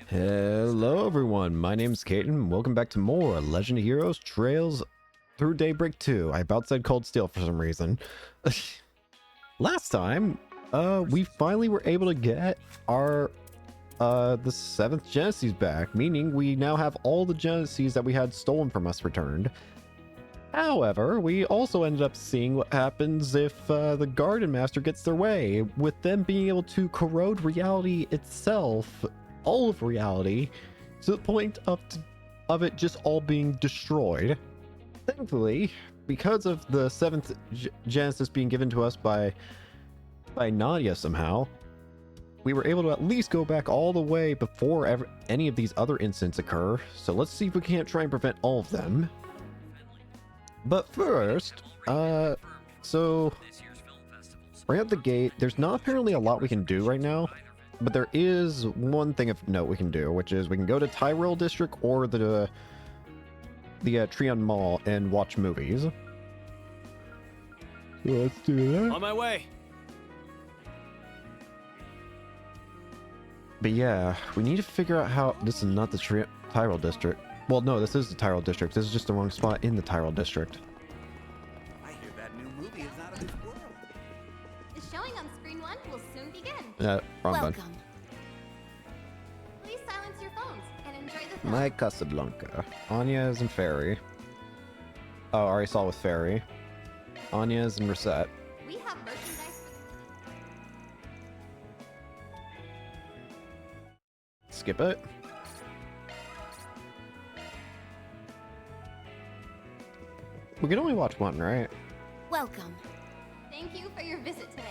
Hello everyone, my name's Caden. Welcome back to more Legend of Heroes Trails Through Daybreak II. I about said Cold Steel for some reason. Last time, we finally were able to get our the 7th Genesis back, meaning we now have all the Genesis that we had stolen from us returned. However, we also ended up seeing what happens if the Garden Master gets their way, with them being able to corrode reality itself, all of reality, to the point of it just all being destroyed. Thankfully, because of the 7th Genesis being given to us by Nadia somehow, we were able to at least go back all the way before any of these other incidents occur. So let's see if we can't try and prevent all of them. But first, so right at the gate, there's not apparently a lot we can do right now, but there is one thing of note we can do, which is we can go to Tyrell District or the Trion Mall and watch movies. So let's do that. On my way. But yeah, we need to figure out how. This is not the Tyrell District. Well, no, this is the Tyrell District. This is just the wrong spot in the Tyrell District. I hear that new movie is out of this world. The showing on screen 1 will soon begin. Wrong button. Welcome. Please silence your phones and enjoy the film. My Casablanca. Anya's and Fairy. Oh, I already saw with Fairy. Anya's and Reset. We have merchandise for... Skip it. We can only watch one, right? Welcome. Thank you for your visit today.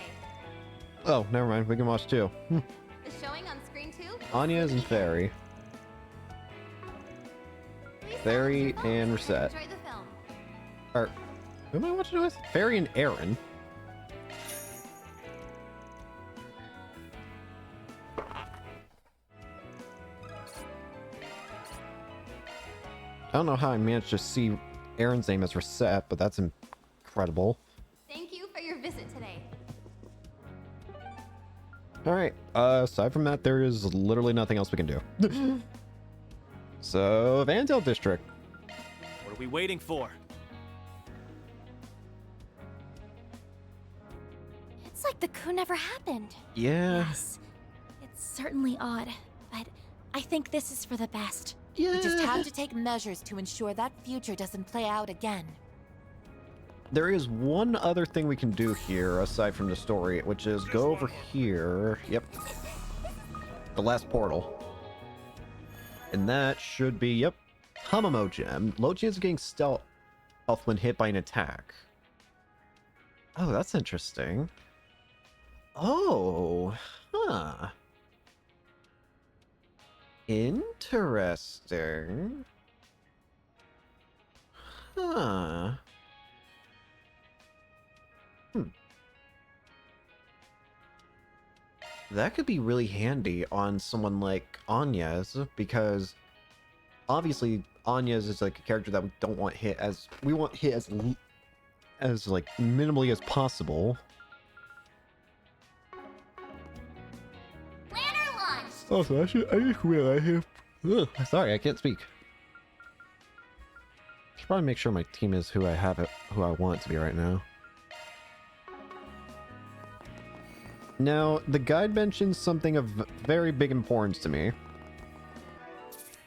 Oh, never mind. We can watch two. The showing on screen 2 will Anya's soon and begin. Fairy. Please Fairy silence your phones and Reset. Enjoy the film. Or, who am I watching it with? Fairy and Aaron. I don't know how I managed to see Aaron's name as Reset, but that's incredible. Thank you for your visit today. Alright, aside from that, there is literally nothing else we can do. So, Vandale District. What are we waiting for? It's like the coup never happened. Yeah. Yes. It's certainly odd, but I think this is for the best. Yeah. We just have to take measures to ensure that future doesn't play out again. There is one other thing we can do here, aside from the story, which is go over here. Yep. The last portal. And that should be, yep, Hamamo Gem. Low chance of getting stealth when hit by an attack. Oh, that's interesting. Oh, huh. Interesting. Huh. That could be really handy on someone like Anya's, because obviously Anya's is like a character that we don't want hit as we want hit as like minimally as possible. Planner launch! Also, I just realized sorry, I can't speak. Should probably make sure my team is who I want it to be right now. Now, the guide mentions something of very big importance to me.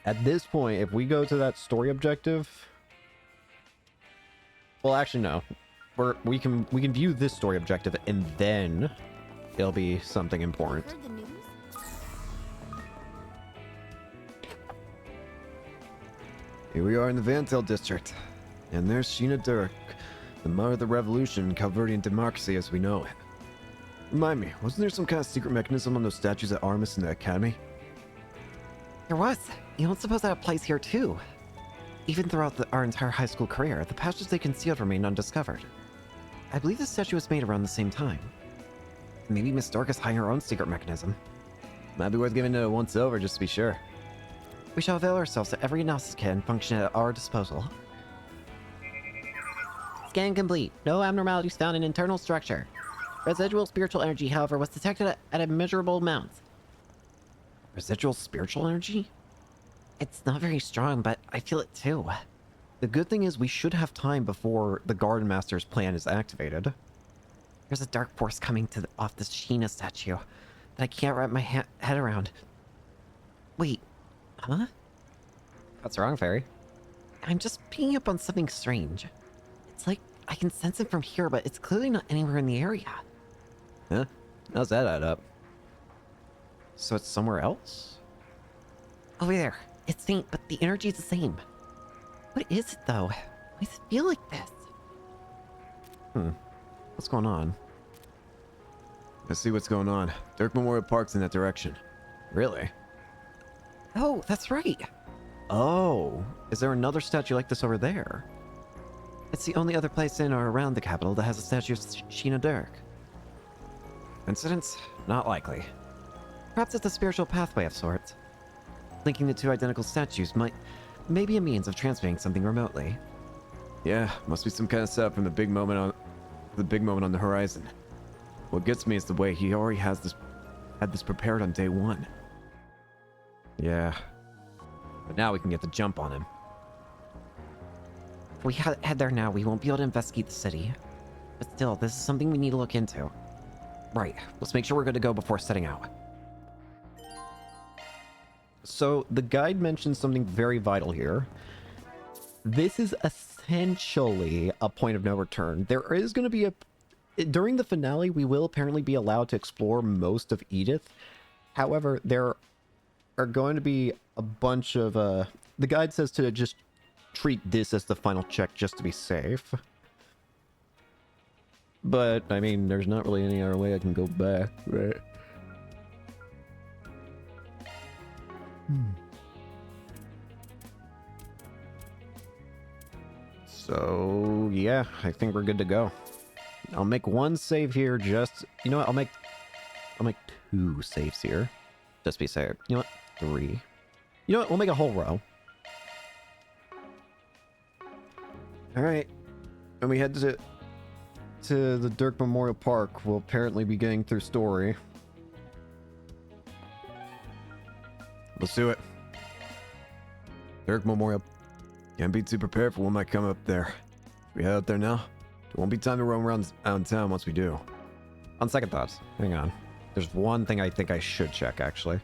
At this point, if we go to that story objective, well, actually, no. We can view this story objective, and then it'll be something important. Heard the news? Here we are in the Vandale District, and there's Sheena Durk, the mother of the revolution, Calverdian democracy as we know it. Remind me, wasn't there some kind of secret mechanism on those statues at Armis in the Academy? There was. You don't suppose that applies here too? Even throughout our entire high school career, the passages they concealed remained undiscovered. I believe the statue was made around the same time. Maybe Miss Dork is hiding her own secret mechanism. Might be worth giving it a once over just to be sure. We shall avail ourselves of every analysis kit and function at our disposal. Scan complete. No abnormalities found in internal structure. Residual spiritual energy, however, was detected at immeasurable amounts. Residual spiritual energy? It's not very strong, but I feel it too. The good thing is we should have time before the Garden Master's plan is activated. There's a dark force coming off the Sheena statue that I can't wrap my head around. Wait, huh? What's wrong, Fairy? I'm just picking up on something strange. It's like I can sense it from here, but it's clearly not anywhere in the area. Huh? How's that add up? So it's somewhere else? Over there. It's faint, but the energy's the same. What is it, though? Why does it feel like this? What's going on? Let's see what's going on. Dirk Memorial Park's in that direction. Really? Oh, that's right. Oh, is there another statue like this over there? It's the only other place in or around the capital that has a statue of Sheena Dirk. Coincidence? Not likely. Perhaps it's a spiritual pathway of sorts. Linking the two identical statues may be a means of transmitting something remotely. Yeah, must be some kind of setup from the big moment on the horizon. What gets me is the way he already had this prepared on day one. Yeah. But now we can get the jump on him. If we head there now, we won't be able to investigate the city. But still, this is something we need to look into. Right. Let's make sure we're good to go before setting out. So, the guide mentions something very vital here. This is essentially a point of no return. There is going to be during the finale, we will apparently be allowed to explore most of Edith. However, there are going to be a bunch of, the guide says to just treat this as the final check just to be safe. But, I mean, there's not really any other way I can go back, right? So, yeah, I think we're good to go. I'll make one save here just... You know what? I'll make 2 saves here. Just be safe. You know what? 3. You know what? We'll make a whole row. Alright. When we head to the Dirk Memorial Park, we'll apparently be getting through story. Let's do it. Dirk Memorial. Can't be too prepared for what might come up there. We head out there now. There won't be time to roam around town once we do. On second thoughts, hang on. There's one thing I think I should check, actually.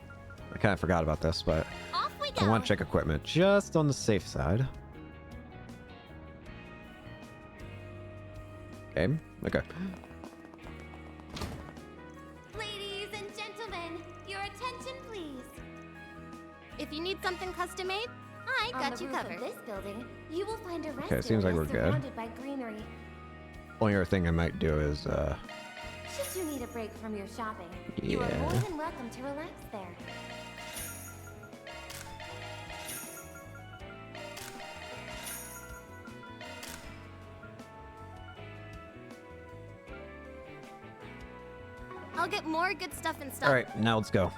I kind of forgot about this, but Off we I go. want to check equipment just on the safe side. Okay. Ladies and gentlemen, your attention, please. If you need something custom made, I got you covered. This building, you will find a rest Okay, seems like area we're good. surrounded by greenery. Only other thing I might do is, Should you need a break from your shopping, you are more yeah. than welcome to relax there. I'll get more good stuff in stock Alright, now let's go.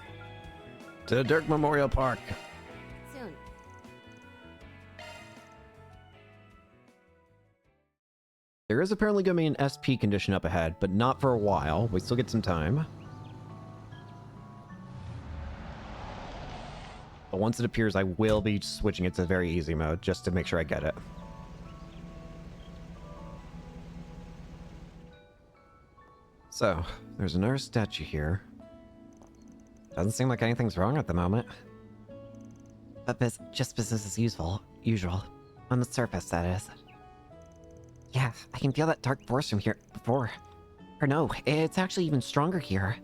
To Dirk Memorial Park. soon. There is apparently going to be an SP condition up ahead, but not for a while. We still get some time. But once it appears, I will be switching it to very easy mode, just to make sure I get it. So, there's another statue here. Doesn't seem like anything's wrong at the moment. But just business as usual. On the surface, that is. Yeah, I can feel that dark force from here before. Or no, it's actually even stronger here.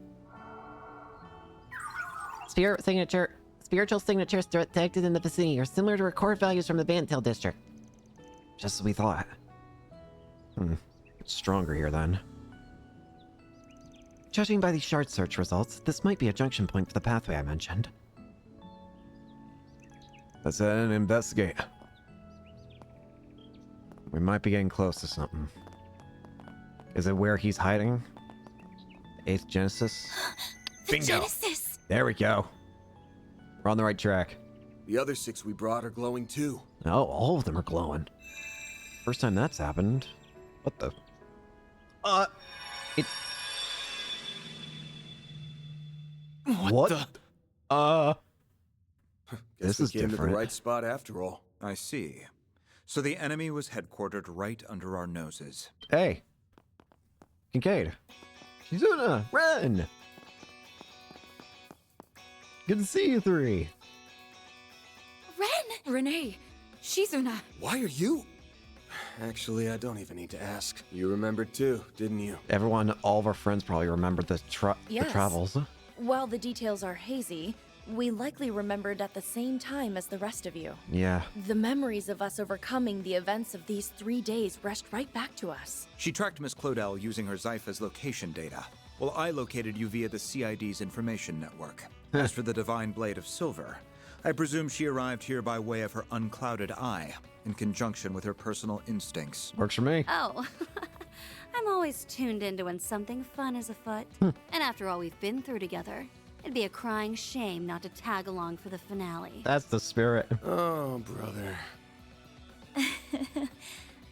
Spiritual signatures detected in the vicinity are similar to record values from the Vantail district. Just as we thought. It's stronger here then. Judging by these shard search results, this might be a junction point for the pathway I mentioned. Let's head in and investigate. We might be getting close to something. Is it where he's hiding? 8th Genesis? The Bingo. Genesis. There we go. We're on the right track. The other 6 we brought are glowing too. Oh, all of them are glowing. First time that's happened. What the? What? the? This Guess we is came to different. the right spot after all. I see. So the enemy was headquartered right under our noses. Hey! Kincaid! Shizuna! Ren! Good to see you three! Ren! Renee, Shizuna. Why are you? Actually, I don't even need to ask. You remembered too, didn't you? Everyone, all of our friends probably remembered the Yes. travels. While the details are hazy, we likely remembered at the same time as the rest of you. Yeah. The memories of us overcoming the events of these 3 days rushed right back to us. She tracked Miss Clodell using her Zypha's location data, while I located you via the CID's information network. As for the Divine Blade of Silver, I presume she arrived here by way of her unclouded eye, in conjunction with her personal instincts. Works for me. Oh, I'm always tuned into when something fun is afoot. And after all we've been through together, it'd be a crying shame not to tag along for the finale. That's the spirit. Oh, brother.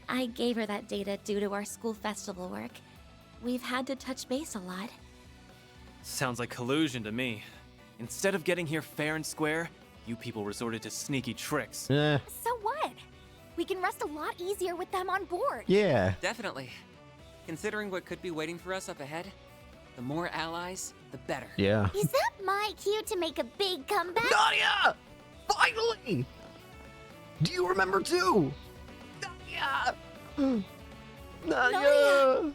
I gave her that data due to our school festival work. We've had to touch base a lot. Sounds like collusion to me. Instead of getting here fair and square, you people resorted to sneaky tricks. Eh, So what? We can rest a lot easier with them on board. yeah. Definitely. Considering what could be waiting for us up ahead, the more allies, the better. Yeah. Is that my cue to make a big comeback? Nadia! Finally! Do you remember too? Nadia! Nadia!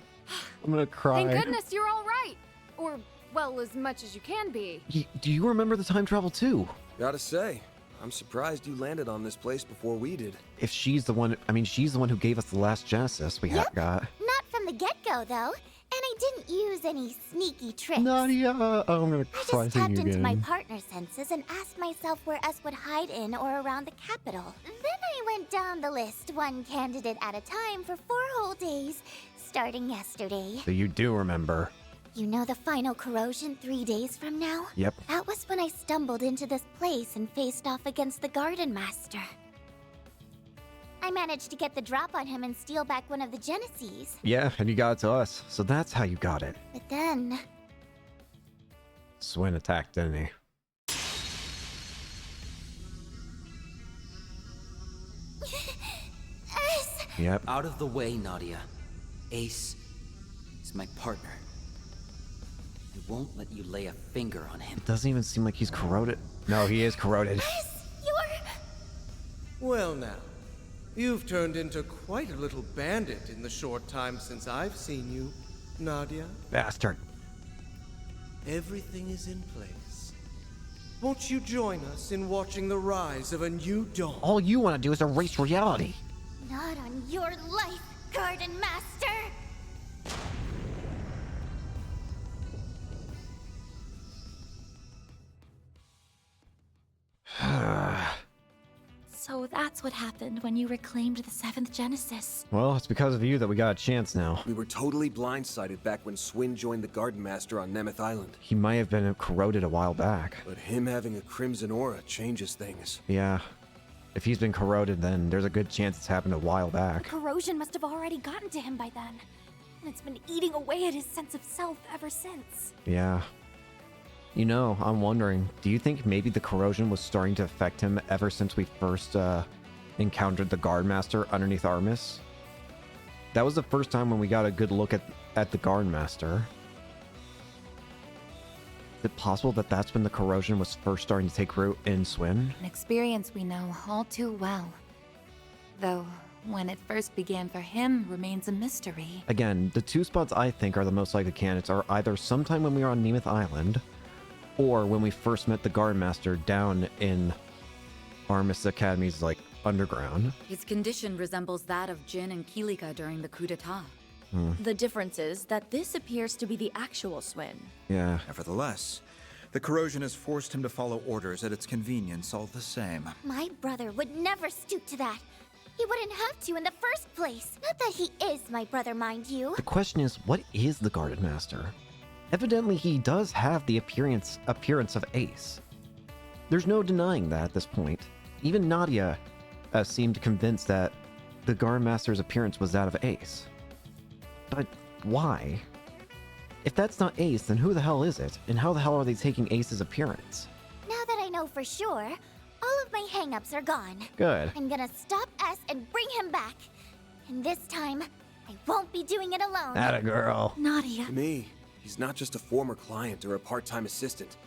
I'm gonna cry. Thank goodness you're all right. Or, well, as much as you can be. Do you remember the time travel too? Gotta say, I'm surprised you landed on this place before we did. If she's the one, I mean, she's the one who gave us the last Genesis we Yep. got. Not from the get-go, though. And I didn't use any sneaky tricks. Nadia! Oh, I'm gonna I cry just seeing tapped you into my again. partner senses and asked myself where us would hide in or around the capital. Then I went down the list, one candidate at a time, for 4 whole days, starting yesterday. So you do remember. You know the final corrosion 3 days from now? Yep. That was when I stumbled into this place and faced off against the Garden Master. I managed to get the drop on him and steal back one of the Genesees. Yeah, and you got it to us. So that's how you got it. But then, Swin attacked, didn't he? Yep. Out of the way, Nadia. Ace is my partner. I won't let you lay a finger on him. It doesn't even seem like he's corroded. No, he is corroded. you're... Well now, you've turned into quite a little bandit in the short time since I've seen you, Nadia. Bastard. Everything is in place. Won't you join us in watching the rise of a new dawn? All you want to do is erase reality. Not on your life, Garden Master! So that's what happened when you reclaimed the 7th Genesis. Well, it's because of you that we got a chance now. We were totally blindsided back when Swin joined the Garden Master on Nemeth Island. He might have been corroded a while back. But him having a crimson aura changes things. Yeah. If he's been corroded, then there's a good chance it's happened a while back. Corrosion must have already gotten to him by then. And it's been eating away at his sense of self ever since. Yeah. You know, I'm wondering, do you think maybe the corrosion was starting to affect him ever since we first encountered the Guard Master underneath Armis? That was the first time when we got a good look at the Guard Master. Is it possible that that's when the corrosion was first starting to take root in Swin? An experience we know all too well. Though, when it first began for him remains a mystery. Again, the 2 spots I think are the most likely candidates are either sometime when we were on Nemeth Island, or when we first met the Guard Master down in Armis Academy's, like, underground. His condition resembles that of Jin and Kilika during the coup d'etat. The difference is that this appears to be the actual Swin. Yeah. Nevertheless, the corrosion has forced him to follow orders at its convenience all the same. My brother would never stoop to that. He wouldn't have to in the first place. Not that he is my brother, mind you. The question is, what is the Guarded Master? Evidently, he does have the appearance of Ace. There's no denying that at this point. Even Nadia seemed convinced that the Guard Master's appearance was that of Ace. But why? If that's not Ace, then who the hell is it? And how the hell are they taking Ace's appearance? Now that I know for sure, All of my hang-ups are gone. Good. I'm gonna stop S and bring him back. And this time, I won't be doing it alone. Atta girl. To me, he's not just a former client or a part-time assistant.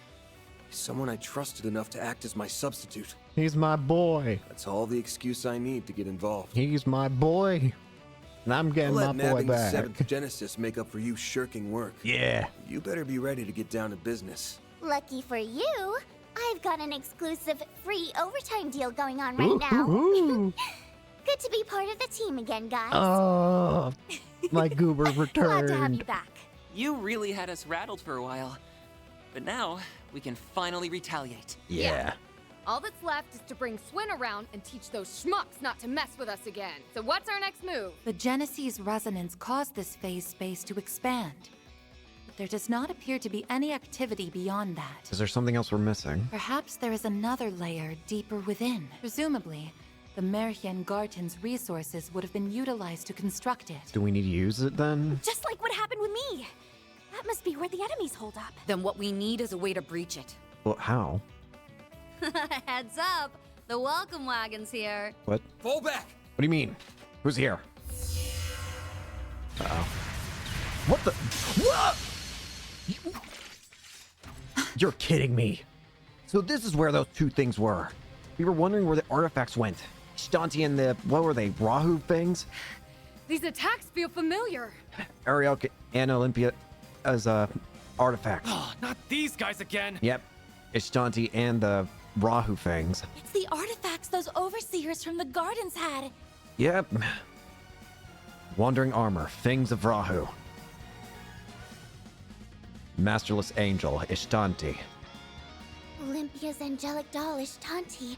He's someone I trusted enough to act as my substitute. He's my boy. That's all the excuse I need to get involved. He's my boy. And I'm getting I'll my let boy nabbing the back. 7th Genesis make up for you shirking work. Yeah. You better be ready to get down to business. Lucky for you, I've got an exclusive free overtime deal going on right now. Ooh. Good to be part of the team again, guys. Oh, my goober returned. Glad to have you back. You really had us rattled for a while. But now, we can finally retaliate. Yeah. All that's left is to bring Swin around and teach those schmucks not to mess with us again. So what's our next move? The Genesee's resonance caused this phase space to expand. But there does not appear to be any activity beyond that. Is there something else we're missing? Perhaps there is another layer deeper within. Presumably, the Merhien Garten's resources would have been utilized to construct it. Do we need to use it then? Just like what happened with me. That must be where the enemies hold up. Then what we need is a way to breach it. Well, how? Heads up, the welcome wagon's here. What? Fall back! What do you mean? Who's here? Uh-oh. What the? What? You're kidding me. So this is where those two things were. We were wondering where the artifacts went. Shanti and the, what were they, Rahu things? These attacks feel familiar. Ariel and Olympia as artifacts. Oh, not these guys again. Yep. Ishtanti and the Rahu things. It's the artifacts those overseers from the gardens had. Yep. Wandering armor, things of Rahu. Masterless angel, Ishtanti. Olympia's angelic doll Ishtanti,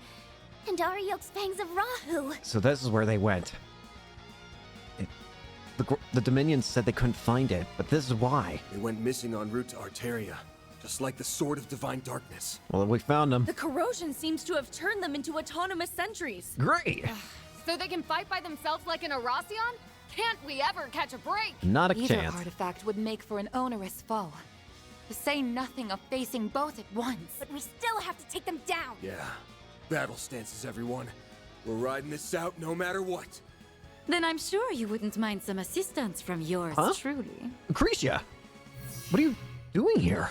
and Ariok's fangs of Rahu. So this is where they went. The Dominions said they couldn't find it, but this is why. They went missing en route to Arteria, just like the Sword of Divine Darkness. Well, we found them. The corrosion seems to have turned them into autonomous sentries. Great! So they can fight by themselves like an Arasion? Can't we ever catch a break? Not a Either chance. artifact would make for an onerous foe. To say nothing of facing both at once. But we still have to take them down. Yeah. Battle stances, everyone. We're riding this out no matter what. Then I'm sure you wouldn't mind some assistance from yours truly. Lucretia! What are you doing here?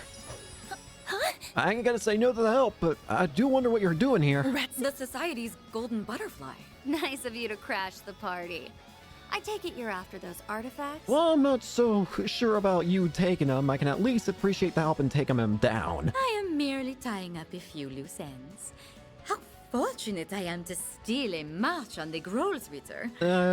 Huh? I ain't gonna say no to the help, but I do wonder what you're doing here. That's the Society's golden butterfly. Nice of you to crash the party. I take it you're after those artifacts? Well, I'm not so sure about you taking them. I can at least appreciate the help in taking them down. I am merely tying up a few loose ends. How fortunate I am to steal a march on the Grolsritter.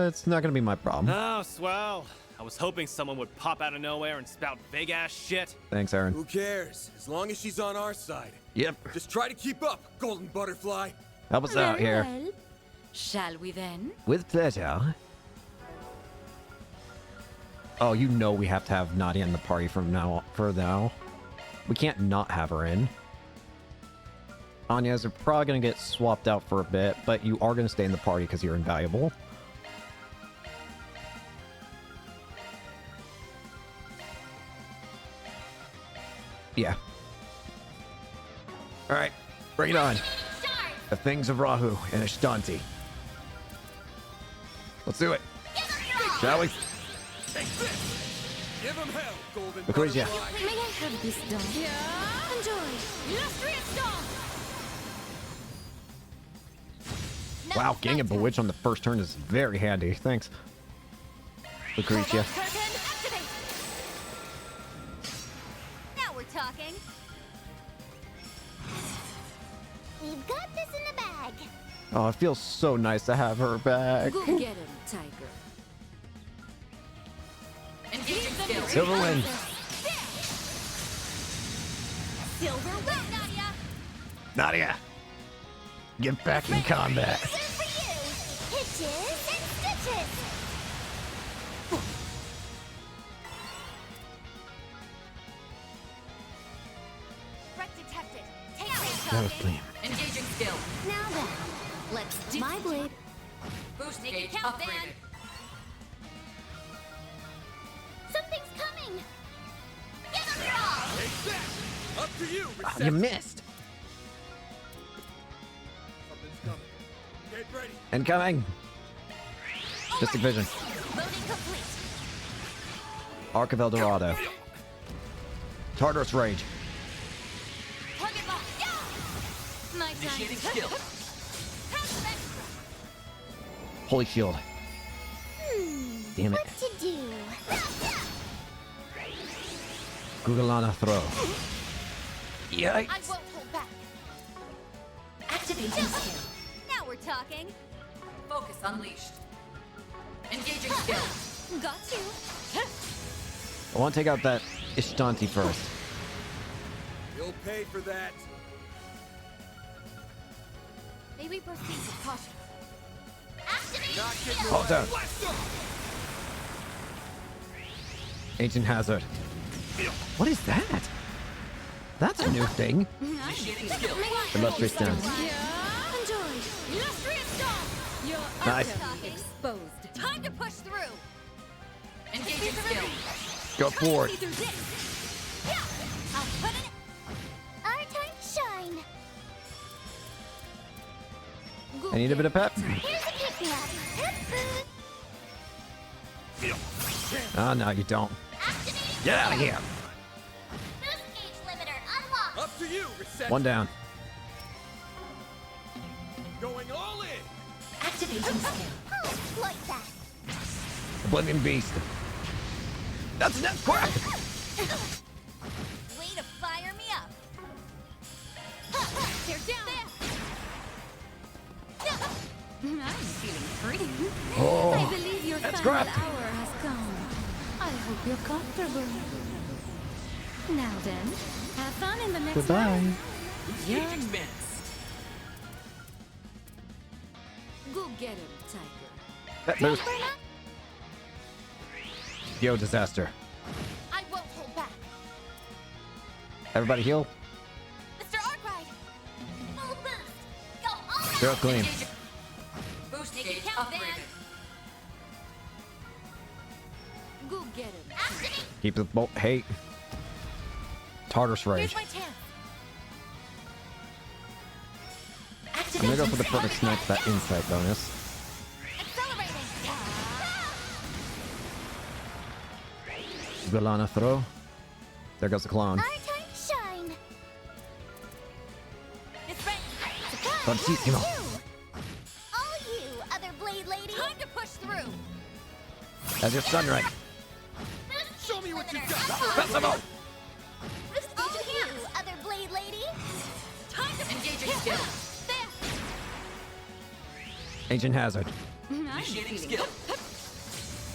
It's not gonna be my problem. Oh, swell. I was hoping someone would pop out of nowhere and spout big-ass shit. Thanks, Aaron. Who cares? As long as she's on our side. Yep. Just try to keep up, golden butterfly. Help us out here. Well, shall we then? With pleasure. Oh, you know we have to have Nadia in the party from now for now. We can't not have her in. Anya's are probably gonna get swapped out for a bit, but you are gonna stay in the party because you're invaluable. Yeah. Alright, bring it on. The things of Rahu and Ishtanti. Let's do it. Shall we? Give him hell, golden Lucretia. butterfly. May I have this done? Yeah. Enjoy. Illustrious dawn. Wow, Gang and Bewitch on the first turn is very handy. Thanks, Lucretia. Curtain, activate. Now we're talking. We've got this in the bag. Oh, it feels so nice to have her back. Go get him, Tiger. Silverwind. Silver wing, Nadia. Nadia, get back in combat. This is for you. Hitches and stitches. Threat detected. Take That was clean. Engaging skill. Now then, let's do my blade. Boost Make it gauge count, upgraded. Van. Something's coming. Give them your all. Take that. Up to you, Oh, you missed. Incoming! Distant vision. Loading complete. Arc of El Dorado. Tartarus Rage. Target locked. Yeah. My Initiating time. skill. Holy Shield. Damn it. What to do? Gugalana Throw. Yikes. I won't hold back. Activating skill. Now we're talking. Focus unleashed. Engaging skill. Got you. I want to take out that Ishtanti first. You'll pay for that. May we proceed with caution? Hold down. Ancient Hazard. What is that? That's a new thing. Initiating skill. Illustrious Stance. Enjoy. Illustrious storm. You're Nice. exposed. Time to push through. Engaging skill. Go forward. See through this. Yeah. I'll put it. Our time to shine. I need a bit of pep. Here's a pick-me-up. Pep food. Ah, no, you don't. Get out of here. Boost gauge limiter unlocked. Up to you, Reset. One down. Going all in. Activating skill. I'll exploit that. Oblivion Beast. That's enough crap. Way to fire me up. They're down. I'm feeling free. Oh, I believe your that's final crap. hour has come. I hope you're comfortable. Now then, have fun in the next Goodbye. round. You're next. Go get him, Tiger. That boost. Yo, disaster. I won't hold back. Everybody heal. Mr. Arkwright. Full boost. Go all out. Zero clean. Boost Make gauge it count, upgraded. Van. Go get him. Activate. Keep the bolt. Hey. Tartarus Rage. Here's my chance. I'm gonna go for the perfect snipe for that insight bonus. Accelerating. Gugalana Throw. There goes the clone. Our time to shine. It's ready. Fortissimo. All you, other blade lady. Time to push through. That's your sunray. Show me what you got. Festival. All you, other blade lady. Time to Engaging skill. There. Ancient Hazard. Initiating skill.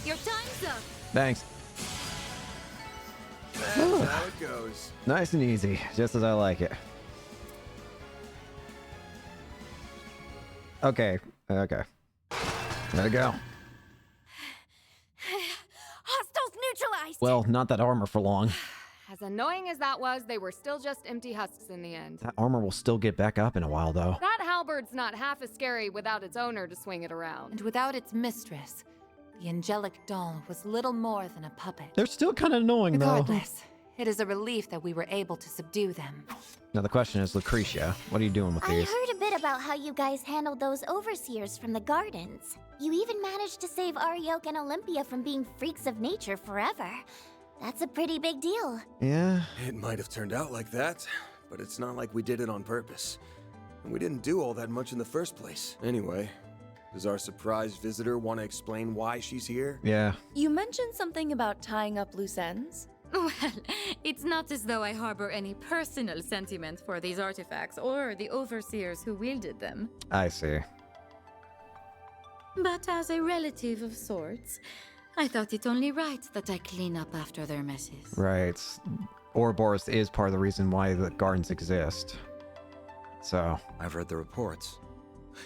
Your time's up. Thanks. That's how it goes. Nice and easy, just as I like it. Okay. Okay. There we go. Hostiles neutralized. Well, not that armor for long. As annoying as that was, they were still just empty husks in the end. That armor will still get back up in a while, though. That halberd's not half as scary without its owner to swing it around. And without its mistress, the angelic doll was little more than a puppet. They're still kind of annoying, though. Regardless, it is a relief that we were able to subdue them. Now the question is, Lucretia, what are you doing with I these? heard a bit about how you guys handled those overseers from the gardens. You even managed to save Ariok and Olympia from being freaks of nature forever. That's a pretty big deal. Yeah. It might have turned out like that, but it's not like we did it on purpose. And we didn't do all that much in the first place. Anyway, does our surprise visitor want to explain why she's here? Yeah. You mentioned something about tying up loose ends? Well, it's not as though I harbor any personal sentiment for these artifacts or the overseers who wielded them. I see. But as a relative of sorts, I thought it only right that I clean up after their messes. Right. Ouroboros is part of the reason why the gardens exist. So. I've read the reports.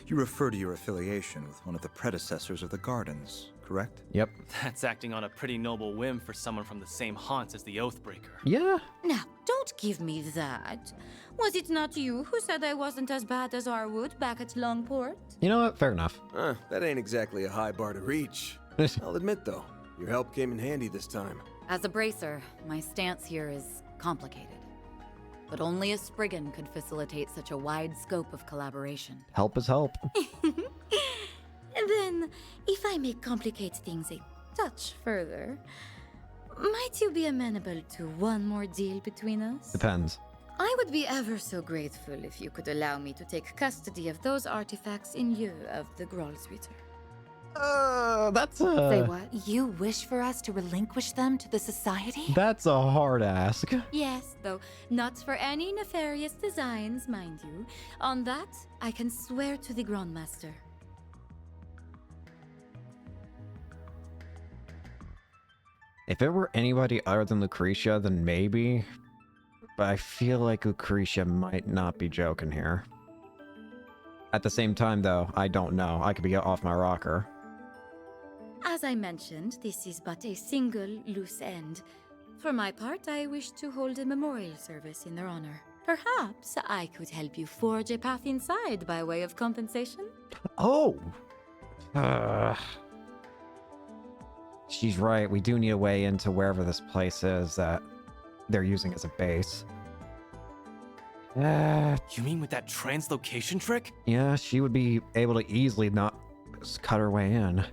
You refer to your affiliation with one of the predecessors of the Gardens, correct? Yep. That's acting on a pretty noble whim for someone from the same haunts as the Oathbreaker. Yeah. Now, don't give me that. Was it not you who said I wasn't as bad as Arwood back at Longport? You know what? Fair enough. That ain't exactly a high bar to reach. I'll admit, though, your help came in handy this time. As a bracer, my stance here is complicated. But only a Spriggan could facilitate such a wide scope of collaboration. Help is help. Then, if I may complicate things a touch further, might you be amenable to one more deal between us? Depends. I would be ever so grateful if you could allow me to take custody of those artifacts in lieu of the Grolsritter. That's Say what? You wish for us to relinquish them to the Society? That's a hard ask. Yes, though not for any nefarious designs, mind you. On that, I can swear to the Grandmaster. If it were anybody other than Lucretia, then maybe. But I feel like Lucretia might not be joking here. At the same time, though, I don't know. I could be off my rocker. As I mentioned, this is but a single loose end. For my part, I wish to hold a memorial service in their honor. Perhaps I could help you forge a path inside by way of compensation? Oh! She's right. We do need a way into wherever this place is that they're using as a base. You mean with that translocation trick? Yeah, she would be able to easily not cut her way in.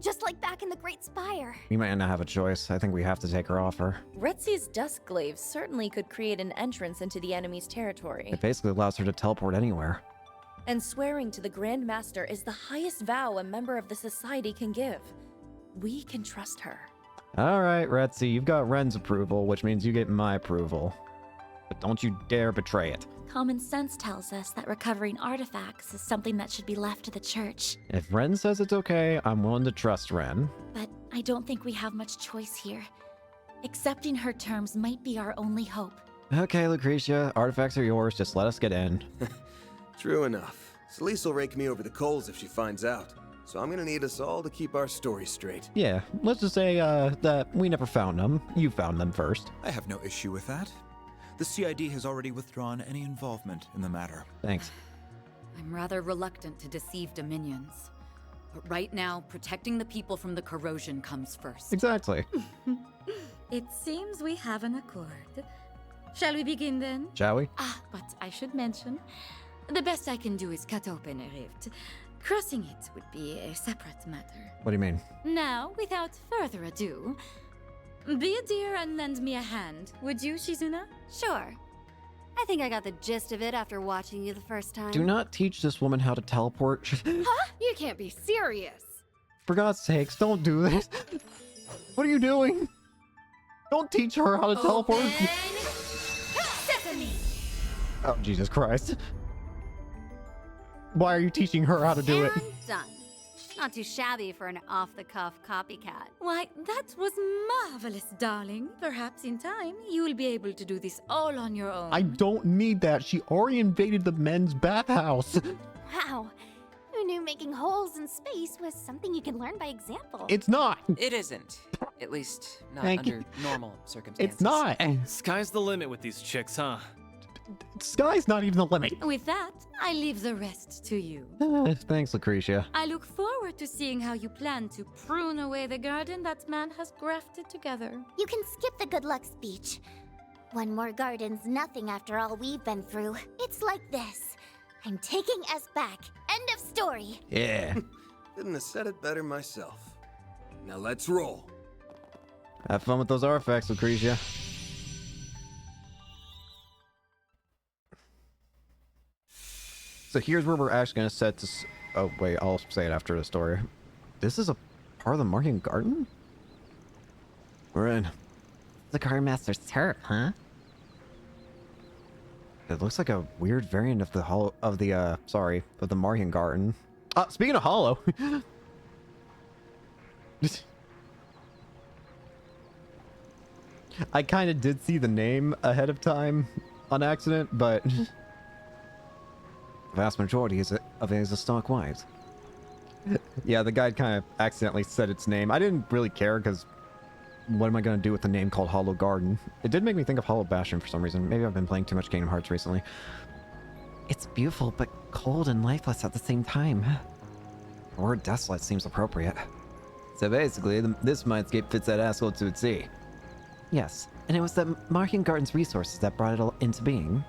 Just like back in the Great Spire. We might not have a choice. I think we have to take her offer. Retzi's Duskglaive certainly could create an entrance into the enemy's territory. It basically allows her to teleport anywhere. And swearing to the Grand Master is the highest vow a member of the Society can give. We can trust her. Alright, Retzi, you've got Ren's approval, which means you get my approval. But don't you dare betray it. Common sense tells us that recovering artifacts is something that should be left to the church. If Ren says it's okay, I'm willing to trust Ren. But I don't think we have much choice here. Accepting her terms might be our only hope. Okay, Lucretia, artifacts are yours, just let us get in. True enough. Celise will rake me over the coals if she finds out. So I'm gonna need us all to keep our story straight. Yeah, let's just say that we never found them. You found them first. I have no issue with that. The CID has already withdrawn any involvement in the matter. Thanks. I'm rather reluctant to deceive Dominions. But right now, protecting the people from the corrosion comes first. Exactly. It seems we have an accord. Shall we begin then? Shall we? But I should mention, the best I can do is cut open a rift. Crossing it would be a separate matter. What do you mean? Now, without further ado, be a dear and lend me a hand, would you, Shizuna? Sure. I think I got the gist of it after watching you the first time. Do not teach this woman how to teleport. Huh? You can't be serious. For God's sakes, don't do this. What are you doing? Don't teach her how to teleport. Sesame! Oh, Jesus Christ. Why are you teaching her how to do it? Done. Not too shabby for an off-the-cuff copycat. Why, that was marvelous, darling. Perhaps in time, you will be able to do this all on your own. I don't need that. She already invaded the men's bathhouse. Wow. Who knew making holes in space was something you can learn by example? It's not. It isn't. At least, not Thank under you. normal circumstances. It's not. Sky's the limit with these chicks, huh? Sky's not even the limit. With that, I leave the rest to you. Thanks, Lucretia. I look forward to seeing how you plan to prune away the garden that man has grafted together. You can skip the good luck speech. One more garden's nothing after all we've been through. It's like this. I'm taking us back. End of story. Yeah. Couldn't have said it better myself. Now let's roll. Have fun with those artifacts, Lucretia. So here's where we're actually going to set this... Oh, wait, I'll say it after the story. This is a part of the Martian Garden? We're in. The Garden Master's turret, huh? It looks like a weird variant of the of the Martian Garden. Speaking of hollow. I kind of did see the name ahead of time on accident, but... The vast majority of it is a stock wives. Yeah, the guy kind of accidentally said its name. I didn't really care because what am I going to do with the name called Hollow Garden? It did make me think of Hollow Bastion for some reason. Maybe I've been playing too much Kingdom Hearts recently. It's beautiful, but cold and lifeless at the same time. The word desolate seems appropriate. So basically, this mindscape fits that asshole to its sea. Yes, and it was the Martian Garden's resources that brought it all into being.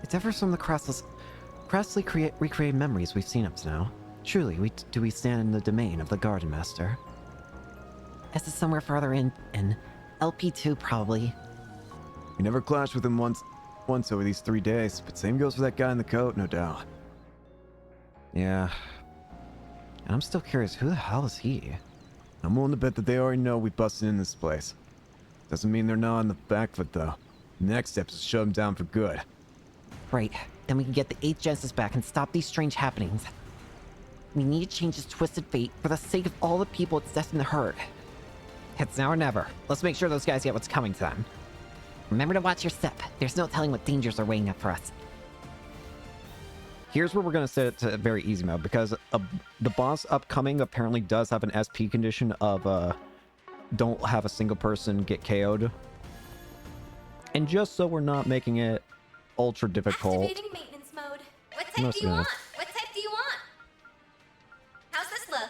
It differs from the crassly recreated memories we've seen up to now. truly do we stand in the domain of the Garden Master? Is it somewhere further in LP2 probably? We never clashed with him once over these 3 days, but same goes for that guy in the coat, no doubt. Yeah. And I'm still curious, who the hell is he? I'm willing to bet that they already know we busted in this place. Doesn't mean they're not on the back foot, though. Next step is to shut them down for good. Right. Then we can get the 8th Genesis back and stop these strange happenings. We need to change this twisted fate for the sake of all the people it's destined to hurt. It's now or never. Let's make sure those guys get what's coming to them. Remember to watch your step. There's no telling what dangers are waiting up for us. Here's where we're going to set it to very easy mode, because the boss upcoming apparently does have an SP condition of don't have a single person get KO'd. And just so we're not making it ultra difficult. Activating maintenance mode. What type do you want? What type do you want? How's this look?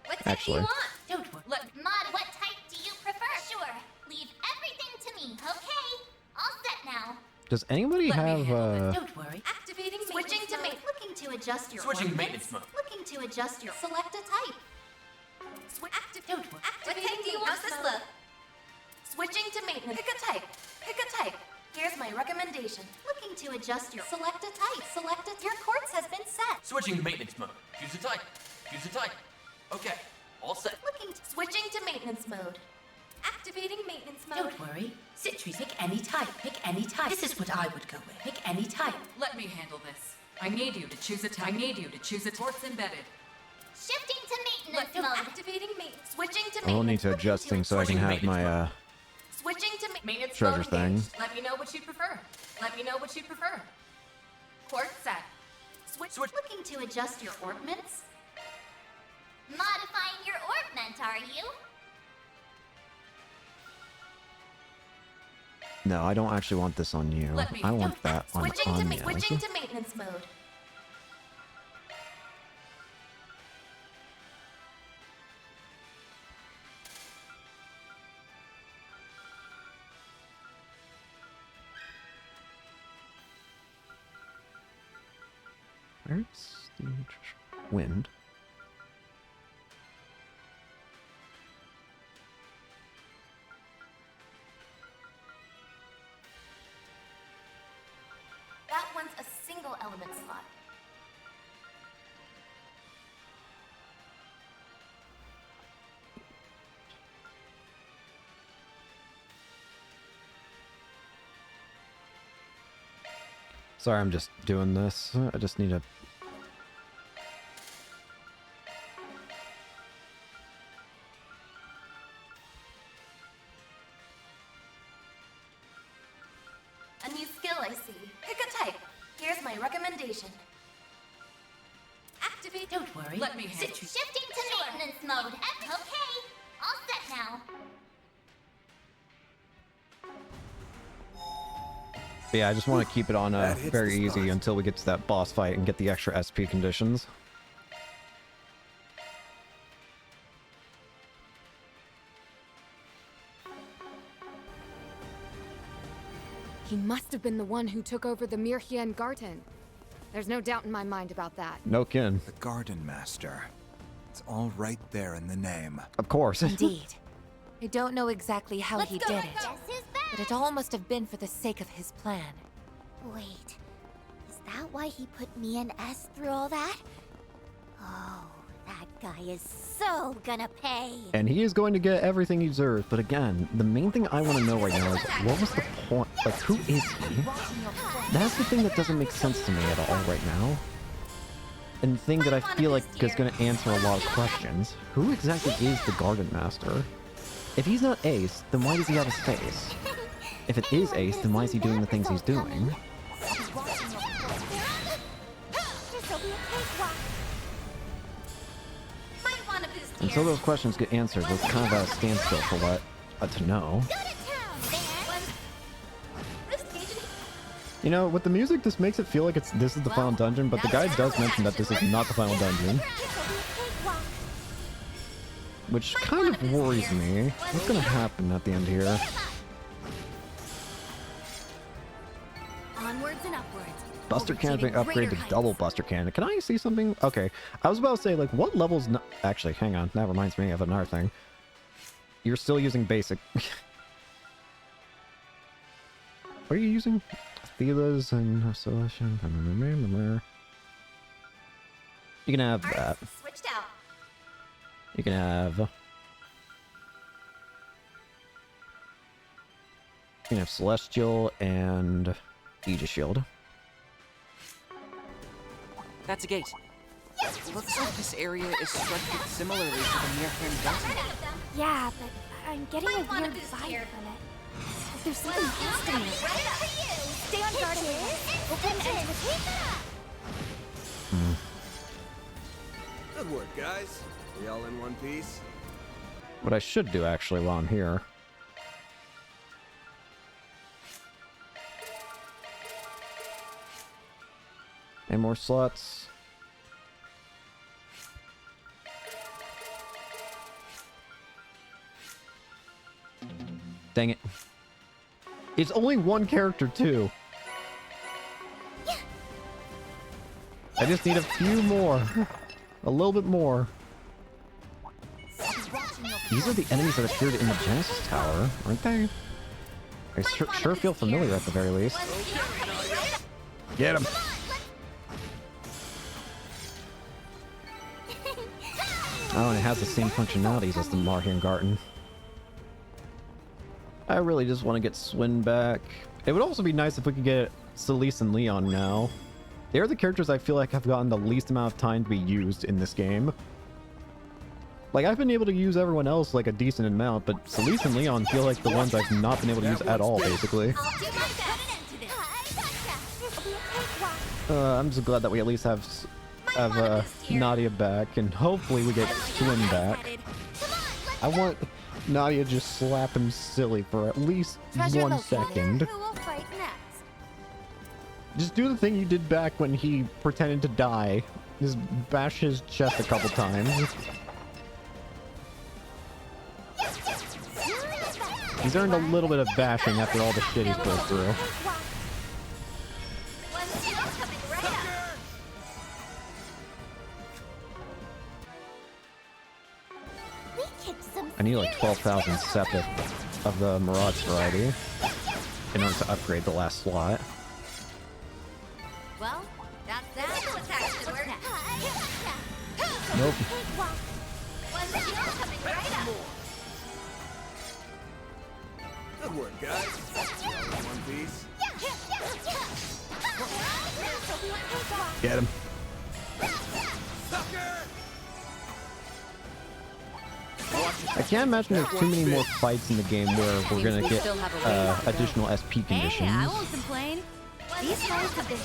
What type do you want? Don't worry. Mod, what type do you prefer? Sure. Leave everything to me, okay? All set now. Does anybody have Don't worry. Activating switching to maintenance. Looking to adjust your Switching ordnance? maintenance mode. Looking to adjust your select a type. Don't worry. What type do you want? How's this look? Switching to maintenance. Pick a type. Pick a type. Here's my recommendation. Looking to adjust your select a type. Select a your quartz has been set. Switching to maintenance mode. Choose a type. Choose a type. Okay, all set. Switching to maintenance mode. Activating maintenance mode. Don't worry. Citri, pick any type. Pick any type. This is what I would go with. Pick any type. Let me handle this. I need you to choose a type. I need you to choose a quartz embedded. Shifting to maintenance mode. Activating maintenance. Switching to I'll maintenance. need to adjust things so I can have my Switching to maintenance treasure mode thing. engaged. Let me know what you'd prefer. Let me know what you'd prefer. Quartz set. Switch. Looking to adjust your ordnance? Modifying your ordnance, are you? No, I don't actually want this on you. I want that on Anya. Switching to maintenance mode. Where's the wind? That one's a single element slot. Sorry, I'm just doing this. I just need to... A new skill I see. Pick a type. Here's my recommendation. Activate. Don't worry. Let me handle Citri. Shifting to maintenance mode. Okay. All set now. But yeah, I just want to keep it on That hits very the easy spot. until we get to that boss fight and get the extra SP conditions. He must have been the one who took over the Mirhien Garten. There's no doubt in my mind about that. No kin. The Garden Master. It's all right there in the name. Of course. Indeed. I don't know exactly how he did it, Guess who's back? but it all must have been for the sake of his plan. Wait, is that why he put me and S through all that? Oh, that guy is so gonna pay. And he is going to get everything he deserves. But again, the main thing I want to know right now is, what was the point? Like, who is he? That's the thing that doesn't make sense to me at all right now. And the thing that I feel like is going to answer a lot of questions. Who exactly is the Garden Master? If he's not Ace, then why does he have a face? If it is Ace, then why is he doing the things he's doing? Until those questions get answered, we're kind of at a standstill for what to know. You know, with the music, this makes it feel like this is the final dungeon, but the guy does mention that this is not the final dungeon. Which kind of worries me. What's gonna happen at the end here? Onwards and upwards. Buster Cannon's been upgraded to double Buster Cannon. Can I see something? Okay. I was about to say, like, what level's not... Actually, hang on. That reminds me of another thing. You're still using basic. What are you using? Thelas and Solution. You can have that. Switched out. You can have... You can have Celestial and Aegis Shield. That's a gate. Looks like this area is structured similarly to the Mirkern Garden. Yeah, but I'm getting a weird vibe from it. Like there's something happening. Stay on guard. Open and Good work, guys. We all in one piece? What I should do, actually, while I'm here... And more slots. Dang it. It's only one character, too. I just need a few more. A little bit more. These are the enemies that appeared in the Genesis Tower, aren't they? I sure feel familiar at the very least. Get him! Oh, and it has the same functionalities as the Mirkern Garden. I really just want to get Swin back. It would also be nice if we could get Celeste and Leon now. They're the characters I feel like have gotten the least amount of time to be used in this game. Like, I've been able to use everyone else like a decent amount, but Celeste and Leon feel like the ones I've not been able to use at all, basically. I'm just glad that we at least have Nadia back, and hopefully we get Swin back. I want Nadia to just slap him silly for at least 1 second. Just do the thing you did back when he pretended to die. Just bash his chest a couple times. He's earned a little bit of bashing after all the shit he's put through. I need like 12,000 Sepith of the Mirage variety in order to upgrade the last slot. Well, that's that. Nope. Good work, guys. One piece. Get him. I can't imagine there's too many more fights in the game where we're gonna get additional SP conditions. Hey, I won't complain. These fights have been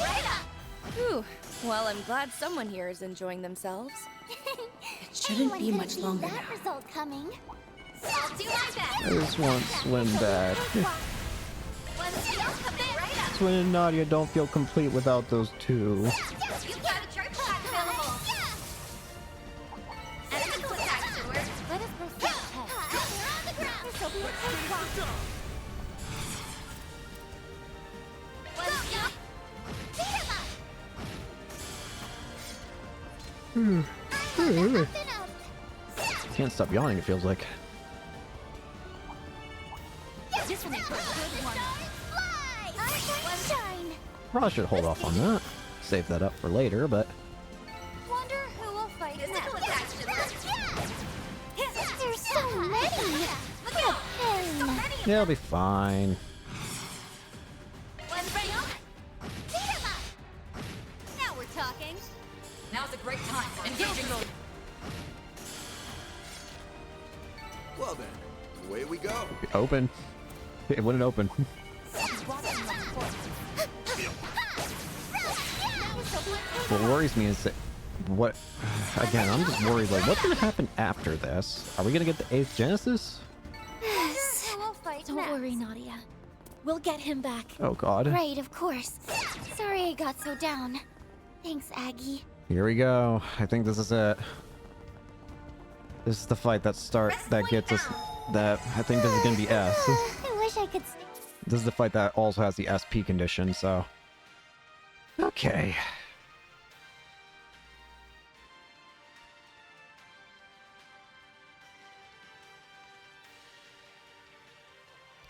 Whew. Well, I'm glad someone here is enjoying themselves. It shouldn't be much longer that now. result coming. I'll do my best. I just want Swin back. Swin and Nadia don't feel complete without those two. You've got a charge pack available. And a physical attack sword. Let us proceed ahead. You're on the ground. This will be a cakewalk. Can't stop yawning, it feels like. This will make for a good one. Shine. Probably should hold off on that. Save that up for later, but... Wonder who will fight Physical attack sword. There's so many. Look out. Yeah, it'll be fine. One's ready. Now we're talking. Now's a great time for engaging those. Well then, away we go. Open. It wouldn't open. What worries me is that... What... Again, I'm just worried, like, what's gonna happen after this? Are we gonna get the 8th Genesis? Don't worry, Nadia. We'll get him back. Oh god. Right, of course. Sorry I got so down. Thanks, Aggie. Here we go. I think this is it. This is the fight that gets us... I think this is gonna be S. I wish I could... This is the fight that also has the SP condition, so... Okay.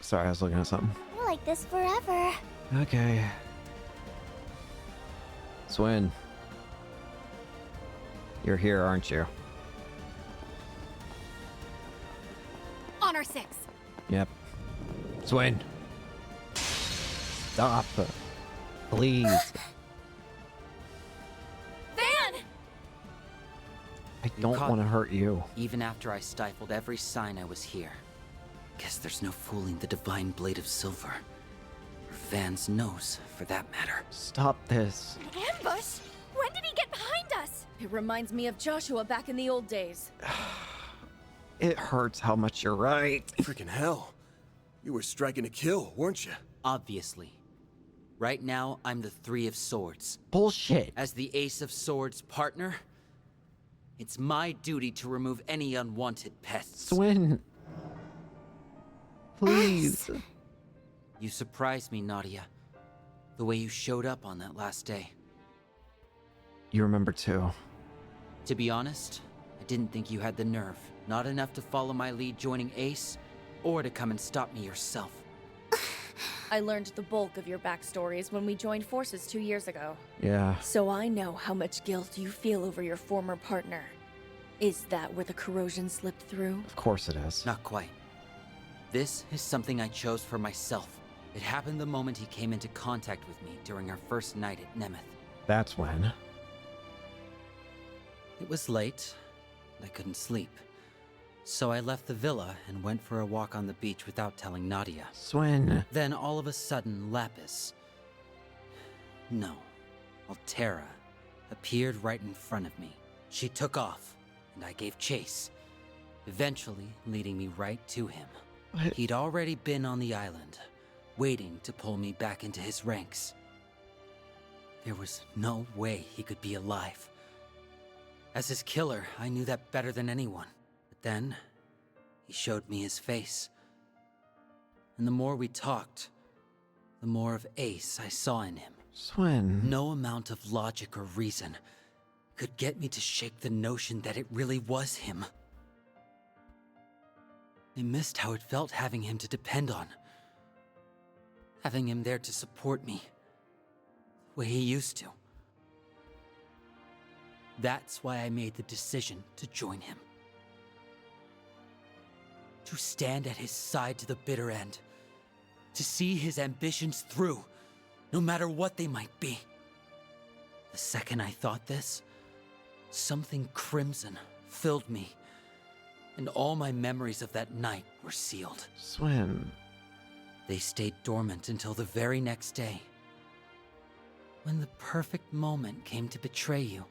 Sorry, I was looking at something. We're like this forever. Okay. Swin. You're here, aren't you? Honor 6. Yep. Swin. Stop. Please. Van! I don't want to hurt you. Even after I stifled every sign I was here. Guess there's no fooling the divine blade of silver. Or Van's nose, for that matter. Stop this. An ambush? When did he get behind us? It reminds me of Joshua back in the old days. It hurts how much you're right. Freaking hell. You were striking to kill, weren't you? Obviously. Right now, I'm the Three of Swords. Bullshit. As the Ace of Swords partner, it's my duty to remove any unwanted pests. Swin. Please. You surprised me, Nadia. The way you showed up on that last day. You remember too. To be honest, I didn't think you had the nerve. Not enough to follow my lead joining Ace, or to come and stop me yourself. I learned the bulk of your backstories when we joined forces 2 years ago. Yeah. So I know how much guilt you feel over your former partner. Is that where the corrosion slipped through? Of course it is. Not quite. This is something I chose for myself. It happened the moment he came into contact with me during our first night at Nemeth. That's when. It was late. I couldn't sleep. So I left the villa and went for a walk on the beach without telling Nadia. Swin. Then all of a sudden, Lapis... No, Altera appeared right in front of me. She took off, and I gave chase, eventually leading me right to him. What? He'd already been on the island, waiting to pull me back into his ranks. There was no way he could be alive. As his killer, I knew that better than anyone. But then, he showed me his face. And the more we talked, the more of Ace I saw in him. Swin. No amount of logic or reason could get me to shake the notion that it really was him. I missed how it felt having him to depend on. Having him there to support me, the way he used to. That's why I made the decision to join him. To stand at his side to the bitter end. To see his ambitions through, no matter what they might be. The second I thought this, something crimson filled me, and all my memories of that night were sealed. Swin. They stayed dormant until the very next day, when the perfect moment came to betray you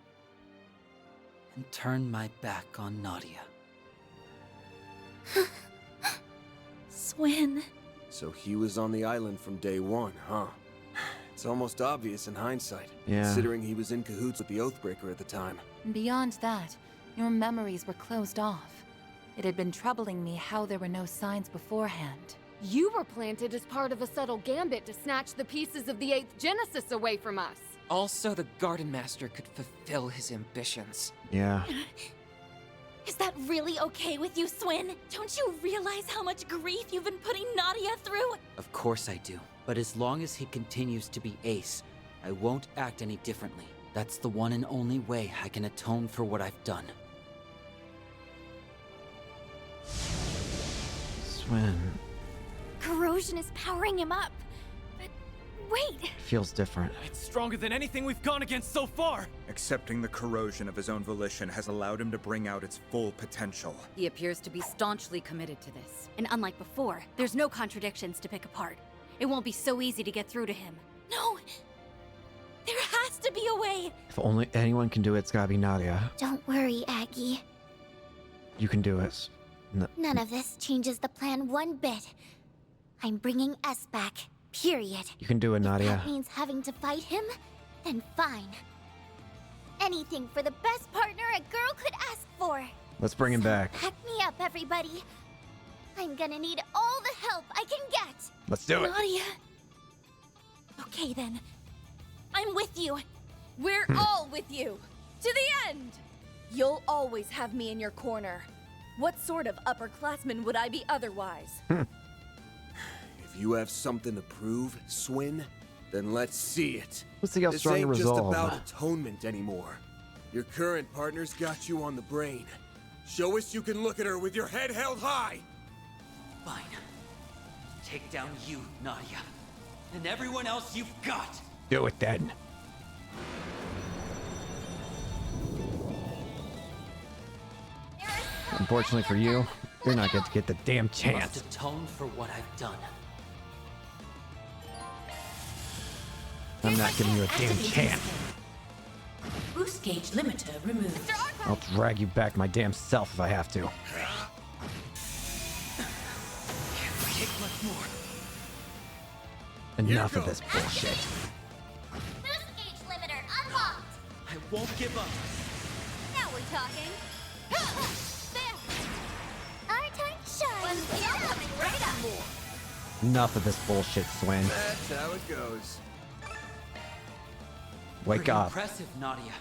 and turn my back on Nadia. Swin. So he was on the island from day one, huh? It's almost obvious in hindsight, Yeah. considering he was in cahoots with the Oathbreaker at the time. Beyond that, your memories were closed off. It had been troubling me how there were no signs beforehand. You were planted as part of a subtle gambit to snatch the pieces of the 8th Genesis away from us. Also, the Garden Master could fulfill his ambitions. Yeah. Is that really okay with you, Swin? Don't you realize how much grief you've been putting Nadia through? Of course I do. But as long as he continues to be Ace, I won't act any differently. That's the one and only way I can atone for what I've done. Swin. Corrosion is powering him up. But wait! Feels different. It's stronger than anything we've gone against so far! Accepting the corrosion of his own volition has allowed him to bring out its full potential. He appears to be staunchly committed to this. And unlike before, there's no contradictions to pick apart. It won't be so easy to get through to him. No! There has to be a way! If only anyone can do it, it's gotta be Nadia. Don't worry, Aggie. You can do it. None of this changes the plan one bit. I'm bringing S back, period. You can do it, Nadia. If that means having to fight him, then fine. Anything for the best partner a girl could ask for. Let's bring him back. Pack me up, everybody. I'm gonna need all the help I can get. Let's do it. Nadia. Okay then. I'm with you. We're all with you. To the end. You'll always have me in your corner. What sort of upperclassman would I be otherwise? If you have something to prove, Swin, then let's see it. Let's see how this strong ain't your just resolve. about atonement anymore. Your current partner's got you on the brain. Show us you can look at her with your head held high. Fine. Take down you, Nadia. And everyone else you've got. Do it then. Unfortunately for you, you're not going to get the damn I chance. must atone for what I've done. I'm not giving you a damn chance. Boost gauge limiter removed. I'll drag you back my damn self if I have to. Can't take much more. Enough of this bullshit. Boost gauge limiter unlocked. I won't give up. Now we're talking. Our time shines. You're coming right up. Enough of this bullshit, Swin. That's how it goes. Wake Pretty up. Impressive, Nadia.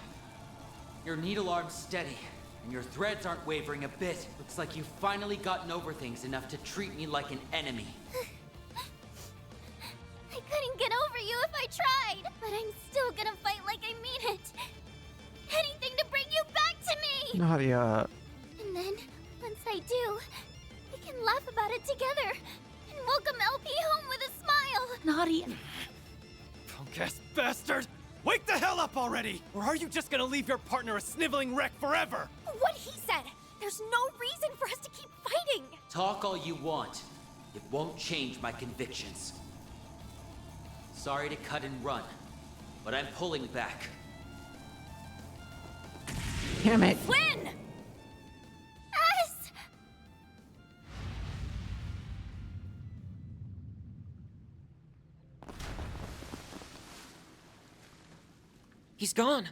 Your needle arm's steady, and your threads aren't wavering a bit. Looks like you've finally gotten over things enough to treat me like an enemy. I couldn't get over you if I tried, but I'm still gonna fight like I mean it. Anything to bring you back to me! Nadia. And then, once I do, we can laugh about it together and welcome LP home with a smile. Nadia. Punk-ass bastard! Wake the hell up already! Or are you just gonna leave your partner a sniveling wreck forever? What he said. There's no reason for us to keep fighting. Talk all you want. It won't change my convictions. Sorry to cut and run, but I'm pulling back. Damn it. Win! Us! He's gone.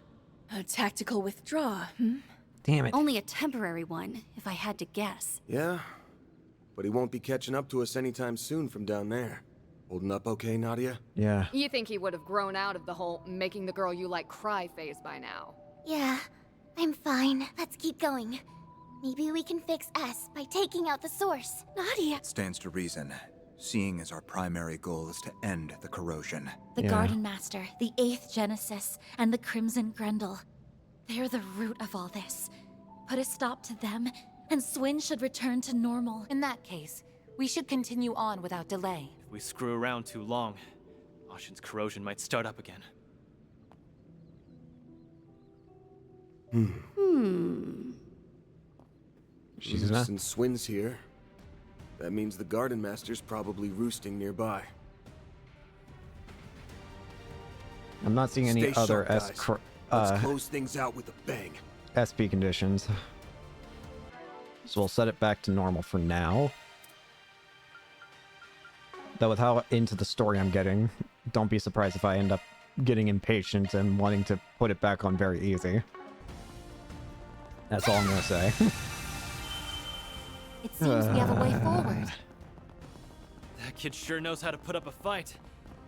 A tactical withdrawal, Damn it. Only a temporary one, if I had to guess. Yeah, but he won't be catching up to us anytime soon from down there. Holding up okay, Nadia? Yeah. You think he would have grown out of the whole making the girl you like cry phase by now? Yeah, I'm fine. Let's keep going. Maybe we can fix S by taking out the source. Nadia. Stands to reason, seeing as our primary goal is to end the corrosion. The Yeah. Garden Master, the 8th Genesis, and the Crimson Grendel. They're the root of all this. Put a stop to them, and Swin should return to normal. In that case, we should continue on without delay. If we screw around too long, Ashen's corrosion might start up again. She's not. Since Swin's here, that means the Garden Master's probably roosting nearby. I'm not seeing any Stay other sharp, guys. Let's close things out with a bang. SP conditions. So we'll set it back to normal for now. Though with how into the story I'm getting, don't be surprised if I end up getting impatient and wanting to put it back on very easy. That's all I'm gonna say. It seems we have a way forward. That kid sure knows how to put up a fight.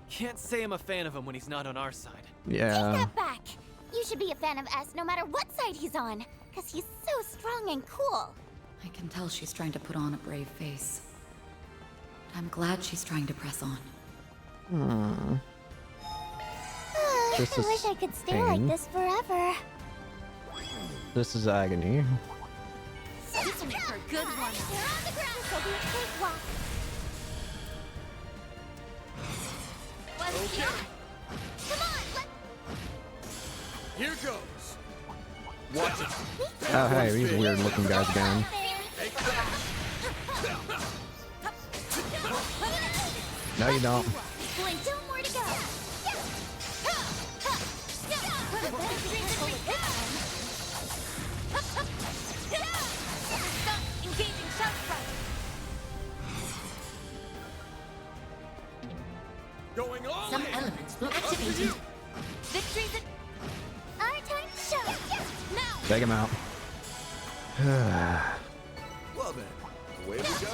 Can't say I'm a fan of him when he's not on our side. Take Yeah. that back. You should be a fan of S no matter what side he's on, because he's so strong and cool. I can tell she's trying to put on a brave face. I'm glad she's trying to press on. Hmm. This I is wish I could stay pain. like this forever. This is agony. This will make for a good one. You're on the ground. This'll be a cakewalk. Okay, Come on, let here goes. Watch it. Oh hey, these weird looking guys again. No you don't. Blink, still more to go. Engaging shout front. Going all Some in. elements will Up to activate you. Victory's in. Our time shine. Now. Take him out. Well then, away we go.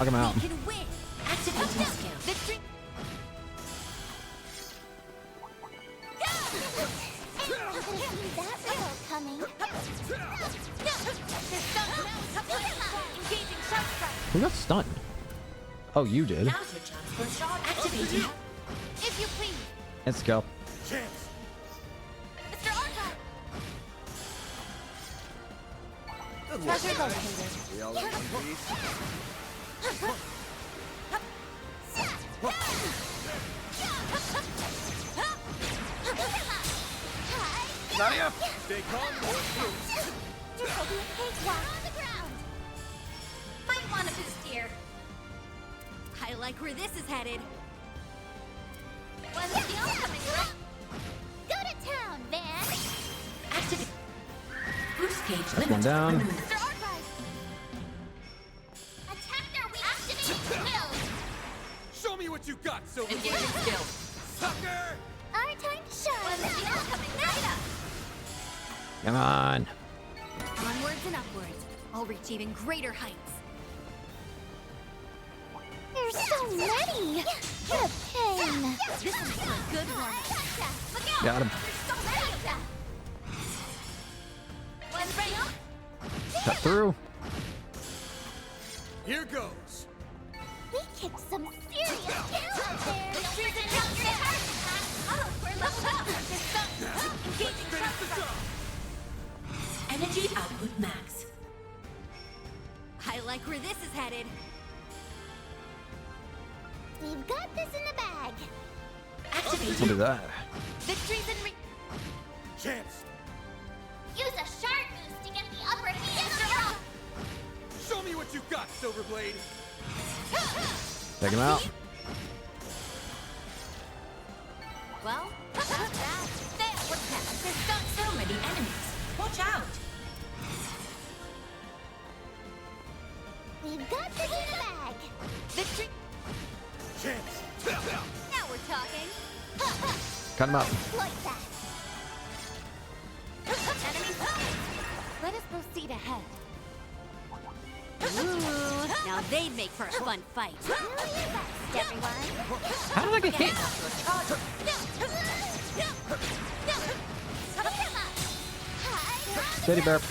Knock him out. We can win. Activating skill. Victory. That result coming. Who got stunned? Oh, you did. Now's your chance for a shot. Activating. If you please. Let's go. Mr. Archive. Treasure located. We all in one piece? Nadia! Stay calm, or through. This will be a cakewalk on the ground. Might want a boost here. I like where this is headed. When's the oncoming, right? Go to town, Van. Activate. Boost gauge That's one down. Mr. Archive. Attack their weak skill. Show me what you got, Silver. Engaging skill. Sucker! Our time to shine. When's the oncoming, right? Come on. Onwards and upwards. I'll reach even greater heights. There's so many. What a pain. This is a good one. Look out! Got him. There's so many of them. When's ready? Cut through. Here goes. We kicked some serious tail out there. Victory's in your heart. Oh, we're leveled up. Engaging crossfire. Energy output max. I like where this is headed. We've got this in the bag. Activating. We'll do that. Victory's in Chance. Use a shard boost to get the upper hand. Show me what you got, Silverblade. Take him out. Well, that's that. There, what's that? There's got so many enemies. Watch out. We've got this in the bag. Victory. Chance. Now we're talking. Cut him out. Like that. Enemies. Let us proceed ahead. Ooh, now they'd make for a fun fight. Do your best, everyone. How did I get hit? Steady burp.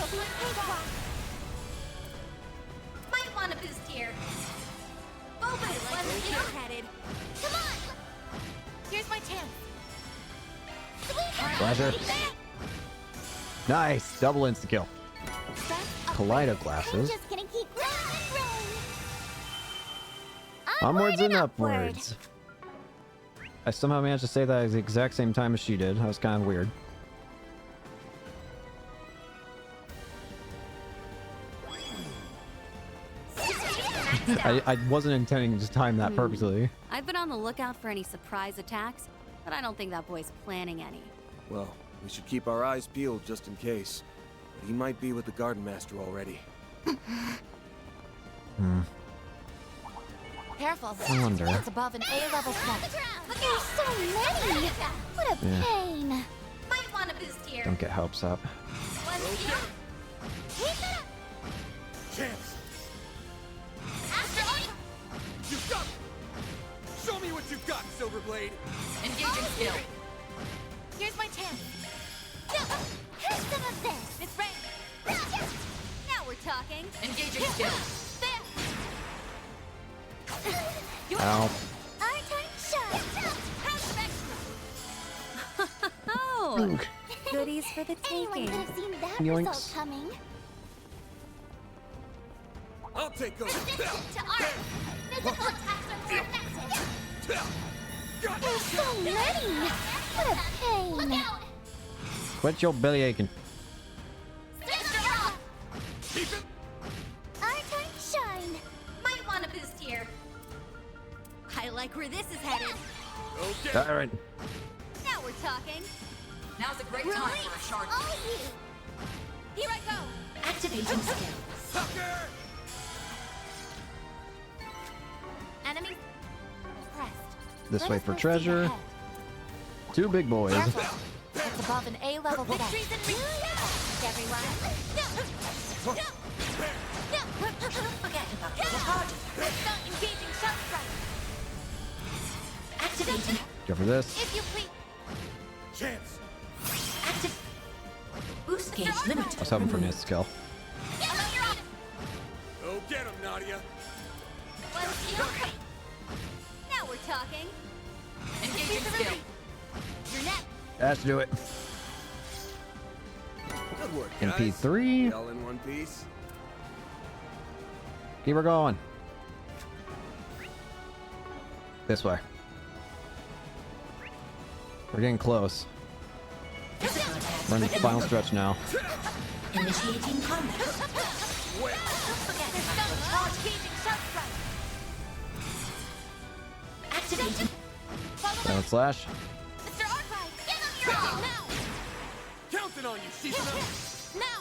Might want a boost here. Boba, let's get headed. Come on. Here's my chance. Pleasure. Nice. Double insta kill. Kaleido glasses. Just gonna keep growing and growing. Onwards and upwards. I somehow managed to say that at the exact same time as she did. That was kind of weird. I wasn't intending to time that purposely. I've been on the lookout for any surprise attacks, but I don't think that boy's planning any. Well, we should keep our eyes peeled just in case. But he might be with the Garden Master already. Careful. I wonder. It's above an A-level spot. There's so many. What a Yeah. pain. Might want a boost here. Don't get hopes up. Chance. You got it. Show me what you got, Silverblade. Engaging skill. Here's my chance. Have some of this. It's ready. Now we're talking. Engaging skill. There. Ow. Our time to shine. Have some extra. Oh, goodies for the Anyone taking. could have seen that Yoinks. result coming. I'll take over. Resistant to art. Physical attacks are more effective. There's so many. What a pain. Look out. Quit your belly aching. Keep it. Our time to shine. Might want a boost here. I like where this is headed. Okay. All right. Now we're talking. Now's a great time for a shard. All you. Here I go. Activating skill. Sucker. Enemy Pressed. This Let way us for proceed treasure. ahead. Two big boys. Careful. It's above an A-level spot. victories in reach. Everyone. Forget about the charges. Activating. Go for this. If you please. Chance. Active. Boost gauge limited. I was hoping for an instant skill. Go get him, Nadia. Now we're talking. Engaging skill. Your net. Let's do it. Good work, guys. MP3. All in one piece. Keep her going. This way. We're getting close. We're in the final stretch now. Initiating combat. Don't forget. Charge gauging sharp strike. Activating. Down slash. Mr. Archive, give him your all now. Counting on you, Shizuna. Now.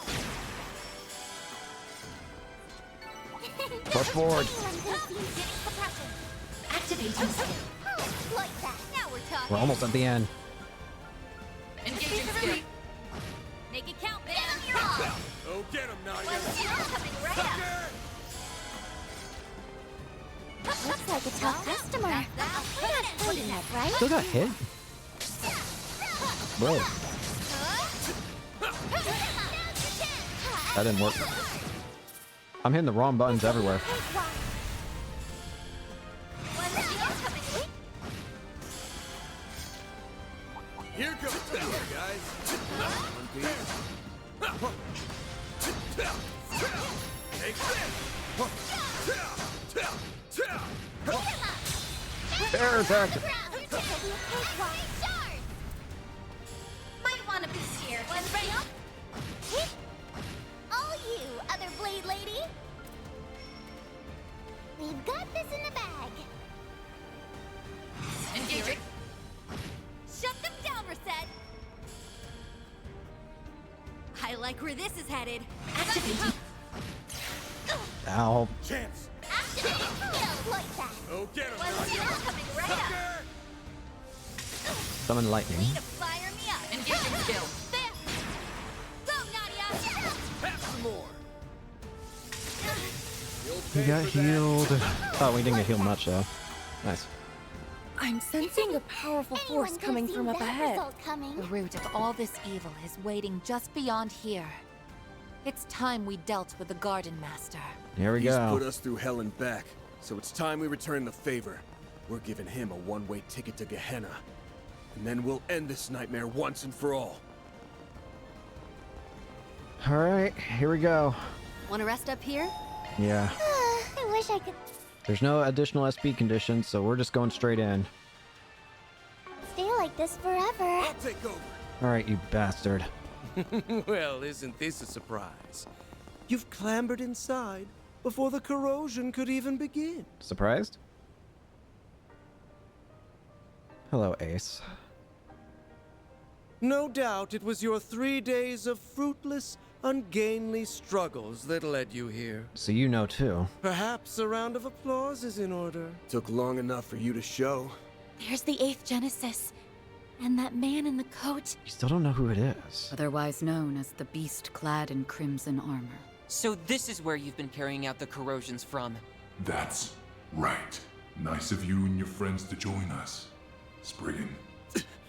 Push forward. Activating skill. Like that. Now we're talking. We're almost at the end. Engaging skill. Make it count, man. Give him your all. Go get him, Nadia. Coming right up. Looks like a tough customer. I'm not fighting it, right? Still got hit? Bro. That didn't work. I'm hitting the wrong buttons everywhere. Here comes the power, guys. One piece. Take this. Air attack. Might want a piece here. One ready up. All you, other blade lady. We've got this in the bag. Engaging. Shut them down, Reset. I like where this is headed. Activating. Ow. Chance. Like that. Go get him, Coming right up. Summon lightning. Need to fire me up. Engaging skill. There. Go, Nadia. Have some more. We got healed. Oh, we didn't get healed much though. Nice. I'm sensing a powerful force coming from up ahead. The root of all this evil is waiting just beyond here. It's time we dealt with the Garden Master. Here we He's go. put us through hell and back, so it's time we return the favor. We're giving him a one-way ticket to Gehenna. And then we'll end this nightmare once and for all. Alright, here we go. Want to rest up here? Yeah. I wish I could There's no additional SP conditions, so we're just going straight in. stay like this forever. I'll take over. Alright, you bastard. Well, isn't this a surprise? You've clambered inside before the corrosion could even begin. Surprised? Hello, Ace. No doubt it was your 3 days of fruitless, ungainly struggles that led you here. So you know too. Perhaps a round of applause is in order. Took long enough for you to show. There's the 8th Genesis. And that man in the coat. You still don't know who it is. Otherwise known as the beast clad in crimson armor. So this is where you've been carrying out the corrosions from. That's right. Nice of you and your friends to join us, Spriggan.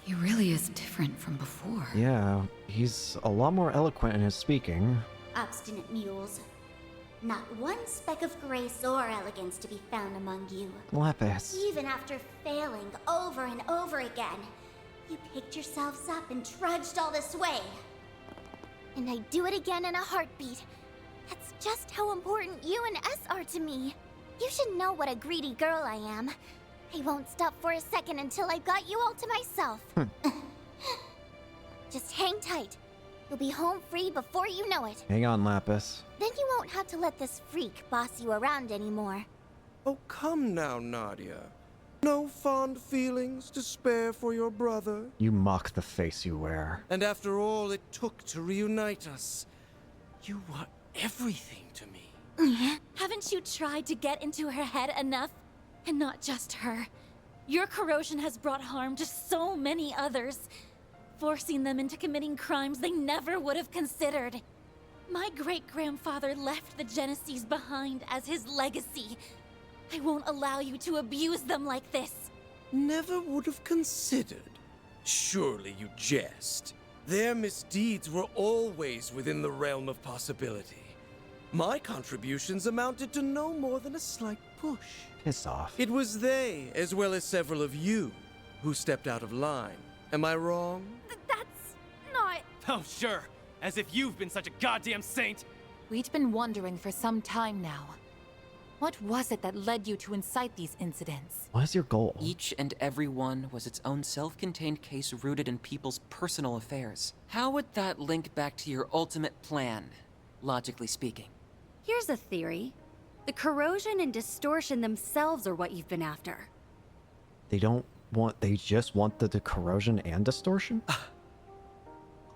He really is different from before. Yeah, he's a lot more eloquent in his speaking. Obstinate mules. Not one speck of grace or elegance to be found among you. Lapis. Even after failing over and over again, you picked yourselves up and trudged all this way. And I'd do it again in a heartbeat. That's just how important you and S are to me. You should know what a greedy girl I am. I won't stop for a second until I've got you all to myself. Just hang tight. You'll be home free before you know it. Hang on, Lapis. Then you won't have to let this freak boss you around anymore. Oh, come now, Nadia. No fond feelings to spare for your brother. You mock the face you wear. And after all it took to reunite us, you were everything to me. Haven't you tried to get into her head enough? And not just her. Your corrosion has brought harm to so many others, forcing them into committing crimes they never would have considered. My great-grandfather left the Genesees behind as his legacy. I won't allow you to abuse them like this. Never would have considered. Surely you jest. Their misdeeds were always within the realm of possibility. My contributions amounted to no more than a slight push. Piss off. It was they, as well as several of you, who stepped out of line. Am I wrong? That's not... Oh, sure. As if you've been such a goddamn saint. We'd been wondering for some time now. What was it that led you to incite these incidents? What is your goal? Each and every one was its own self-contained case rooted in people's personal affairs. How would that link back to your ultimate plan, logically speaking? Here's a theory. The corrosion and distortion themselves are what you've been after. They just want the corrosion and distortion?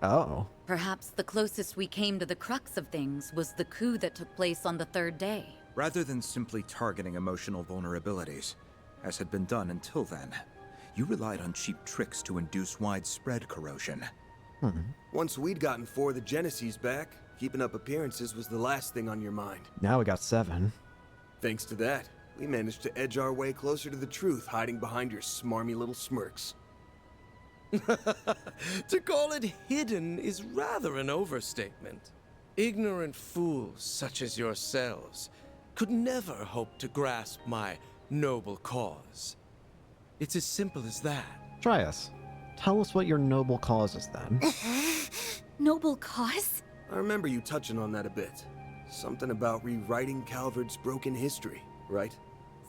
Oh. Perhaps the closest we came to the crux of things was the coup that took place on the third day. Rather than simply targeting emotional vulnerabilities, as had been done until then, you relied on cheap tricks to induce widespread corrosion. Once we'd gotten 4 of the Genesees back, keeping up appearances was the last thing on your mind. Now we got 7. Thanks to that, we managed to edge our way closer to the truth, hiding behind your smarmy little smirks. To call it hidden is rather an overstatement. Ignorant fools such as yourselves could never hope to grasp my noble cause. It's as simple as that. Try us. Tell us what your noble cause is then. Noble cause? I remember you touching on that a bit. Something about rewriting Calvard's broken history, right?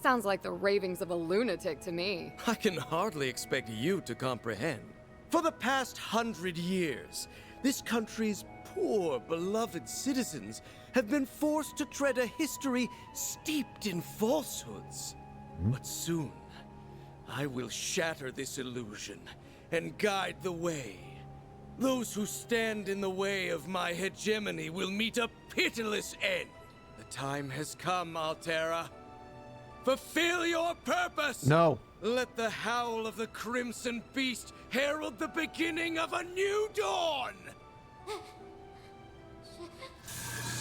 Sounds like the ravings of a lunatic to me. I can hardly expect you to comprehend. For the past 100 years, this country's poor, beloved citizens have been forced to tread a history steeped in falsehoods. But soon, I will shatter this illusion and guide the way. Those who stand in the way of my hegemony will meet a pitiless end. The time has come, Altera. Fulfill your purpose! No. Let the howl of the Crimson Beast herald the beginning of a new dawn!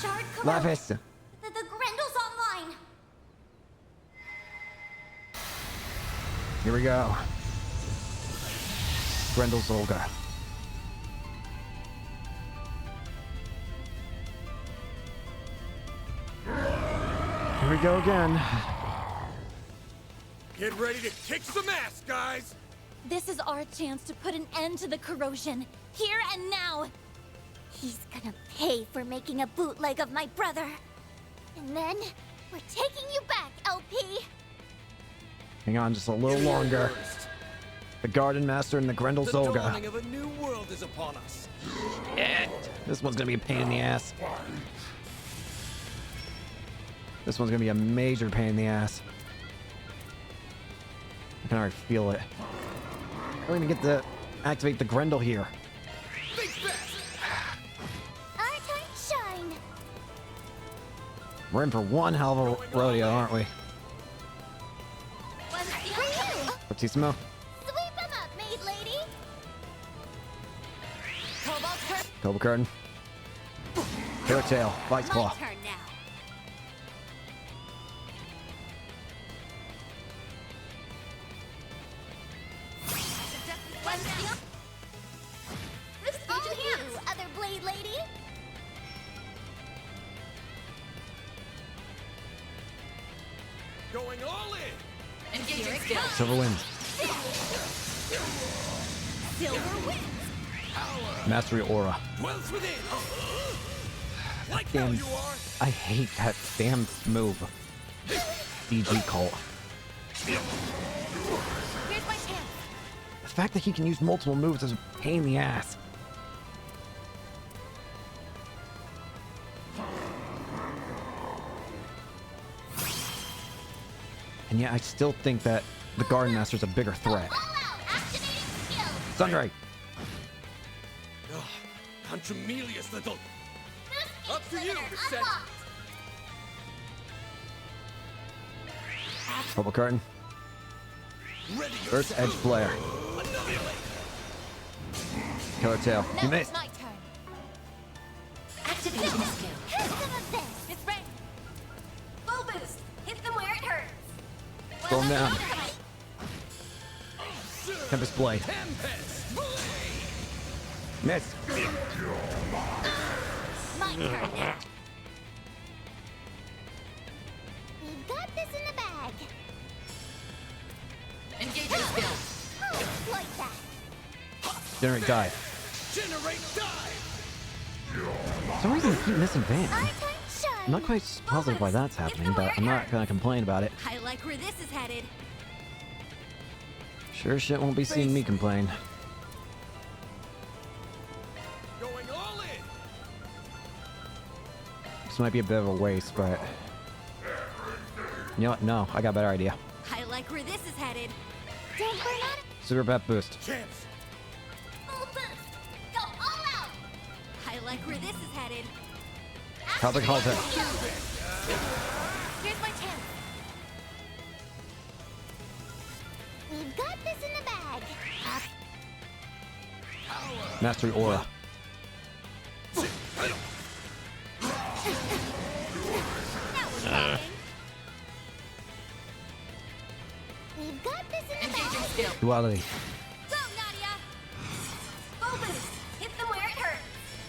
Shard Lapis. The Grendel's online! Here we go. Grendel's Olga. Here we go again. Get ready to kick some ass, guys! This is our chance to put an end to the corrosion, here and now. He's gonna pay for making a bootleg of my brother. And then, we're taking you back, LP! Hang on just a little longer. The Garden Master and the Grendel's Olga. The dawning of a new world is upon us. Shit. This one's gonna be a pain in the ass. This one's gonna be a major pain in the ass. I can already feel it. I don't even get to activate the Grendel here. Our time shine! We're in for one hell of a rodeo, aren't we? For you! Fortissimo. Sweep him up, maid lady! Cobalt Curtain. Killer Tail. Vice Claw. My turn now. You, other blade lady! Going all in! Engaging skill. Silver Winds. Silver Wind! Mastery Aura. Dwells within! Like Damn. how you are! I hate that damn move. DG Cult. Here's my chance! The fact that he can use multiple moves is a pain in the ass. And yet I still think that the Garden Master's a bigger threat. Sunray! Contremelious little... Up to you, Reset! Purple Curtain. Earth's Edge Flare. Killer Tail. You missed. My turn. Activating skill. Here's some of this! It's ready. Full boost. Hit them where it hurts. Throw him down. Tempest Blade. Miss. My turn now. We've got this in the bag. Engaging skill. I'll exploit that. Generate die. Generate die! For some reason, I keep missing Van. Our turn shine. I'm not quite positive why that's happening, but I'm not gonna complain about it. I like where this is headed. Sure shit won't be seeing me complain. Going all in! This might be a bit of a waste, but... You know what? No, I got a better idea. I like where this is headed. Don't burn out. Super pep boost. Champs! Full boost. Go all out. I like where this is headed. Celtic Halter. Here's my chance. We've got this in the bag. Mastery Aura. Now we're talking. We've got this in the Engaging bag. skill. Duality. Go, Nadia. Full boost. Hit them where it hurts.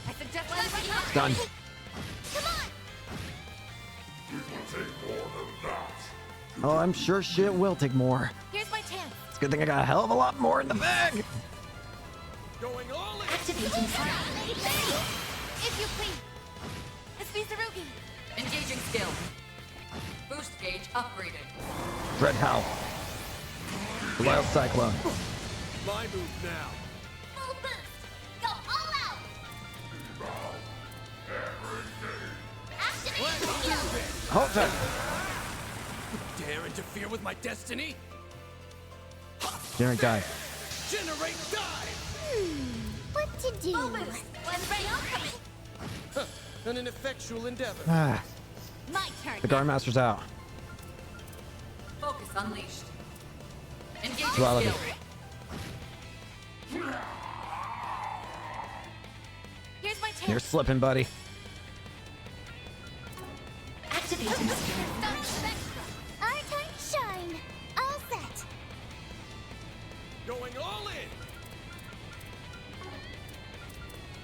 I suggest letting it go. Done. Come on. Oh, I'm sure shit will take more. Here's my chance. It's a good thing I got a hell of a lot more in the bag. Going all in! Activating fire. If you please. It's Misarugi. Engaging skill. Boost gauge upgraded. Dread Howl. Wild Cyclone. My move now. Full boost. Go all out. Activating skill. Halter. Dare interfere with my destiny? Generate die. Generate die! What to do? Full boost. When ready, coming. Huh, an ineffectual endeavor. Ah, My turn. the Guard Master's out. Focus unleashed. Engaging Duality. skill. Here's my chance. You're slipping, buddy. Activating skill. Our turn shine. All set. Going all in!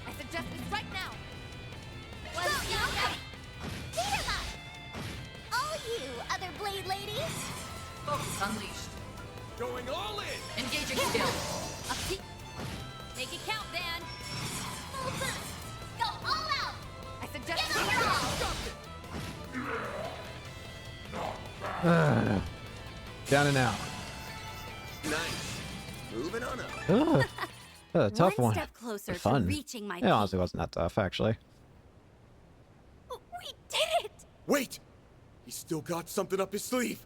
I suggest this right now. Well, beat him up. All you other blade ladies. Focus unleashed. Going all in! Engaging skill. Make it count, Dan. Full boost. Go all out. I suggest Down and out. Nice. Moving on up. Tough One one. step closer But to fun. reaching my It honestly wasn't that tough, actually. We did it. Wait! He's still got something up his sleeve.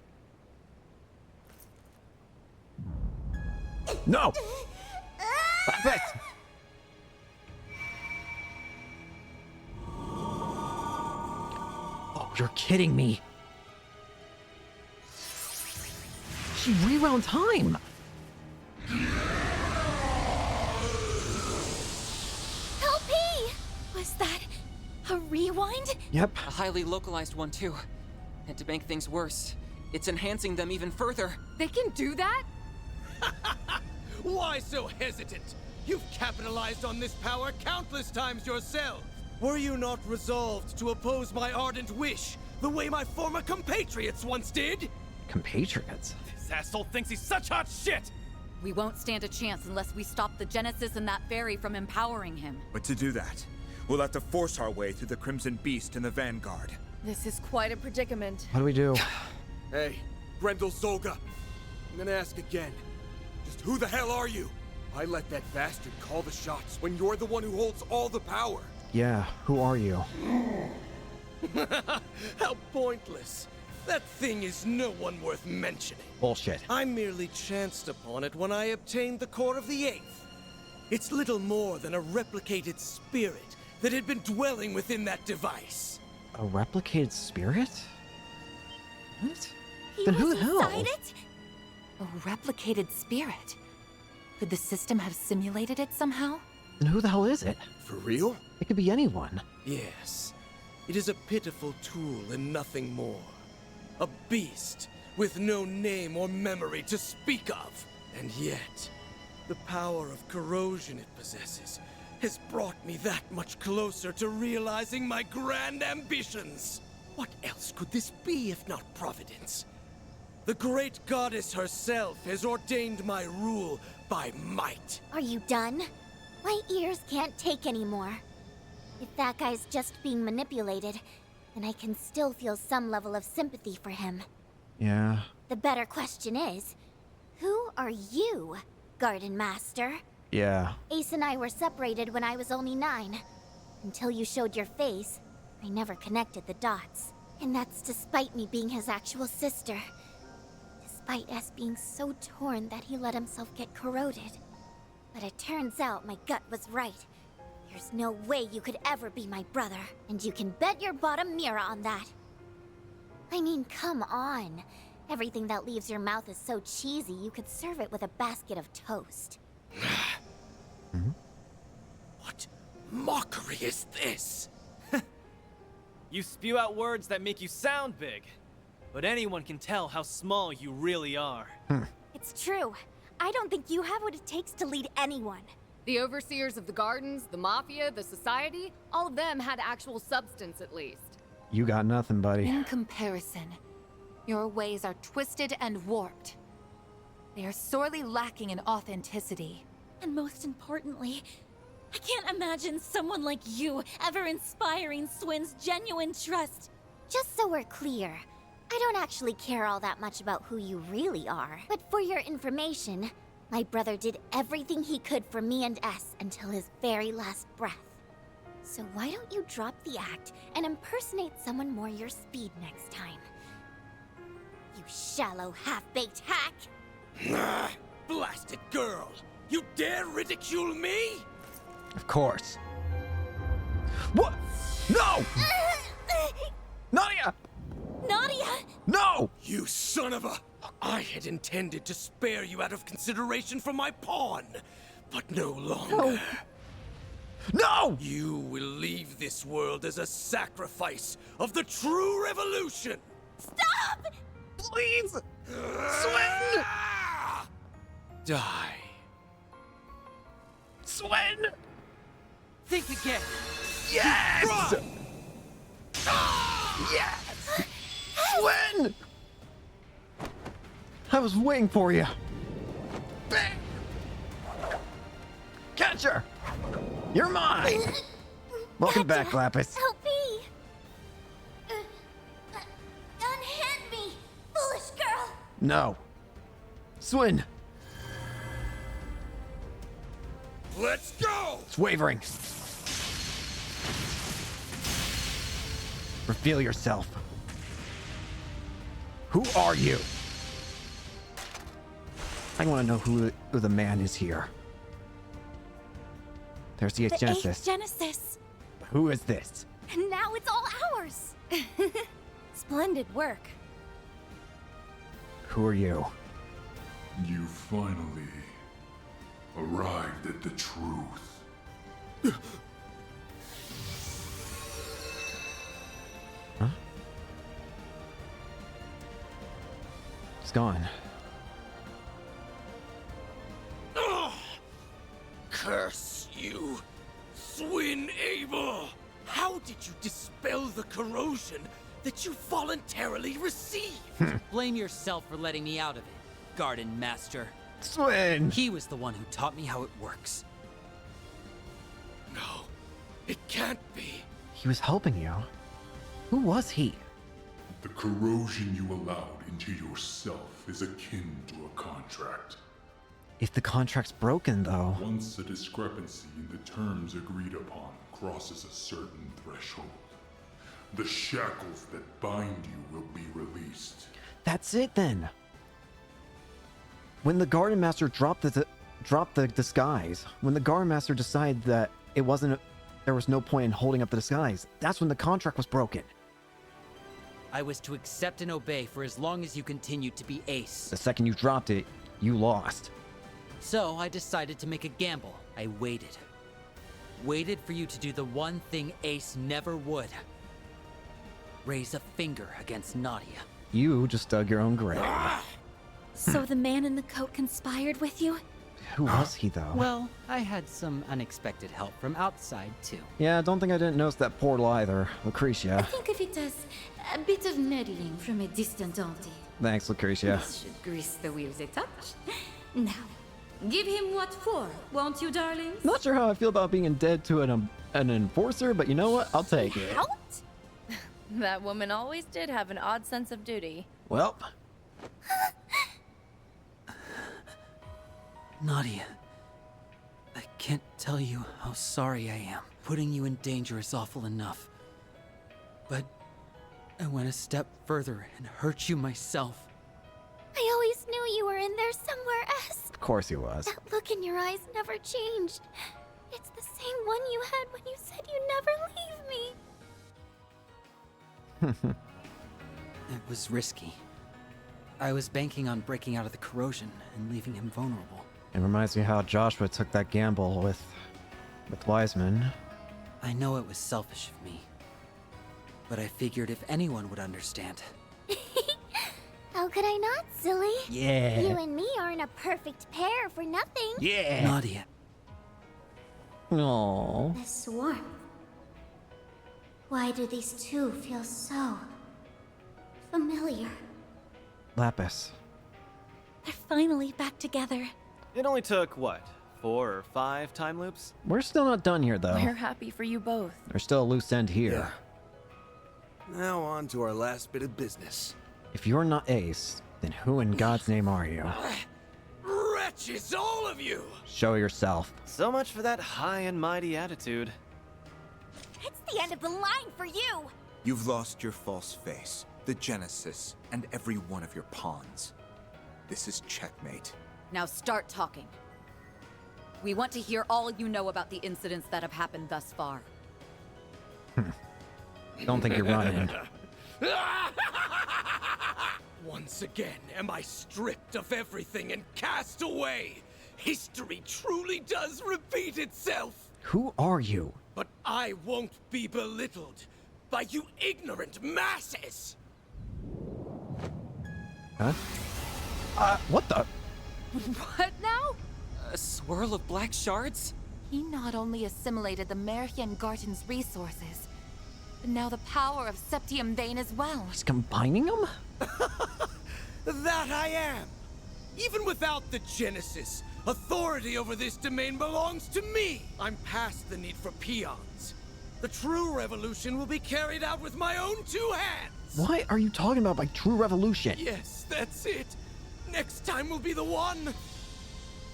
No! Stop it! Oh, you're kidding me. She rewound time. LP! Was that a rewind? Yep. A highly localized one, too. And to make things worse, it's enhancing them even further. They can do that? Why so hesitant? You've capitalized on this power countless times yourself. Were you not resolved to oppose my ardent wish, the way my former compatriots once did? Compatriots? This asshole thinks he's such hot shit! We won't stand a chance unless we stop the Genesis and that fairy from empowering him. But to do that, we'll have to force our way through the Crimson Beast and the Vanguard. This is quite a predicament. What do we do? Hey, Grendel Zolga. I'm gonna ask again. Just who the hell are you? I let that bastard call the shots when you're the one who holds all the power. Yeah, who are you? How pointless. That thing is no one worth mentioning. Bullshit. I merely chanced upon it when I obtained the core of the Eighth. It's little more than a replicated spirit that had been dwelling within that device. A replicated spirit? What? He Then who was the hell? inside it? A replicated spirit. Could the system have simulated it somehow? And who the hell is it? For real? It could be anyone. Yes, it is a pitiful tool and nothing more. A beast with no name or memory to speak of. And yet, The power of corrosion it possesses has brought me that much closer to realizing my grand ambitions. What else could this be if not providence? The great goddess herself has ordained my rule by might. Are you done? My ears can't take anymore. If that guy's just being manipulated, then I can still feel some level of sympathy for him. Yeah. The better question is, who are you, Garden Master? Yeah. Ace and I were separated when I was only 9. Until you showed your face, I never connected the dots. And that's despite me being his actual sister. Despite us being so torn that he let himself get corroded. But it turns out my gut was right. There's no way you could ever be my brother. And you can bet your bottom mirror on that. I mean, come on. Everything that leaves your mouth is so cheesy, you could serve it with a basket of toast. What mockery is this? You spew out words that make you sound big, but anyone can tell how small you really are. It's true. I don't think you have what it takes to lead anyone. The overseers of the gardens, the mafia, the society, all of them had actual substance at least. You got nothing, buddy. In comparison, your ways are twisted and warped. They are sorely lacking in authenticity. And most importantly, I can't imagine someone like you ever inspiring Swin's genuine trust. Just so we're clear, I don't actually care all that much about who you really are. But for your information, my brother did everything he could for me and S until his very last breath. So why don't you drop the act and impersonate someone more your speed next time? You shallow, half-baked hack! Nah, blasted girl! You dare ridicule me? Of course. What? No! Nadia! Nadia! No! You son of a... I had intended to spare you out of consideration for my pawn, but no longer. No! You will leave this world as a sacrifice of the true revolution! Stop! Please! Swin! Die. Swin! Think again. Yes! Yes! Swin! I was waiting for you. Catch her! You're mine! Welcome back, Lapis. Help me! Unhand me, foolish girl! No. Swin! Let's go! It's wavering. Reveal yourself. Who are you? I want to know who the man is here. There's the 8th Genesis. 8th Genesis. Who is this? And now it's all ours. Splendid work. Who are you? You finally arrived at the truth. Huh? It's gone. Curse you, Swin Abel! How did you dispel the corrosion that you voluntarily received? Blame yourself for letting me out of it, Garden Master. Swin! He was the one who taught me how it works. No, it can't be. He was helping you. Who was he? The corrosion you allowed into yourself is akin to a contract. If the contract's broken, though... Once a discrepancy in the terms agreed upon crosses a certain threshold, the shackles that bind you will be released. That's it, then. When the Garden Master dropped the disguise, when the Garden Master decided that there was no point in holding up the disguise, that's when the contract was broken. I was to accept and obey for as long as you continued to be Ace. The second you dropped it, you lost. So I decided to make a gamble. I waited. Waited for you to do the one thing Ace never would. Raise a finger against Nadia. You just dug your own grave. So the man in the coat conspired with you? Who was he, though? Well, I had some unexpected help from outside, too. Yeah, I don't think I didn't notice that portal either. Lucretia. Think of it as a bit of meddling from a distant auntie. Thanks, Lucretia. This should grease the wheels a touch. Now, give him what for, won't you, darlings? Not sure how I feel about being indebted to an enforcer, but you know what? I'll take it. That woman always did have an odd sense of duty. Well. Nadia, I can't tell you how sorry I am. Putting you in danger is awful enough. But I went a step further and hurt you myself. I always knew you were in there somewhere else. Of course he was. That look in your eyes never changed. It's the same one you had when you said you'd never leave me. It was risky. I was banking on breaking out of the corrosion and leaving him vulnerable. It reminds me how Joshua took that gamble with Wiseman. I know it was selfish of me, but I figured if anyone would understand. How could I not, silly? Yeah. You and me aren't a perfect pair for nothing. Yeah. Nadia. Aww. This warmth. Why do these two feel so familiar? Lapis. They're finally back together. It only took, what, 4 or 5 time loops? We're still not done here, though. We're happy for you both. There's still a loose end here. Yeah. Now on to our last bit of business. If you're not Ace, then who in God's name are you? Wretches, all of you! Show yourself. So much for that high and mighty attitude. It's the end of the line for you! You've lost your false face, the Genesis, and every one of your pawns. This is checkmate. Now start talking. We want to hear all you know about the incidents that have happened thus far. Don't think you're running. Once again am I stripped of everything and cast away. History truly does repeat itself. Who are you? But I won't be belittled by you ignorant masses. Huh? What the? What now? A swirl of black shards? He not only assimilated the Merhian Garten's resources, but now the power of Septium Vein as well. He's combining them? That I am. Even without the Genesis, authority over this domain belongs to me. I'm past the need for peons. The true revolution will be carried out with my own 2 hands. What are you talking about by true revolution? Yes, that's it. Next time will be the one.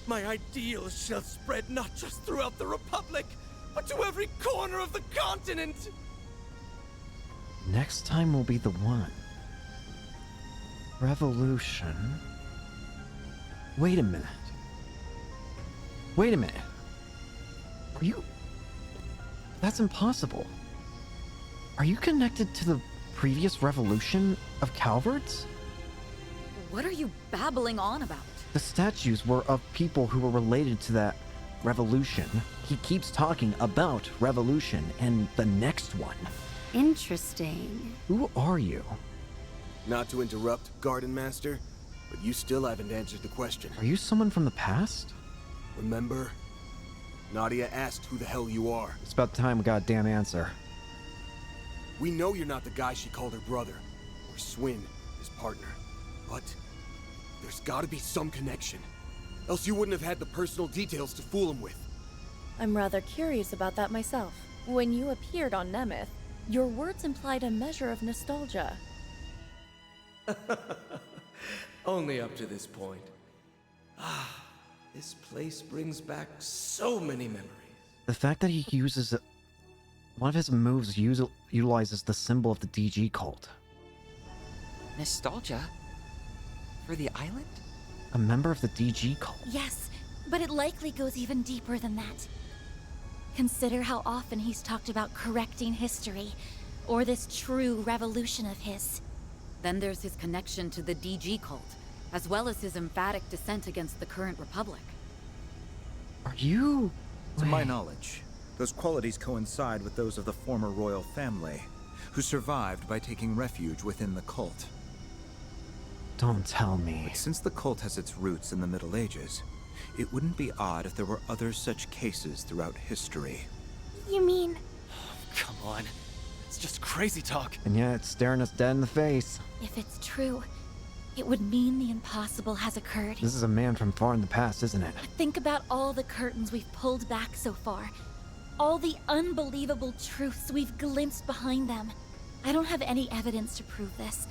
My ideals shall spread not just throughout the Republic, but to every corner of the continent. Next time will be the one. Revolution. Wait a minute. Wait a minute. Are you... That's impossible. Are you connected to the previous revolution of Calverts? What are you babbling on about? The statues were of people who were related to that revolution. He keeps talking about revolution and the next one. Interesting. Who are you? Not to interrupt, Garden Master, but you still haven't answered the question. Are you someone from the past? Remember? Nadia asked who the hell you are. It's about time we got a damn answer. We know you're not the guy she called her brother, or Swin, his partner. But there's gotta be some connection. Else you wouldn't have had the personal details to fool him with. I'm rather curious about that myself. When you appeared on Nemeth, your words implied a measure of nostalgia. Only up to this point. Ah, this place brings back so many memories. The fact that he uses... One of his moves utilizes the symbol of the DG cult. Nostalgia? For the island? A member of the DG cult? Yes, but it likely goes even deeper than that. Consider how often he's talked about correcting history, or this true revolution of his. Then there's his connection to the DG cult, as well as his emphatic dissent against the current republic. Are you... To my knowledge, those qualities coincide with those of the former royal family, who survived by taking refuge within the cult. Don't tell me. But since the cult has its roots in the Middle Ages, It wouldn't be odd if there were other such cases throughout history. You mean... Come on. It's just crazy talk. And yet it's staring us dead in the face. If it's true, it would mean the impossible has occurred. This is a man from far in the past, isn't it? Think about all the curtains we've pulled back so far. All the unbelievable truths we've glimpsed behind them. I don't have any evidence to prove this,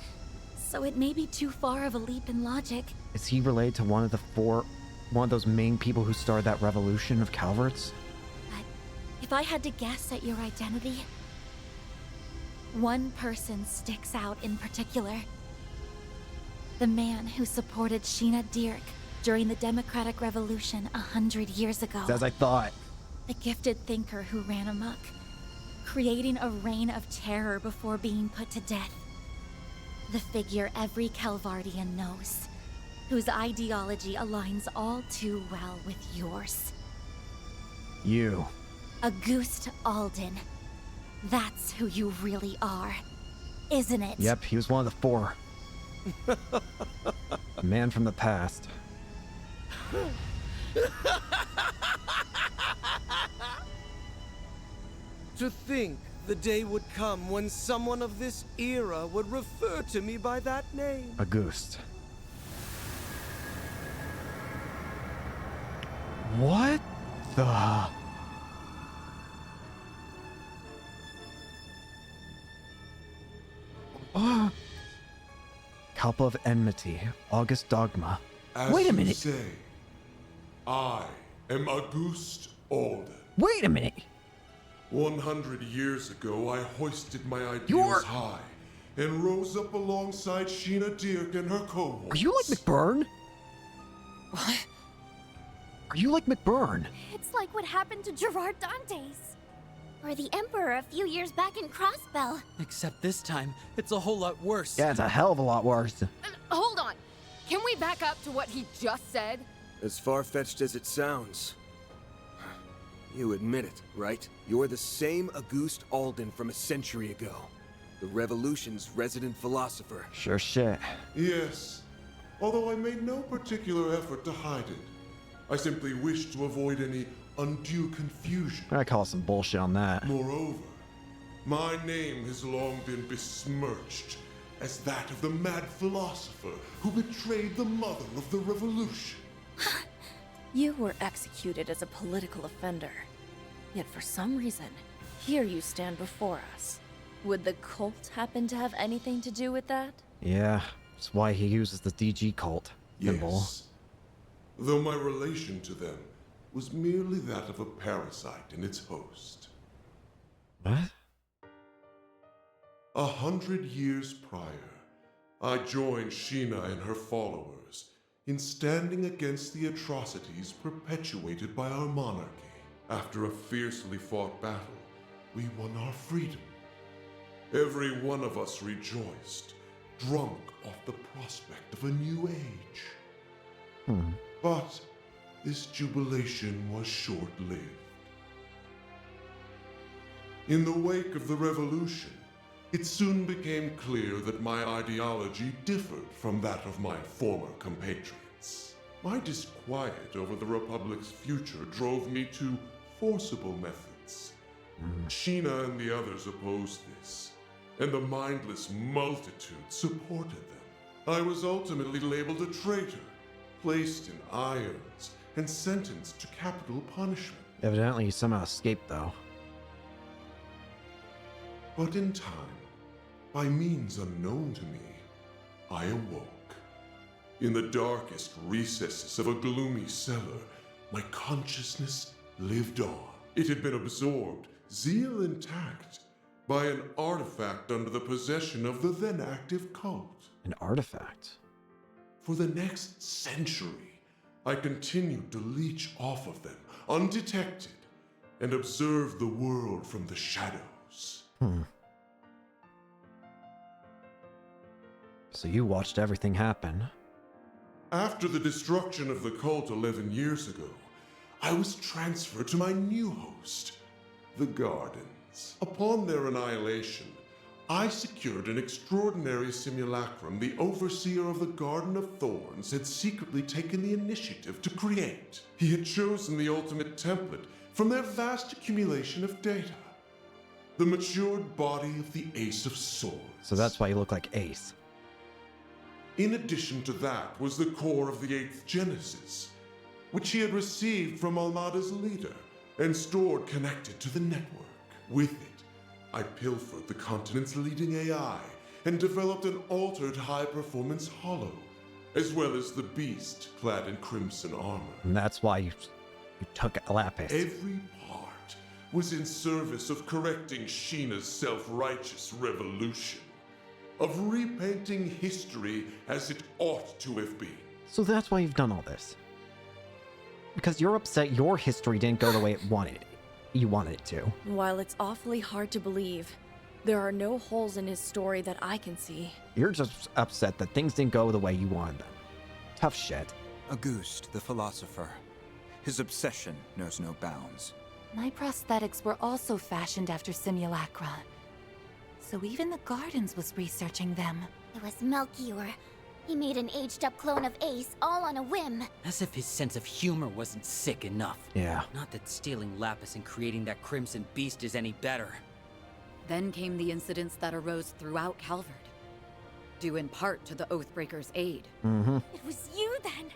so it may be too far of a leap in logic. Is he related to one of those main people who started that revolution of Calverts? But if I had to guess at your identity, one person sticks out in particular. The man who supported Sheena Dirk during the Democratic Revolution 100 years ago. As I thought. The gifted thinker who ran amok, creating a reign of terror before being put to death. The figure every Calvardian knows, whose ideology aligns all too well with yours. You. Auguste Alden. That's who you really are, isn't it? Yep, he was one of the four. A man from the past. To think the day would come when someone of this era would refer to me by that name. Auguste. What the... Couple of enmity, August Dogma. As Wait a you minute. say, I am Auguste Alden. Wait a minute. 100 years ago, I hoisted my ideals high and rose up alongside Sheena Dirk and her cohorts. Are you like McBurn? What? Are you like McBurn? It's like what happened to Gerard Dantes. Or the Emperor a few years back in Crossbell. Except this time, it's a whole lot worse. Yeah, it's a hell of a lot worse. Hold on. Can we back up to what he just said? As far-fetched as it sounds. You admit it, right? You're the same Auguste Alden from a century ago. The Revolution's resident philosopher. Sure shit. Yes, although I made no particular effort to hide it. I simply wished to avoid any undue confusion. I call some bullshit on that. Moreover, my name has long been besmirched as that of the mad philosopher who betrayed the mother of the revolution. You were executed as a political offender. Yet for some reason, here you stand before us. Would the cult happen to have anything to do with that? Yeah, that's why he uses the DG cult symbol. Yes. Though my relation to them was merely that of a parasite in its host. What? 100 years prior, I joined Sheena and her followers in standing against the atrocities perpetuated by our monarchy. After a fiercely fought battle, we won our freedom. Every one of us rejoiced, drunk off the prospect of a new age. But this jubilation was short-lived. In the wake of the revolution, it soon became clear that my ideology differed from that of my former compatriots. My disquiet over the Republic's future drove me to forcible methods. Sheena and the others opposed this, and the mindless multitude supported them. I was ultimately labeled a traitor, placed in irons, and sentenced to capital punishment. Evidently, he somehow escaped, though. But in time, by means unknown to me, I awoke. In the darkest recesses of a gloomy cellar, my consciousness lived on. It had been absorbed, zeal intact, by an artifact under the possession of the then active cult. An artifact? For the next century, I continued to leech off of them, undetected, and observe the world from the shadows. So you watched everything happen. After the destruction of the cult 11 years ago, I was transferred to my new host, the Gardens. Upon their annihilation, I secured an extraordinary simulacrum the overseer of the Garden of Thorns had secretly taken the initiative to create. He had chosen the ultimate template from their vast accumulation of data. The matured body of the Ace of Swords. So that's why you look like Ace. In addition to that was the core of the 8th Genesis, which he had received from Almada's leader and stored connected to the network. With it, I pilfered the continent's leading AI and developed an altered high-performance hollow, as well as the beast clad in crimson armor. And that's why you took Lapis. Every part was in service of correcting Sheena's self-righteous revolution, of repainting history as it ought to have been. So that's why you've done all this. Because you're upset your history didn't go the way you wanted it to. While it's awfully hard to believe, there are no holes in his story that I can see. You're just upset that things didn't go the way you wanted them. Tough shit. Auguste, the philosopher. His obsession knows no bounds. My prosthetics were also fashioned after simulacra. So even the Gardens was researching them. It was Melchior. He made an aged-up clone of Ace, all on a whim. As if his sense of humor wasn't sick enough. Yeah. Not that stealing Lapis and creating that Crimson Beast is any better. Then came the incidents that arose throughout Calvard, due in part to the Oathbreakers' aid. Mm-hmm. It was you then!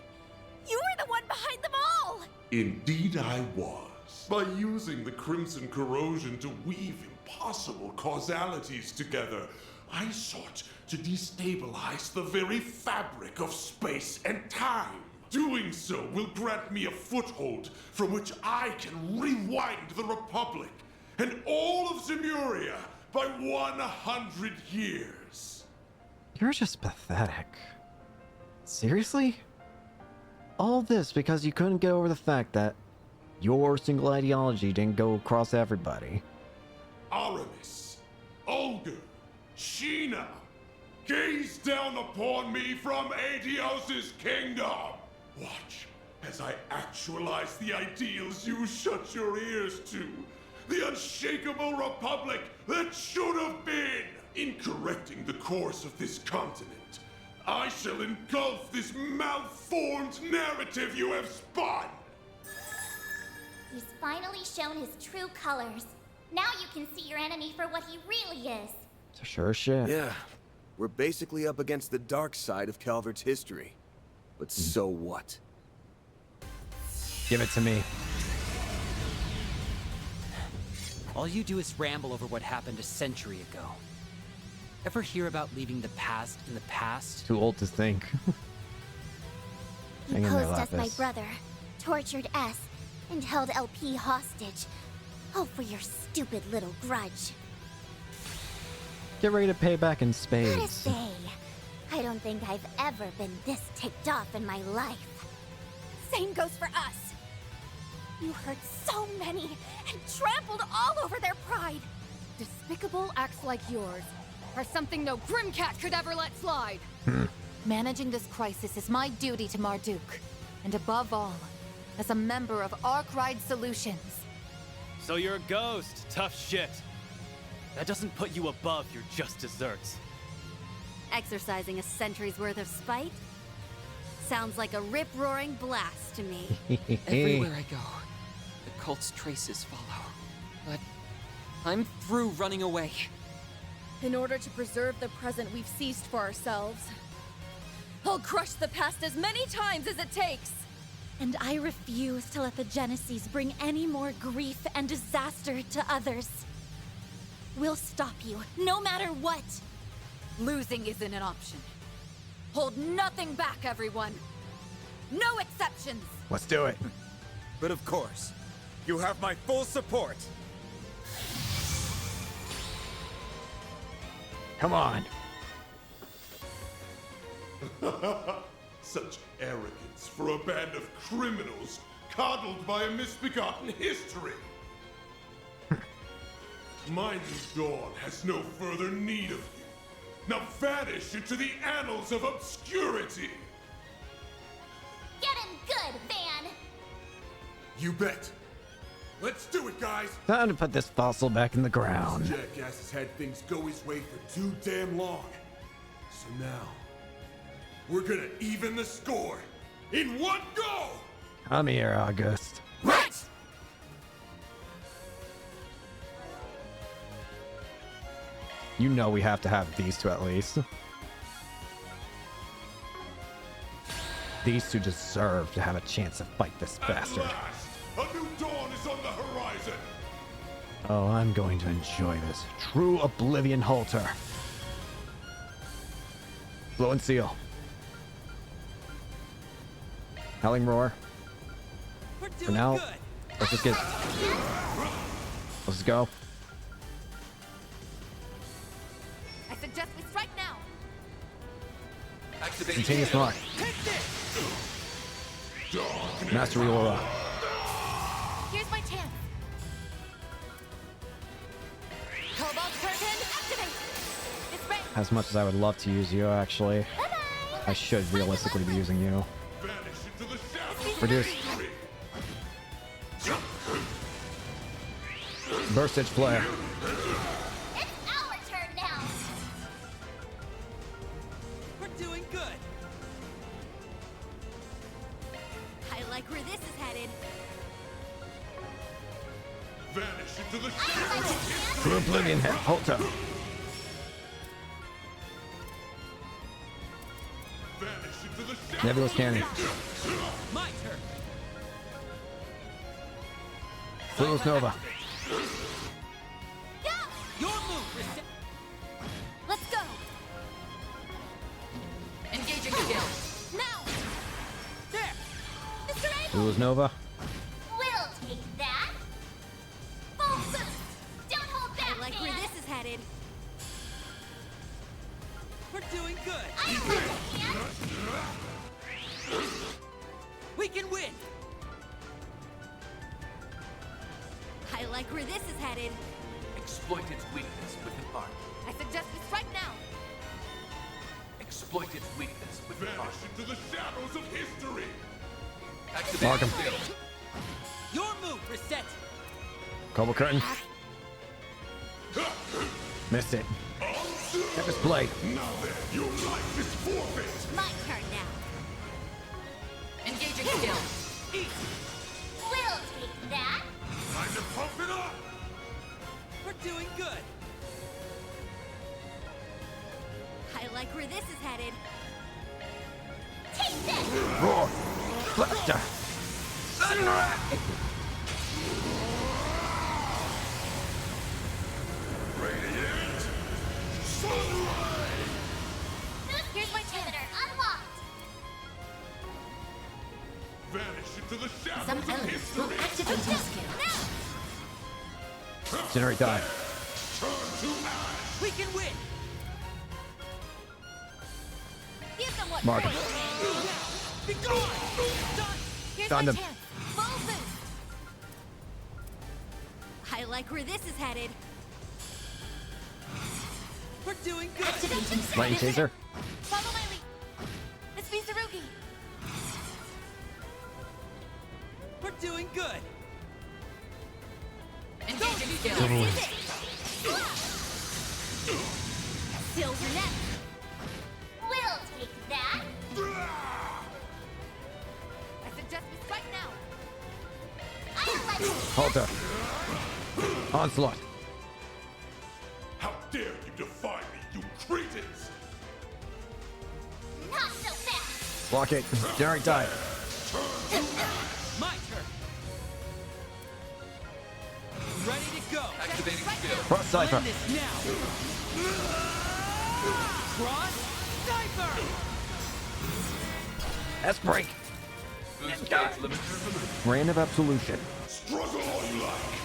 You were the one behind them all! Indeed I was. By using the Crimson Corrosion to weave impossible causalities together, I sought to destabilize the very fabric of space and time. Doing so will grant me a foothold from which I can rewind the Republic and all of Zemuria by 100 years. You're just pathetic. Seriously? All this because you couldn't get over the fact that your single ideology didn't go across everybody. Aramis, Olga, Sheena, gaze down upon me from Aetios' kingdom. Watch as I actualize the ideals you shut your ears to. The unshakable republic that should have been. In correcting the course of this continent, I shall engulf this malformed narrative you have spun. He's finally shown his true colors. Now you can see your enemy for what he really is. Sure shit. Yeah, we're basically up against the dark side of Calvert's history. But so what? Give it to me. All you do is ramble over what happened a century ago. Ever hear about leaving the past in the past? Too old to think. He posed as my brother, tortured S, and held LP hostage. All for your stupid little grudge. Get ready to pay back in spades. Gotta say, I don't think I've ever been this ticked off in my life. Same goes for us. You hurt so many and trampled all over their pride. Despicable acts like yours are something no Grimcat could ever let slide. Managing this crisis is my duty to Marduk, and above all, as a member of Arkwright Solutions. So you're a ghost, tough shit. That doesn't put you above your just desserts. Exercising a century's worth of spite? Sounds like a rip-roaring blast to me. Everywhere I go, the cult's traces follow. But I'm through running away. In order to preserve the present we've seized for ourselves, I'll crush the past as many times as it takes. And I refuse to let the Genesis bring any more grief and disaster to others. We'll stop you, no matter what. Losing isn't an option. Hold nothing back, everyone. No exceptions. Let's do it. But of course, you have my full support. Come on. Such arrogance for a band of criminals coddled by a misbegotten history. My new dawn has no further need of you. Now vanish into the annals of obscurity. Get him good, Van! You bet. Let's do it, guys! Time to put this fossil back in the ground. This jackass has had things go his way for too damn long. So now, we're gonna even the score in one go! Come here, August. Right! You know we have to have these two at least. These two deserve to have a chance to fight this bastard. Last, a new dawn is on the horizon. Oh, I'm going to enjoy this. True Oblivion Halter. Blow and seal. Howling Roar. For now, let's just let's go. I suggest we strike now. Continuous mark. Mastery Aura. Here's my chance. Cobalt curtain, activate. It's ready. As much as I would love to use you, actually, I should realistically be using you. Reduce. Burst Edge Flare. It's our turn now. We're doing good. I like where this is headed. Vanish into the shadows of history. True Oblivion Halter. Vanish into the shadows. Nebulous Cannon. My turn. Fluos Nova. Your move, Reset. Let's go. Engaging skill. Now. There. Mr. Able. Fluos Nova. We'll take that. Full boost. Don't hold back, I like where man. this is headed. We're doing good. I don't like it, man. We can win. I like where this is headed. Exploit its weakness with an art. I suggest we strike now. Exploit its weakness with an art. Vanish into the shadows of history. Activate Markham. skill. Your move, Reset. Cobalt Curtain. Missed it. Tempest Blade. Now then, your life is forfeit. My turn now. Engaging skill. We'll take that. Time to pump it up. We're doing good. I like where this is headed. Take this. Roar. Blaster. Sunrise. Radiant sunrise. Here's my inhibitor unlocked. Vanish into the shadows Some of elements will history. activate your skill. Generate die. Turn to ash. We can win. Give them what Markham. Be gone. Done. Here's Found my him. chance. Full boost. I like where this is headed. We're doing good. Activating Lightning Taser. Follow my lead. Miss Mizurugi. We're doing good. Engaging skill. Silver net. We'll take that. I suggest we strike now. I don't like it. Halter. Onslaught. How dare you defy me, you cretins! Not so fast. Block it. Generate die. My turn. Ready to go. Activating skill. Cross Cypher. End this now. Cross Cypher. S break. Boost stage limiter removed. Brand of Absolution. Struggle all you like!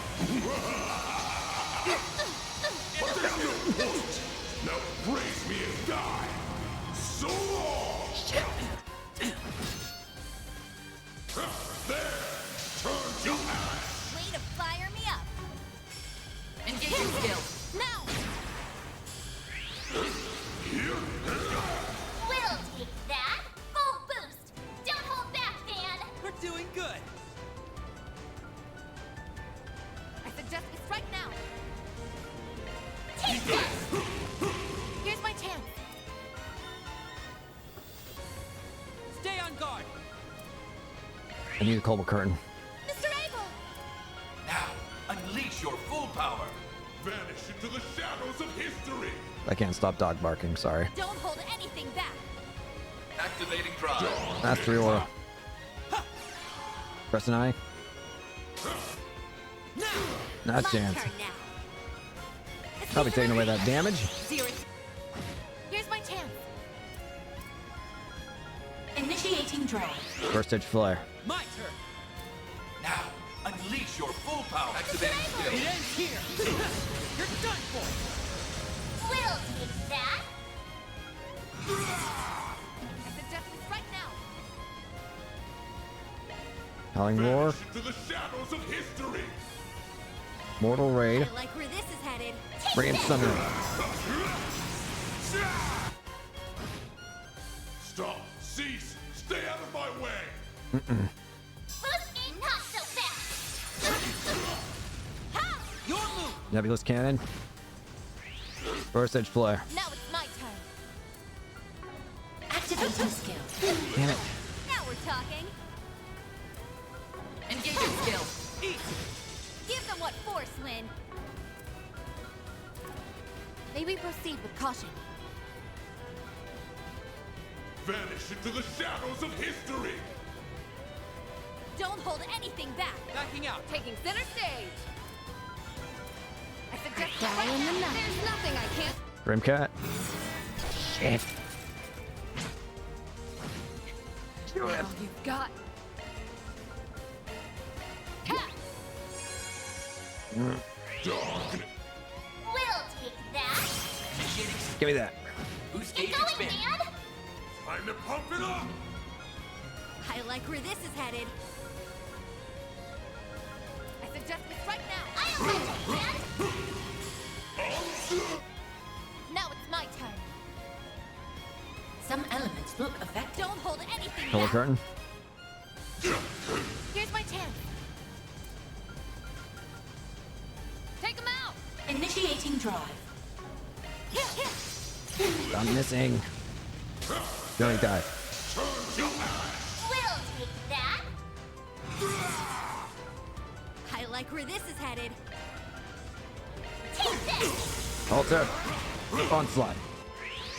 But there's no point! Now praise me and die! So long! There! Turn to ash! Way to fire me up. Engaging skill. Now. We'll take that. Full boost. Don't hold back, man. We're doing good. I need a cobble curtain. Mr. Abel! Now, unleash your full power. Vanish into the shadows of history. I can't stop dog barking, sorry. Don't hold anything back. Activating drive. That's 3 aura. Press an eye. That's chance. I'll be taking away that damage. Here's my chance. Initiating drive. First edge flare. My turn. Now, unleash your full power. Activating skill. It ends here. You're done for. We'll take that. I suggest this right now. Howling Roar. To the shadows of history. Mortal Raid. I like where this is headed. Radiant Summon. Stop. Cease. Stay out of my way. Mm-mm. Not so fast. Your move. Nebulous Cannon. First edge flare. Now it's my turn. Activating skill. Damn it. Now we're talking. Engaging skill. Eat. Give them what force, Lynn. May we proceed with caution? Vanish into the shadows of history. Don't hold anything back. Backing out. Taking center stage. I suggest Die in the night. There's nothing I can't. Grimcat. Shit. All you've got. Dark. We'll take that. Give me that. Who's Get gauge going, expand? man. Time to pump it up. I like where this is headed. I suggest this right now. I'll let you, man. Now it's my turn. Some elements look effective. Don't hold anything Color back. curtain. Here's my chance. Take him out. Initiating drive. I'm missing. Don't die. We'll take that. I like where this is headed. Take this. Alter. Onslaught.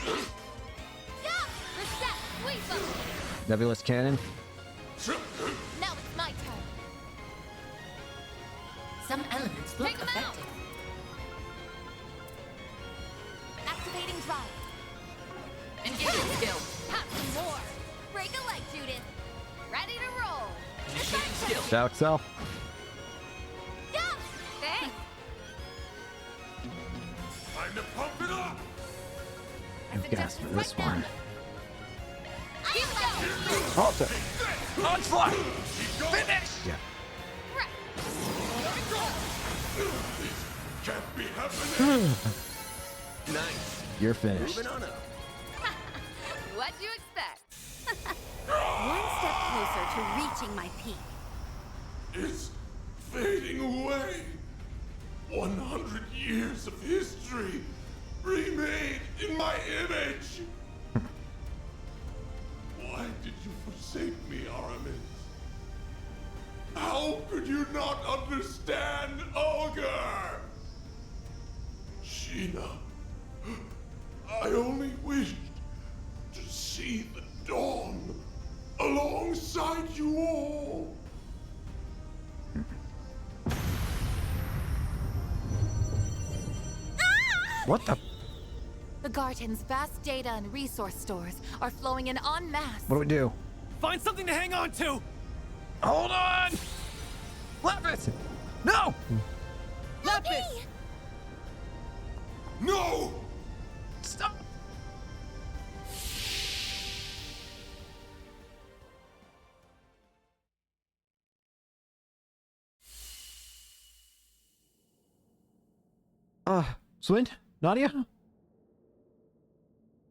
Yup. Reset. Sweep 'em. Nebulous Cannon. Now it's my turn. Some elements look effective. Activating drive. Engaging skill. Have some more. Break a leg, Judith. Ready to roll. Initiating skill. Shadow Cell. Yup. Thanks. Time to pump it up. I've gasped for this one. Here we go. Alter. Onslaught. Finish. Yeah. Can't be happening. Nice. You're finished. Moving on up. What'd you expect? One step closer to reaching my peak. It's fading away. 100 years of history remade in my image. Why did you forsake me, Aramis? How could you not understand Olga? Sheena, I only wished to see the dawn alongside you all. What the? The Garden's vast data and resource stores are flowing in en masse. What do we do? Find something to hang on to! Hold on! Lapis! No! Lapis! No! Stop! Swint? Nadia?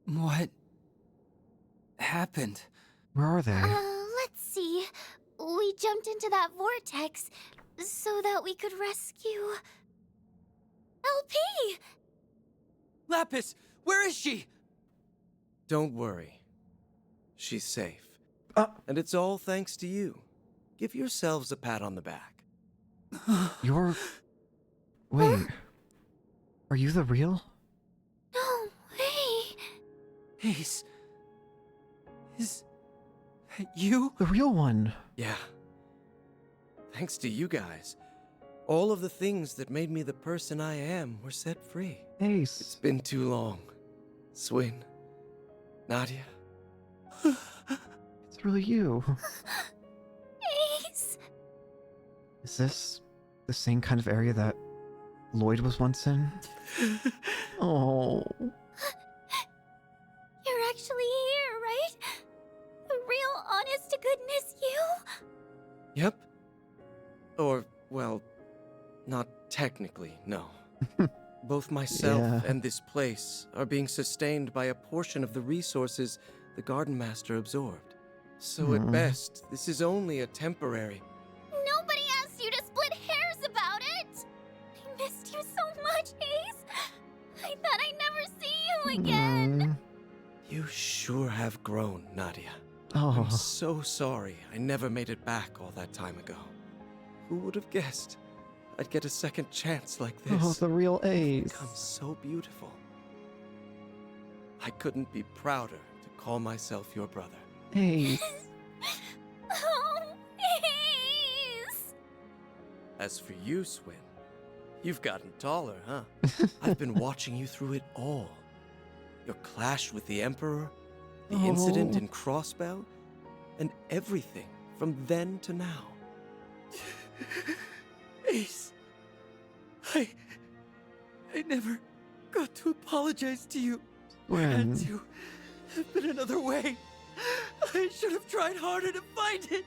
What happened? Where are they? Let's see. We jumped into that vortex so that we could rescue... LP! Lapis, where is she? Don't worry. She's safe. And it's all thanks to you. give yourselves a pat on the back. You're... Wait. Are you the real? No way. Ace. Is that you? The real one. Yeah. Thanks to you guys. All of the things that made me the person I am were set free. Ace. It's been too long. Swin. Nadia. It's really you. Ace. Is this the same kind of area that Lloyd was once in? Oh. You're actually here, right? The real, honest-to-goodness you? Yep. Or, well, not technically, no. Both myself and this place are being sustained by a portion of the resources the Garden Master absorbed. So at best, this is only a temporary... Nobody asked you to split hairs about it! I missed you so much, Ace! I thought I'd never see you again! You sure have grown, Nadia. Oh. I'm so sorry I never made it back all that time ago. Who would have guessed I'd get a second chance like this? Oh, the real Ace. Become so beautiful. I couldn't be prouder to call myself your brother. Ace. Oh, Ace! As for you, Swin, you've gotten taller, huh? I've been watching you through it all. Your clash with the Emperor, the incident in Crossbell, and everything from then to now. Ace, I never got to apologize to you. When? Had to have been another way. I should have tried harder to find it.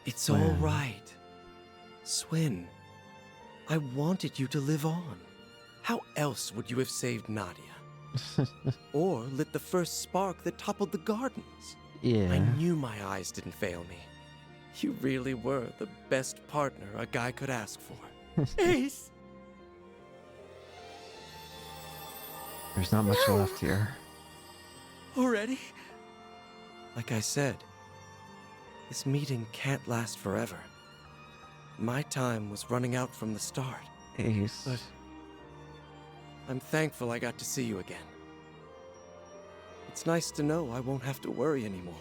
It's all right. Swin, I wanted you to live on. How else would you have saved Nadia? Or lit the first spark that toppled the gardens? Yeah. I knew my eyes didn't fail me. You really were the best partner a guy could ask for. Ace! There's not much left here. Already? Like I said, this meeting can't last forever. My time was running out from the start. Ace. But I'm thankful I got to see you again. It's nice to know I won't have to worry anymore.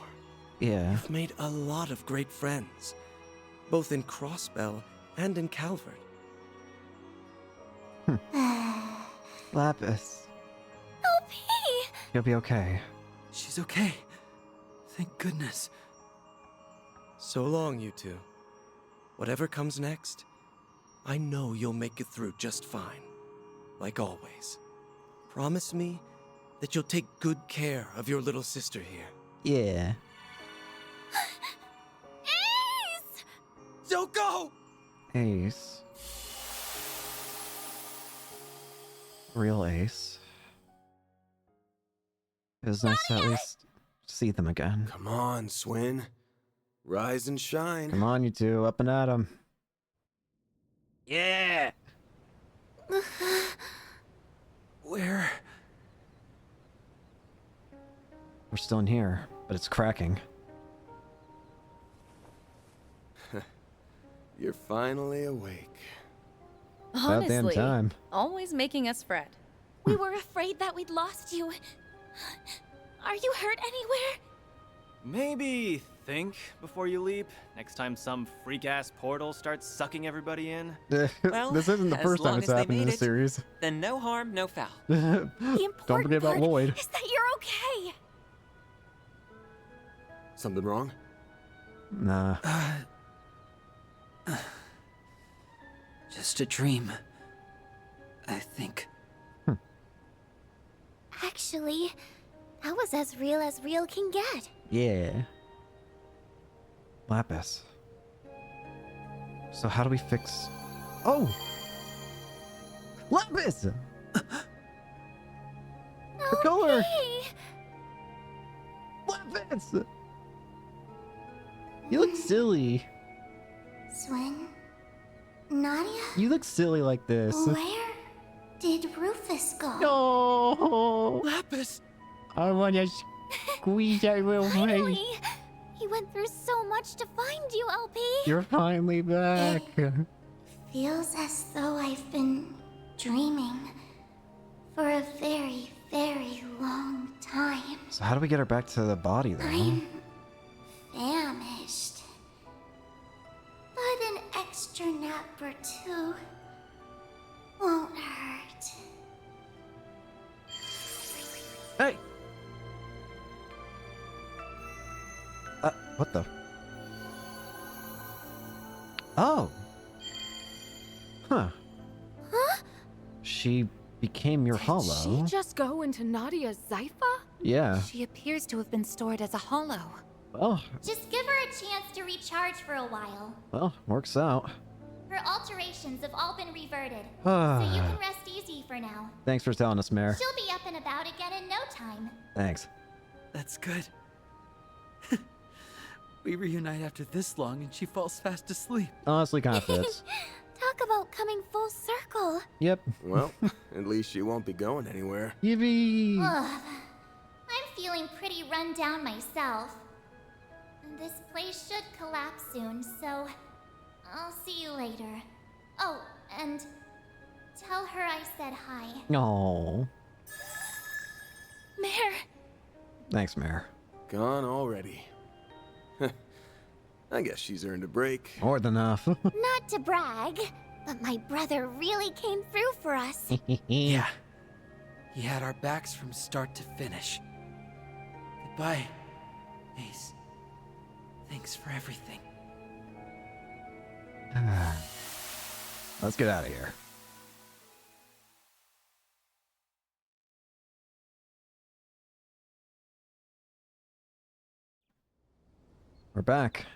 Yeah. You've made a lot of great friends, both in Crossbell and in Calvert. Lapis. Help me! You'll be okay. She's okay. Thank goodness. So long, you two. Whatever comes next, I know you'll make it through just fine. Like always. Promise me that you'll take good care of your little sister here. Yeah. Ace! Don't go! Ace. Real Ace. It was nice to at least see them again. Come on, Swin. Rise and shine. Come on, you two, up and at 'em. Yeah! Where? We're still in here, but it's cracking. You're finally awake. About damn Honestly, time. always making us fret. We were afraid that we'd lost you. Are you hurt anywhere? Maybe think before you leap. Next time some freak-ass portal starts sucking everybody in. Well, this isn't the as first time long it's as they happened in made the it, series. Then no harm, no foul. The Don't important forget about part Lloyd. is that you're okay. Something wrong? Nah. Just a dream, I think. Actually, that was as real can get. Yeah. Lapis. So how do we fix... Oh! Lapis! The color! Lapis! You look silly. Swin? Nadia? You look silly like this. Where did Rufus go? No! Lapis! I wanna squeeze that little Finally! face. He We went through so much to find you, LP. You're finally back. Feels as though I've been dreaming for a very, very long time. So how do we get her back to the body, though? I'm famished. But an extra nap or two won't hurt. Hey! What the? Oh! Huh. Huh? She became your hollow. She just go into Nadia's Zypha? Yeah. She appears to have been stored as a hollow. Well, Just give her a chance to recharge for a while. well, works out. Her alterations have all been reverted, Ah. so you can rest easy for now. Thanks for telling us, Mare. She'll be up and about again in no time. Thanks. That's good. We reunite after this long and she falls fast asleep. Honestly, kind of fits. Talk about coming full circle. Yep. Well, at least she won't be going anywhere. Yippee! Ugh. I'm feeling pretty run down myself. This place should collapse soon, so I'll see you later. Oh, and tell her I said hi. Oh. Mare. Thanks, Mare. Gone already. I guess she's earned a break. More than enough. Not to brag, but my brother really came through for us. Yeah. He had our backs from start to finish. Goodbye, Ace. Thanks for everything. Let's get out of here. We're back.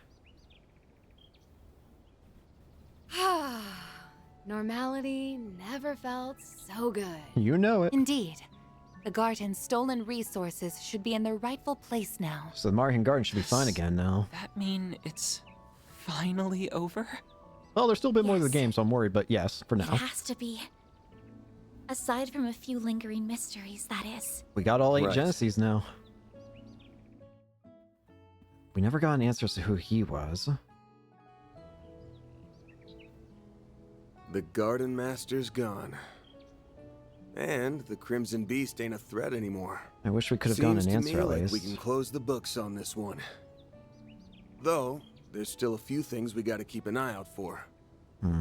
Normality never felt so good. You know it. Indeed. The Garden's stolen resources should be in their rightful place now. So the Martian Garden should be fine again now. That mean it's finally over? Well, there's still a bit more to the game, so I'm worried, but yes, for It now. has to be. Aside from a few lingering mysteries, that is. We got all 8 Right. Genesis now. We never got an answer as to who he was. The Garden Master's gone. And the Crimson Beast ain't a threat anymore. I wish we could have gotten an Seems to answer me at like least. we can close the books on this one. Though, there's still a few things we gotta keep an eye out for.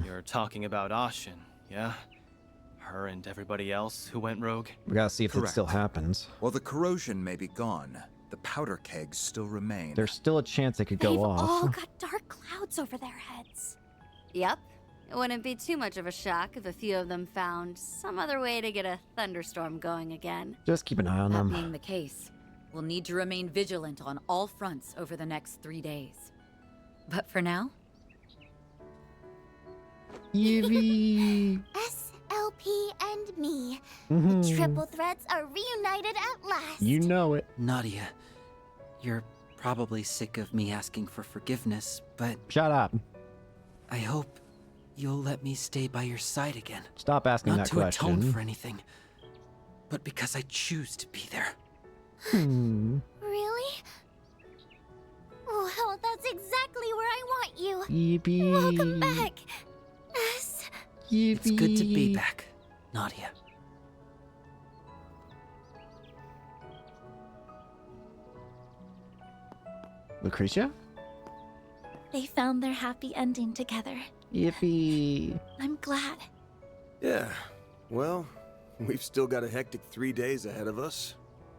You're talking about Ashin, yeah? Her and everybody else who went rogue? We gotta see if it Correct. still happens. While the corrosion may be gone, the powder kegs still remain. There's still a chance it could They've go off. all got dark clouds over their heads. Yep. It wouldn't be too much of a shock if a few of them found some other way to get a thunderstorm going again. Just keep an eye on That them. being the case, we'll need to remain vigilant on all fronts over the next 3 days. But for now, Eevee! SLP and me. Mhm. The triple threats are reunited at last. You know it. Nadia, you're probably sick of me asking for forgiveness, but Shut up. I hope you'll let me stay by your side again. Stop asking Not that to atone question. for anything, but because I choose to be there. Really? Well, that's exactly where I want you. Yippee. Welcome back. Yippee. It's good to be back, Nadia. Lucretia? They found their happy ending together. Yippee. I'm glad. Yeah, well, we've still got a hectic 3 days ahead of us.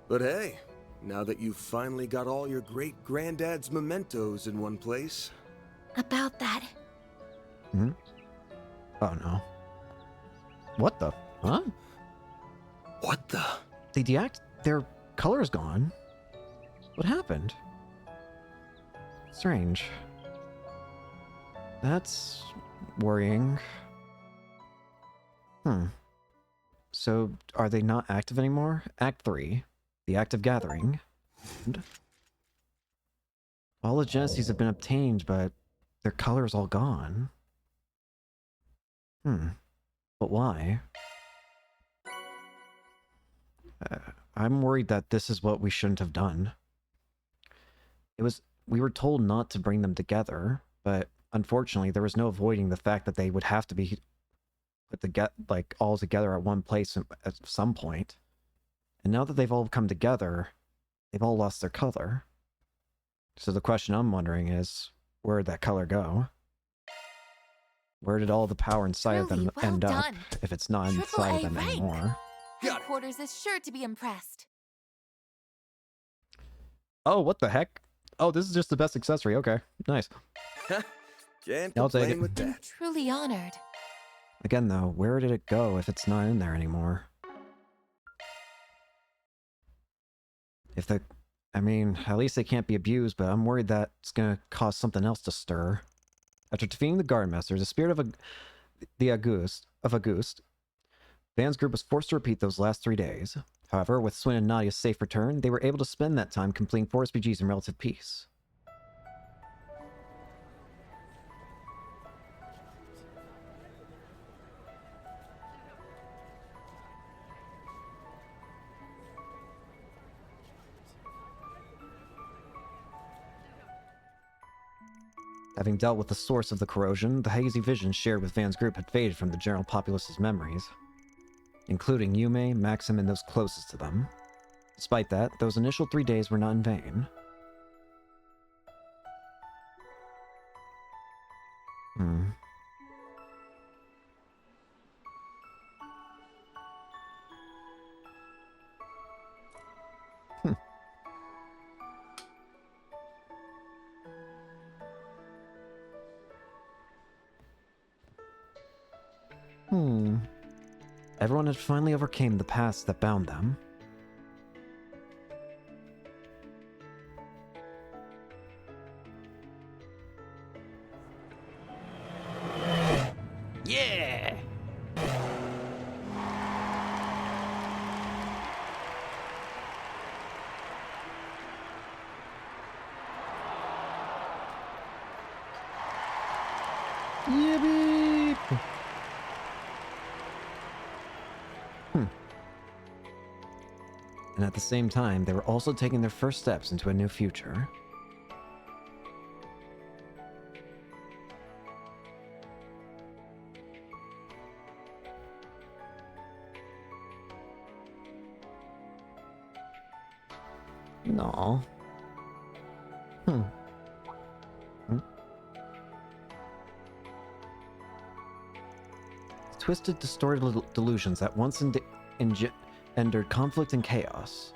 But hey, now that you've finally got all your great-granddad's mementos in one place. About that, Hmm? Oh no. What the? Huh? What the? They deact. Their color is gone. What happened? Strange. That's worrying. So, are they not active anymore? Act 3. The Act of Gathering. And all the Genesis have been obtained, but their color is all gone. But why? I'm worried that this is what we shouldn't have done. It was we were told not to bring them together, but unfortunately there was no avoiding the fact that they would have to be put like all together at one place at some point. And now that they've all come together, they've all lost their color. So the question I'm wondering is, where'd that color go? Where did all the power inside of them end up, if it's not inside of them anymore? Headquarters is sure to be impressed. Oh, what the heck? Oh, this is just the best accessory. Okay, nice. Can't I'll take complain it. with that. Truly honored. Again, though, where did it go if it's not in there anymore? I mean, at least they can't be abused, but I'm worried that it's gonna cause something else to stir. After defeating the Guardmaster, the spirit of Auguste, Van's group was forced to repeat those last 3 days. However, with Swin and Nadia's safe return, they were able to spend that time completing 4 SPGs in relative peace. Having dealt with the source of the corrosion, the hazy visions shared with Van's group had faded from the general populace's memories, including Yume, Maxim, and those closest to them. Despite that, those initial 3 days were not in vain. Everyone had finally overcame the past that bound them. Yeah! Yippee! And at the same time, they were also taking their first steps into a new future. No. Twisted, distorted delusions that once engendered conflict and chaos.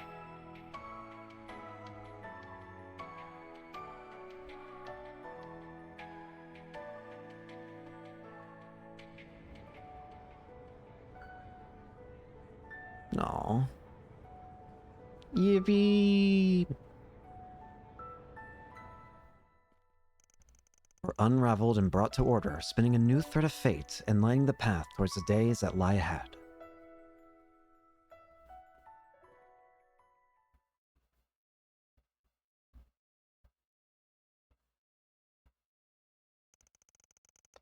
No. Yippee! Were unraveled and brought to order, spinning a new thread of fate and lighting the path towards the days that lie ahead.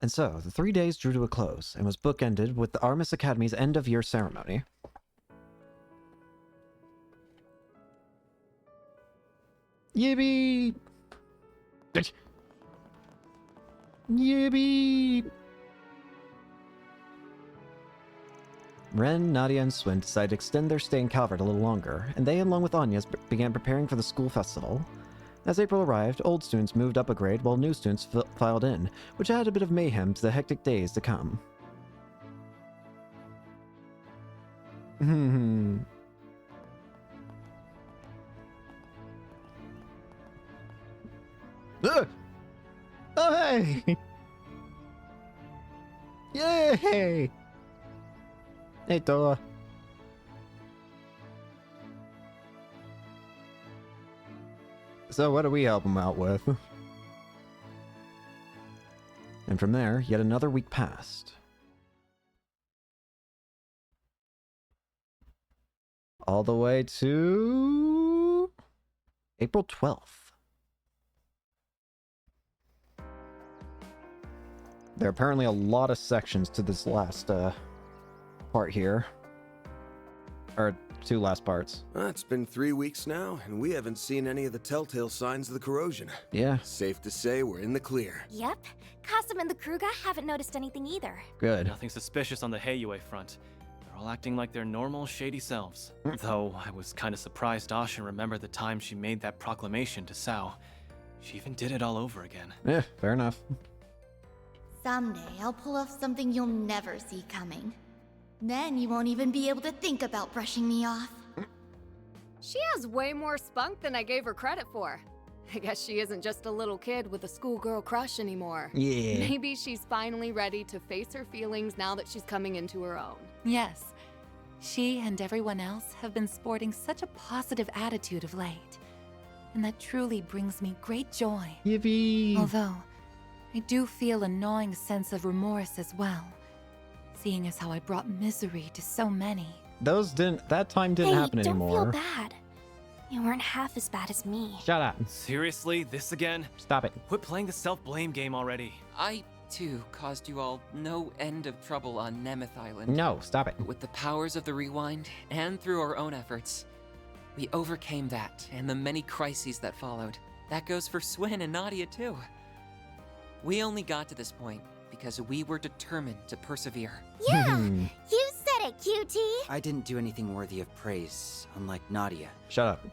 And so, the 3 days drew to a close, and was bookended with the Artemis Academy's end-of-year ceremony. Yippee! Yippee! Ren, Nadia, and Swin decided to extend their stay in Calvert a little longer, and they, along with Anya's, began preparing for the school festival. As April arrived, old students moved up a grade while new students filed in, which added a bit of mayhem to the hectic days to come. Oh, hey! Yay! Hey, Toa. So what do we help him out with? And from there, yet another week passed. All the way to April 12th. There are apparently a lot of sections to this last part here. Or two last parts. It's been 3 weeks now, and we haven't seen any of the telltale signs of the corrosion. Yeah. Safe to say we're in the clear. Yep. Kasum and the Kruga haven't noticed anything either. Good. Nothing suspicious on the Heiyue front. They're all acting like their normal, shady selves. Though I was kind of surprised Asha remembered the time she made that proclamation to Sao. She even did it all over again. Yeah, fair enough. Someday I'll pull off something you'll never see coming. Then you won't even be able to think about brushing me off. She has way more spunk than I gave her credit for. I guess she isn't just a little kid with a schoolgirl crush anymore. Yeah. Maybe she's finally ready to face her feelings now that she's coming into her own. Yes. She and everyone else have been sporting such a positive attitude of late. And that truly brings me great joy. Yippee! Although, I do feel a gnawing sense of remorse as well. Seeing as how I brought misery to so many. That time didn't happen anymore. Don't feel bad. You weren't half as bad as me. Shut up. Seriously? This again? Stop it. Quit playing the self-blame game already. I, too, caused you all no end of trouble on Nemeth Island. No, stop it. But with the powers of the Rewind, and through our own efforts, we overcame that and the many crises that followed. That goes for Swin and Nadia, too. We only got to this point because we were determined to persevere. Yeah! You said it, QT! I didn't do anything worthy of praise, unlike Nadia. Shut up.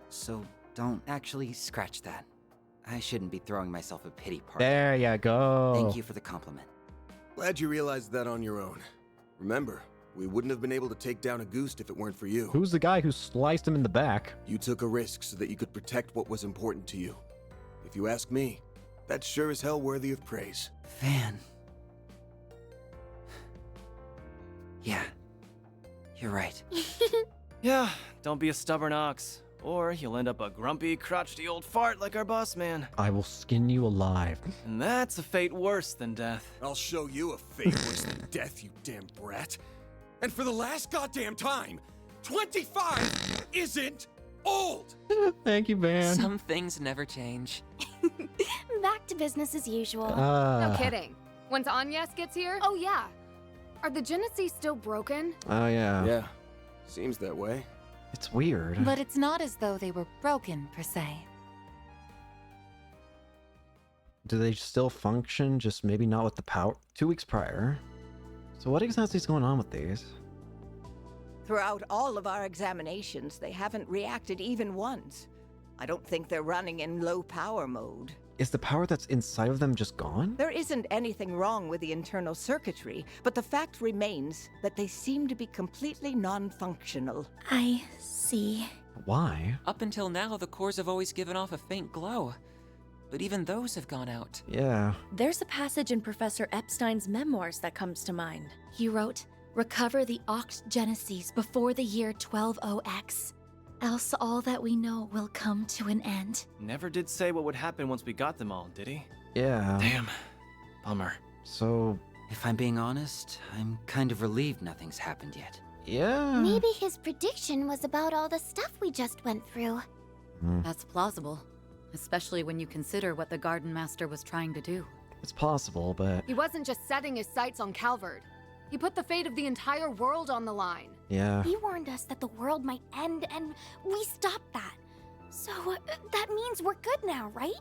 So don't actually scratch that. I shouldn't be throwing myself a pity party. There you go. Thank you for the compliment. Glad you realized that on your own. Remember, we wouldn't have been able to take down Auguste if it weren't for you. Who's the guy who sliced him in the back? You took a risk so that you could protect what was important to you. If you ask me, that's sure as hell worthy of praise. Van. Yeah, you're right. Yeah, don't be a stubborn ox, or you'll end up a grumpy, crotchety old fart like our boss man. I will skin you alive. And that's a fate worse than death. I'll show you a fate worse than death, you damn brat. And for the last goddamn time, 25 isn't old! Thank you, Van. Some things never change. Back to business as usual. No kidding. Once Agnes gets here? Oh yeah. Are the Genesis still broken? Oh, yeah. Yeah, seems that way. It's weird. But it's not as though they were broken, per se. Do they still function, just maybe not with the power? 2 weeks prior. So what exactly is going on with these? Throughout all of our examinations, they haven't reacted even once. I don't think they're running in low power mode. Is the power that's inside of them just gone? There isn't anything wrong with the internal circuitry, but the fact remains that they seem to be completely non-functional. I see. Why? Up until now, the cores have always given off a faint glow. But even those have gone out. Yeah. There's a passage in Professor Epstein's memoirs that comes to mind. He wrote, "Recover the Oct Genesis before the year 120X. Else all that we know will come to an end." Never did say what would happen once we got them all, did he? Yeah. Damn. Bummer. So... If I'm being honest, I'm kind of relieved nothing's happened yet. Yeah. Maybe his prediction was about all the stuff we just went through. That's plausible. Especially when you consider what the Garden Master was trying to do. It's possible, but... He wasn't just setting his sights on Calvard. He put the fate of the entire world on the line. Yeah. He warned us that the world might end, and we stopped that. So, that means we're good now, right?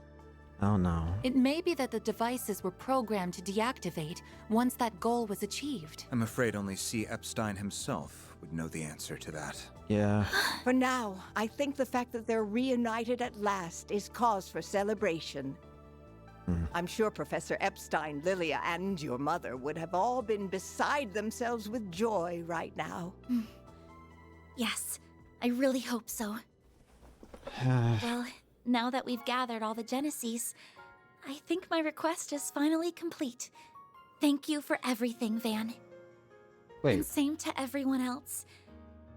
Oh no. It may be that the devices were programmed to deactivate once that goal was achieved. I'm afraid only C. Epstein himself would know the answer to that. Yeah. For now, I think the fact that they're reunited at last is cause for celebration. I'm sure Professor Epstein, Lilia, and your mother would have all been beside themselves with joy right now. Yes, I really hope so. Well, now that we've gathered all the Genesis, I think my request is finally complete. Thank you for everything, Van. Wait. And same to everyone else.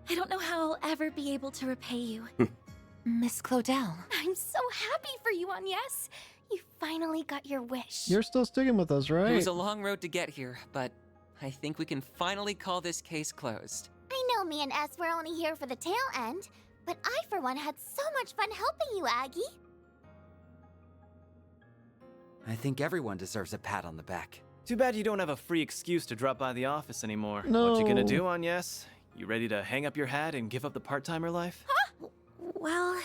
I don't know how I'll ever be able to repay you. Miss Claudel. I'm so happy for you, Agnes. You finally got your wish. You're still sticking with us, right? It was a long road to get here, but I think we can finally call this case closed. I know me and S were only here for the tail end, but I, for one, had so much fun helping you, Aggie. I think everyone deserves a pat on the back. Too bad you don't have a free excuse to drop by the office anymore. No. What you gonna do, Agnes? You ready to hang up your hat and give up the part-timer life? Well,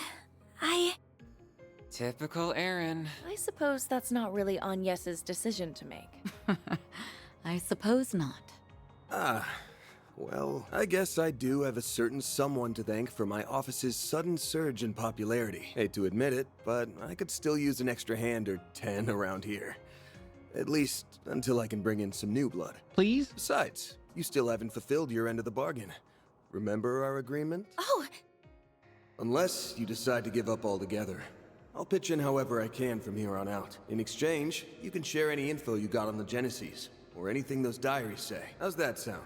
Typical Aaron. I suppose that's not really Agnes's decision to make. I suppose not. Well, I guess I do have a certain someone to thank for my office's sudden surge in popularity. Hate to admit it, but I could still use an extra hand or 10 around here. At least until I can bring in some new blood. Please? Besides, you still haven't fulfilled your end of the bargain. Remember our agreement? Oh! Unless you decide to give up altogether. I'll pitch in however I can from here on out. In exchange, you can share any info you got on the Genesis, or anything those diaries say. How's that sound?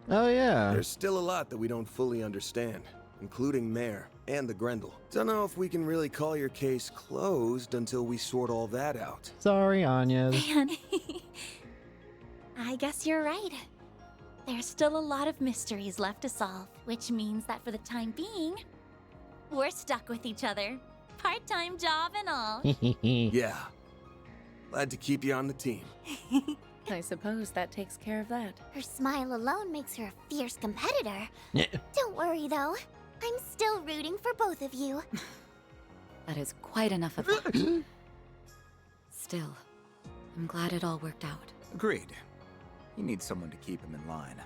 Oh, yeah. There's still a lot that we don't fully understand, including Mare and the Grendel. Don't know if we can really call your case closed until we sort all that out. Sorry, Anya. Man, I guess you're right. There's still a lot of mysteries left to solve, which means that for the time being, we're stuck with each other. Part-time job and all. Yeah. Glad to keep you on the team. I suppose that takes care of that. Her smile alone makes her a fierce competitor. Don't worry, though. I'm still rooting for both of you. That is quite enough of that. Still, I'm glad it all worked out. Agreed. You need someone to keep him in line,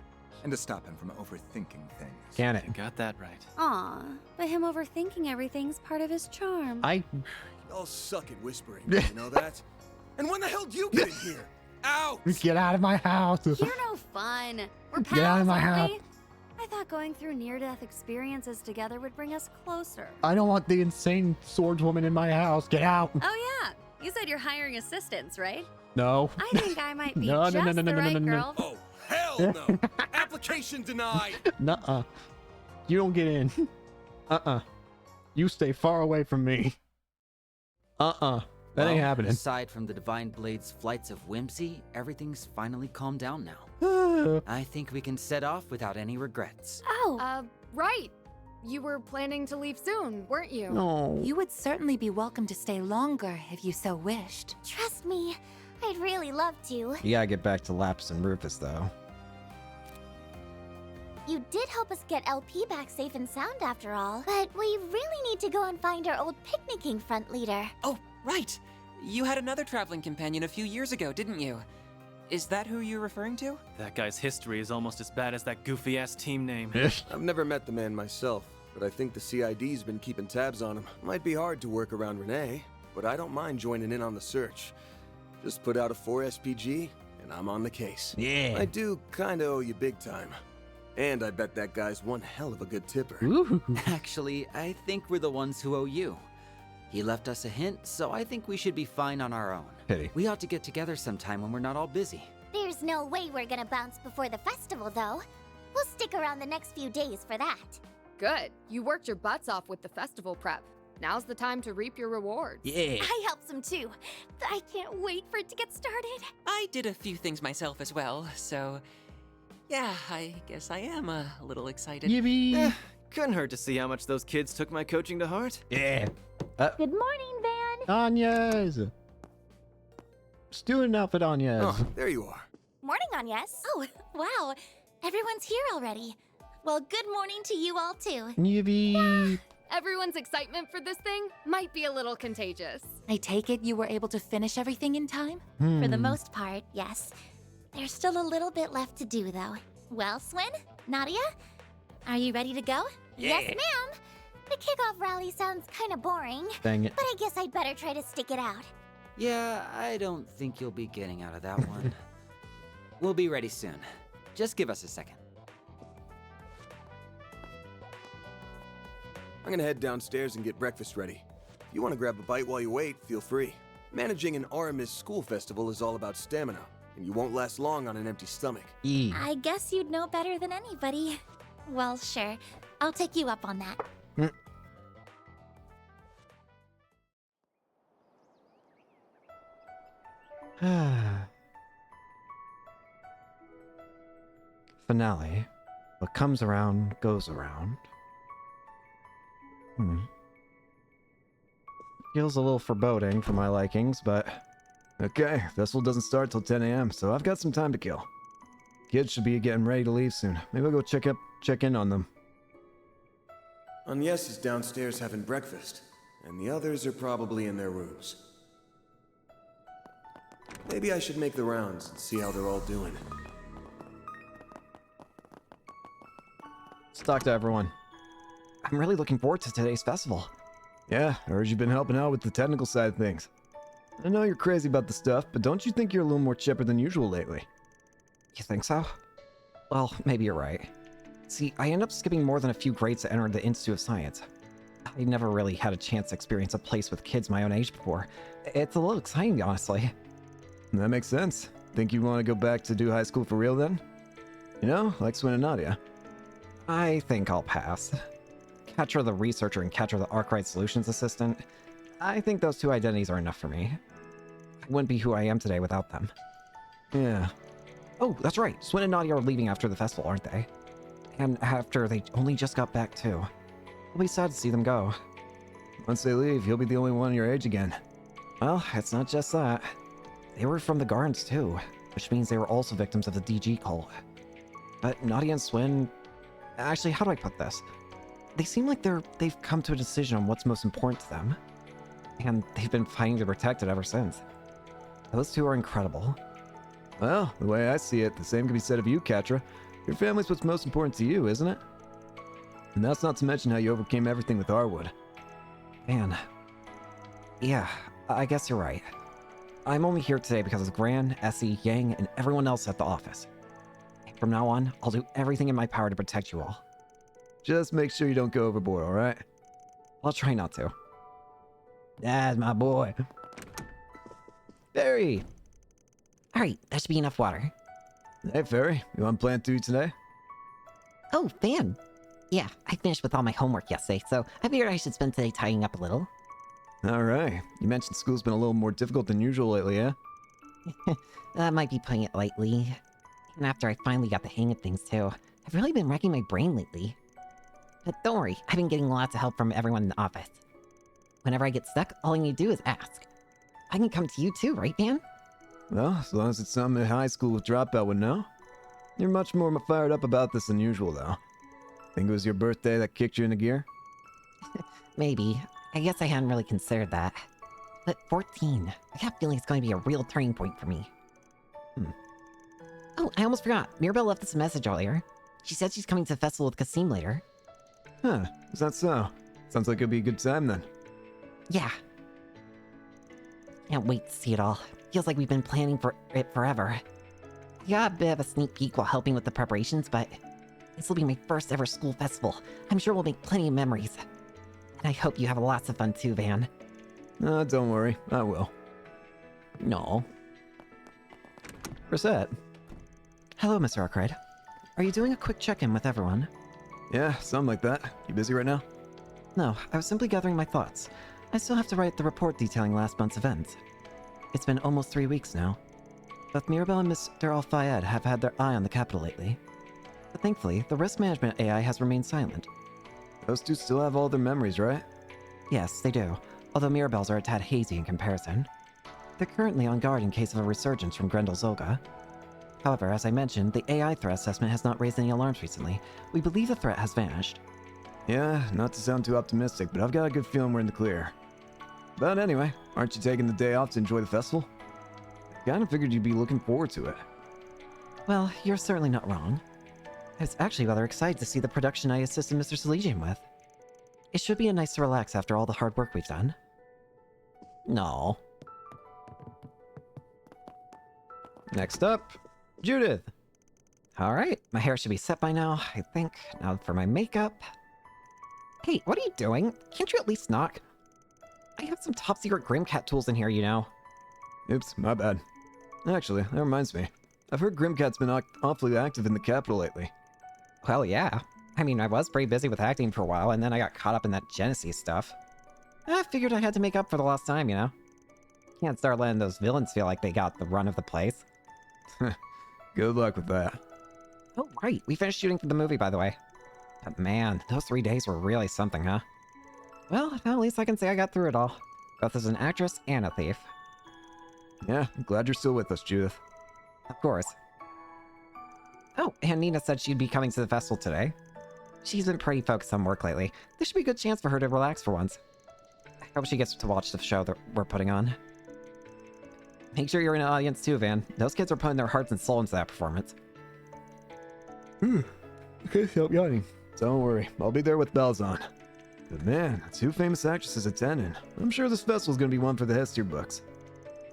and to stop him from overthinking things. Can it? Got that right. Aw, but him overthinking everything's part of his charm. Y'all suck at whispering, you know that? And when the hell do you get in here? Out! Get out of my house. You're no fun. We're pals, Get out of my aren't house. we? I thought going through near-death experiences together would bring us closer. I don't want the insane swordswoman in my house. Get out. Oh yeah, you said you're hiring assistants, right? No. I think I might be No, just no, no, no, the no, right no, no, no. girl. Oh, hell no! Application denied! Nuh-uh. You don't get in. You stay far away from me. That ain't happening. Aside from the Divine Blade's flights of whimsy, everything's finally calmed down now. I think we can set off without any regrets. Oh. Right. You were planning to leave soon, weren't you? No. You would certainly be welcome to stay longer if you so wished. Trust me, I'd really love to. You gotta get back to Lapis and Rufus, though. You did help us get LP back safe and sound after all, but we really need to go and find our old picnicking front leader. Oh, right. You had another traveling companion a few years ago, didn't you? Is that who you're referring to? That guy's history is almost as bad as that goofy-ass team name. I've never met the man myself, but I think the CID's been keeping tabs on him. Might be hard to work around Renee, but I don't mind joining in on the search. Just put out a 4 SPG, and I'm on the case. Yeah. I do kinda owe you big time. And I bet that guy's one hell of a good tipper. Actually, I think we're the ones who owe you. He left us a hint, so I think we should be fine on our own. Pity. We ought to get together sometime when we're not all busy. There's no way we're gonna bounce before the festival, though. We'll stick around the next few days for that. Good. You worked your butts off with the festival prep. Now's the time to reap your rewards. Yeah. I helped some too. I can't wait for it to get started. I did a few things myself as well, so yeah, I guess I am a little excited. Yippee! Couldn't hurt to see how much those kids took my coaching to heart. Yeah. Good morning, Van. Anya's. Student outfit Anya's. Oh, there you are. Morning, Agnes. Oh, wow. Everyone's here already. Well, good morning to you all too. Yippee! Everyone's excitement for this thing might be a little contagious. I take it you were able to finish everything in time? For the most part, yes. There's still a little bit left to do, though. Well, Swin, Nadia, are you ready to go? Yeah. Yes, ma'am. The kickoff rally sounds kind of boring. Dang it. But I guess I'd better try to stick it out. Yeah, I don't think you'll be getting out of that one. We'll be ready soon. Just give us a second. I'm gonna head downstairs and get breakfast ready. If you want to grab a bite while you wait, feel free. Managing an Aramis school festival is all about stamina, and you won't last long on an empty stomach. I guess you'd know better than anybody. Well, sure. I'll take you up on that. Finale. What comes around goes around. Feels a little foreboding for my likings, but okay, festival doesn't start till 10 a.m., so I've got some time to kill. Kids should be getting ready to leave soon. Maybe I'll go check check in on them. Agnes is downstairs having breakfast, and the others are probably in their rooms. Maybe I should make the rounds and see how they're all doing. Let's talk to everyone. I'm really looking forward to today's festival. Yeah, I heard you've been helping out with the technical side of things. I know you're crazy about the stuff, but don't you think you're a little more chipper than usual lately? You think so? Well, maybe you're right. See, I end up skipping more than a few grades to enter the Institute of Science. I never really had a chance to experience a place with kids my own age before. It's a little exciting, honestly. That makes sense. Think you want to go back to do high school for real then? You know, like Swin and Nadia. I think I'll pass. Ketra the researcher and Ketra the Arkwright Solutions assistant. I think those two identities are enough for me. I wouldn't be who I am today without them. Yeah. Oh, that's right. Swin and Nadia are leaving after the festival, aren't they? And after they only just got back too. I'll be sad to see them go. Once they leave, you'll be the only one your age again. Well, it's not just that. They were from the Gardens too, which means they were also victims of the DG cult. But Nadia and Swin... Actually, how do I put this? They seem like they've come to a decision on what's most important to them. And they've been fighting to protect it ever since. Those two are incredible. Well, the way I see it, the same can be said of you, Ketra. Your family's what's most important to you, isn't it? And that's not to mention how you overcame everything with Arwood. Man. Yeah, I guess you're right. I'm only here today because of Gran, Essie, Yang, and everyone else at the office. From now on, I'll do everything in my power to protect you all. Just make sure you don't go overboard, alright? I'll try not to. That's my boy. Barry! Alright, that should be enough water. Hey, Fairy, you on plant duty today? Oh, Fan. Yeah, I finished with all my homework yesterday, so I figured I should spend today tidying up a little. Alright, you mentioned school's been a little more difficult than usual lately, yeah? That might be putting it lightly. And after I finally got the hang of things too, I've really been wrecking my brain lately. But don't worry, I've been getting lots of help from everyone in the office. Whenever I get stuck, all I need to do is ask. I can come to you too, right, Dan? Well, as long as it's something in high school with Dropout would know. You're much more fired up about this than usual, though. Think it was your birthday that kicked you into gear? Maybe. I guess I hadn't really considered that. But 14, I got a feeling it's going to be a real turning point for me. Oh, I almost forgot. Mirabelle left us a message earlier. She said she's coming to the festival with Kasim later. Huh, is that so? Sounds like it'll be a good time then. Yeah. Can't wait to see it all. Feels like we've been planning for it forever. I got a bit of a sneak peek while helping with the preparations, but this will be my first ever school festival. I'm sure we'll make plenty of memories. And I hope you have lots of fun too, Van. Don't worry, I will. No. Reset. Hello, Mr. Arkwright. Are you doing a quick check-in with everyone? Yeah, something like that. You busy right now? No, I was simply gathering my thoughts. I still have to write the report detailing last month's events. It's been almost 3 weeks now. Both Mirabelle and Mr. Al-Fayed have had their eye on the capital lately. But thankfully, the risk management AI has remained silent. Those two still have all their memories, right? Yes, they do, although Mirabelle's are a tad hazy in comparison. They're currently on guard in case of a resurgence from Grendel Zolga. However, as I mentioned, the AI threat assessment has not raised any alarms recently. We believe the threat has vanished. Yeah, not to sound too optimistic, but I've got a good feeling we're in the clear. But anyway, aren't you taking the day off to enjoy the festival? Kinda figured you'd be looking forward to it. Well, you're certainly not wrong. I was actually rather excited to see the production I assisted Mr. Salesian with. It should be nice to relax after all the hard work we've done. No. Next up, Judith. Alright, my hair should be set by now, I think. Now for my makeup. Hey, what are you doing? Can't you at least knock? I have some top secret Grimcat tools in here, you know. Oops, my bad. Actually, that reminds me. I've heard Grimcat's been awfully active in the capital lately. Well, yeah. I mean, I was pretty busy with acting for a while, and then I got caught up in that Genesis stuff. I figured I had to make up for the lost time, you know? Can't start letting those villains feel like they got the run of the place. Good luck with that. Oh, right. We finished shooting for the movie, by the way. But man, those 3 days were really something, huh? Well, at least I can say I got through it all. Both as an actress and a thief. Yeah, I'm glad you're still with us, Judith. Of course. Oh, and Nina said she'd be coming to the festival today. She's been pretty focused on work lately. This should be a good chance for her to relax for once. I hope she gets to watch the show that we're putting on. Make sure you're in the audience too, Van. Those kids are putting their hearts and soul into that performance. Okay, stop yawning. Don't worry, I'll be there with bells on. But man, 2 famous actresses attending. I'm sure this festival's gonna be one for the history books.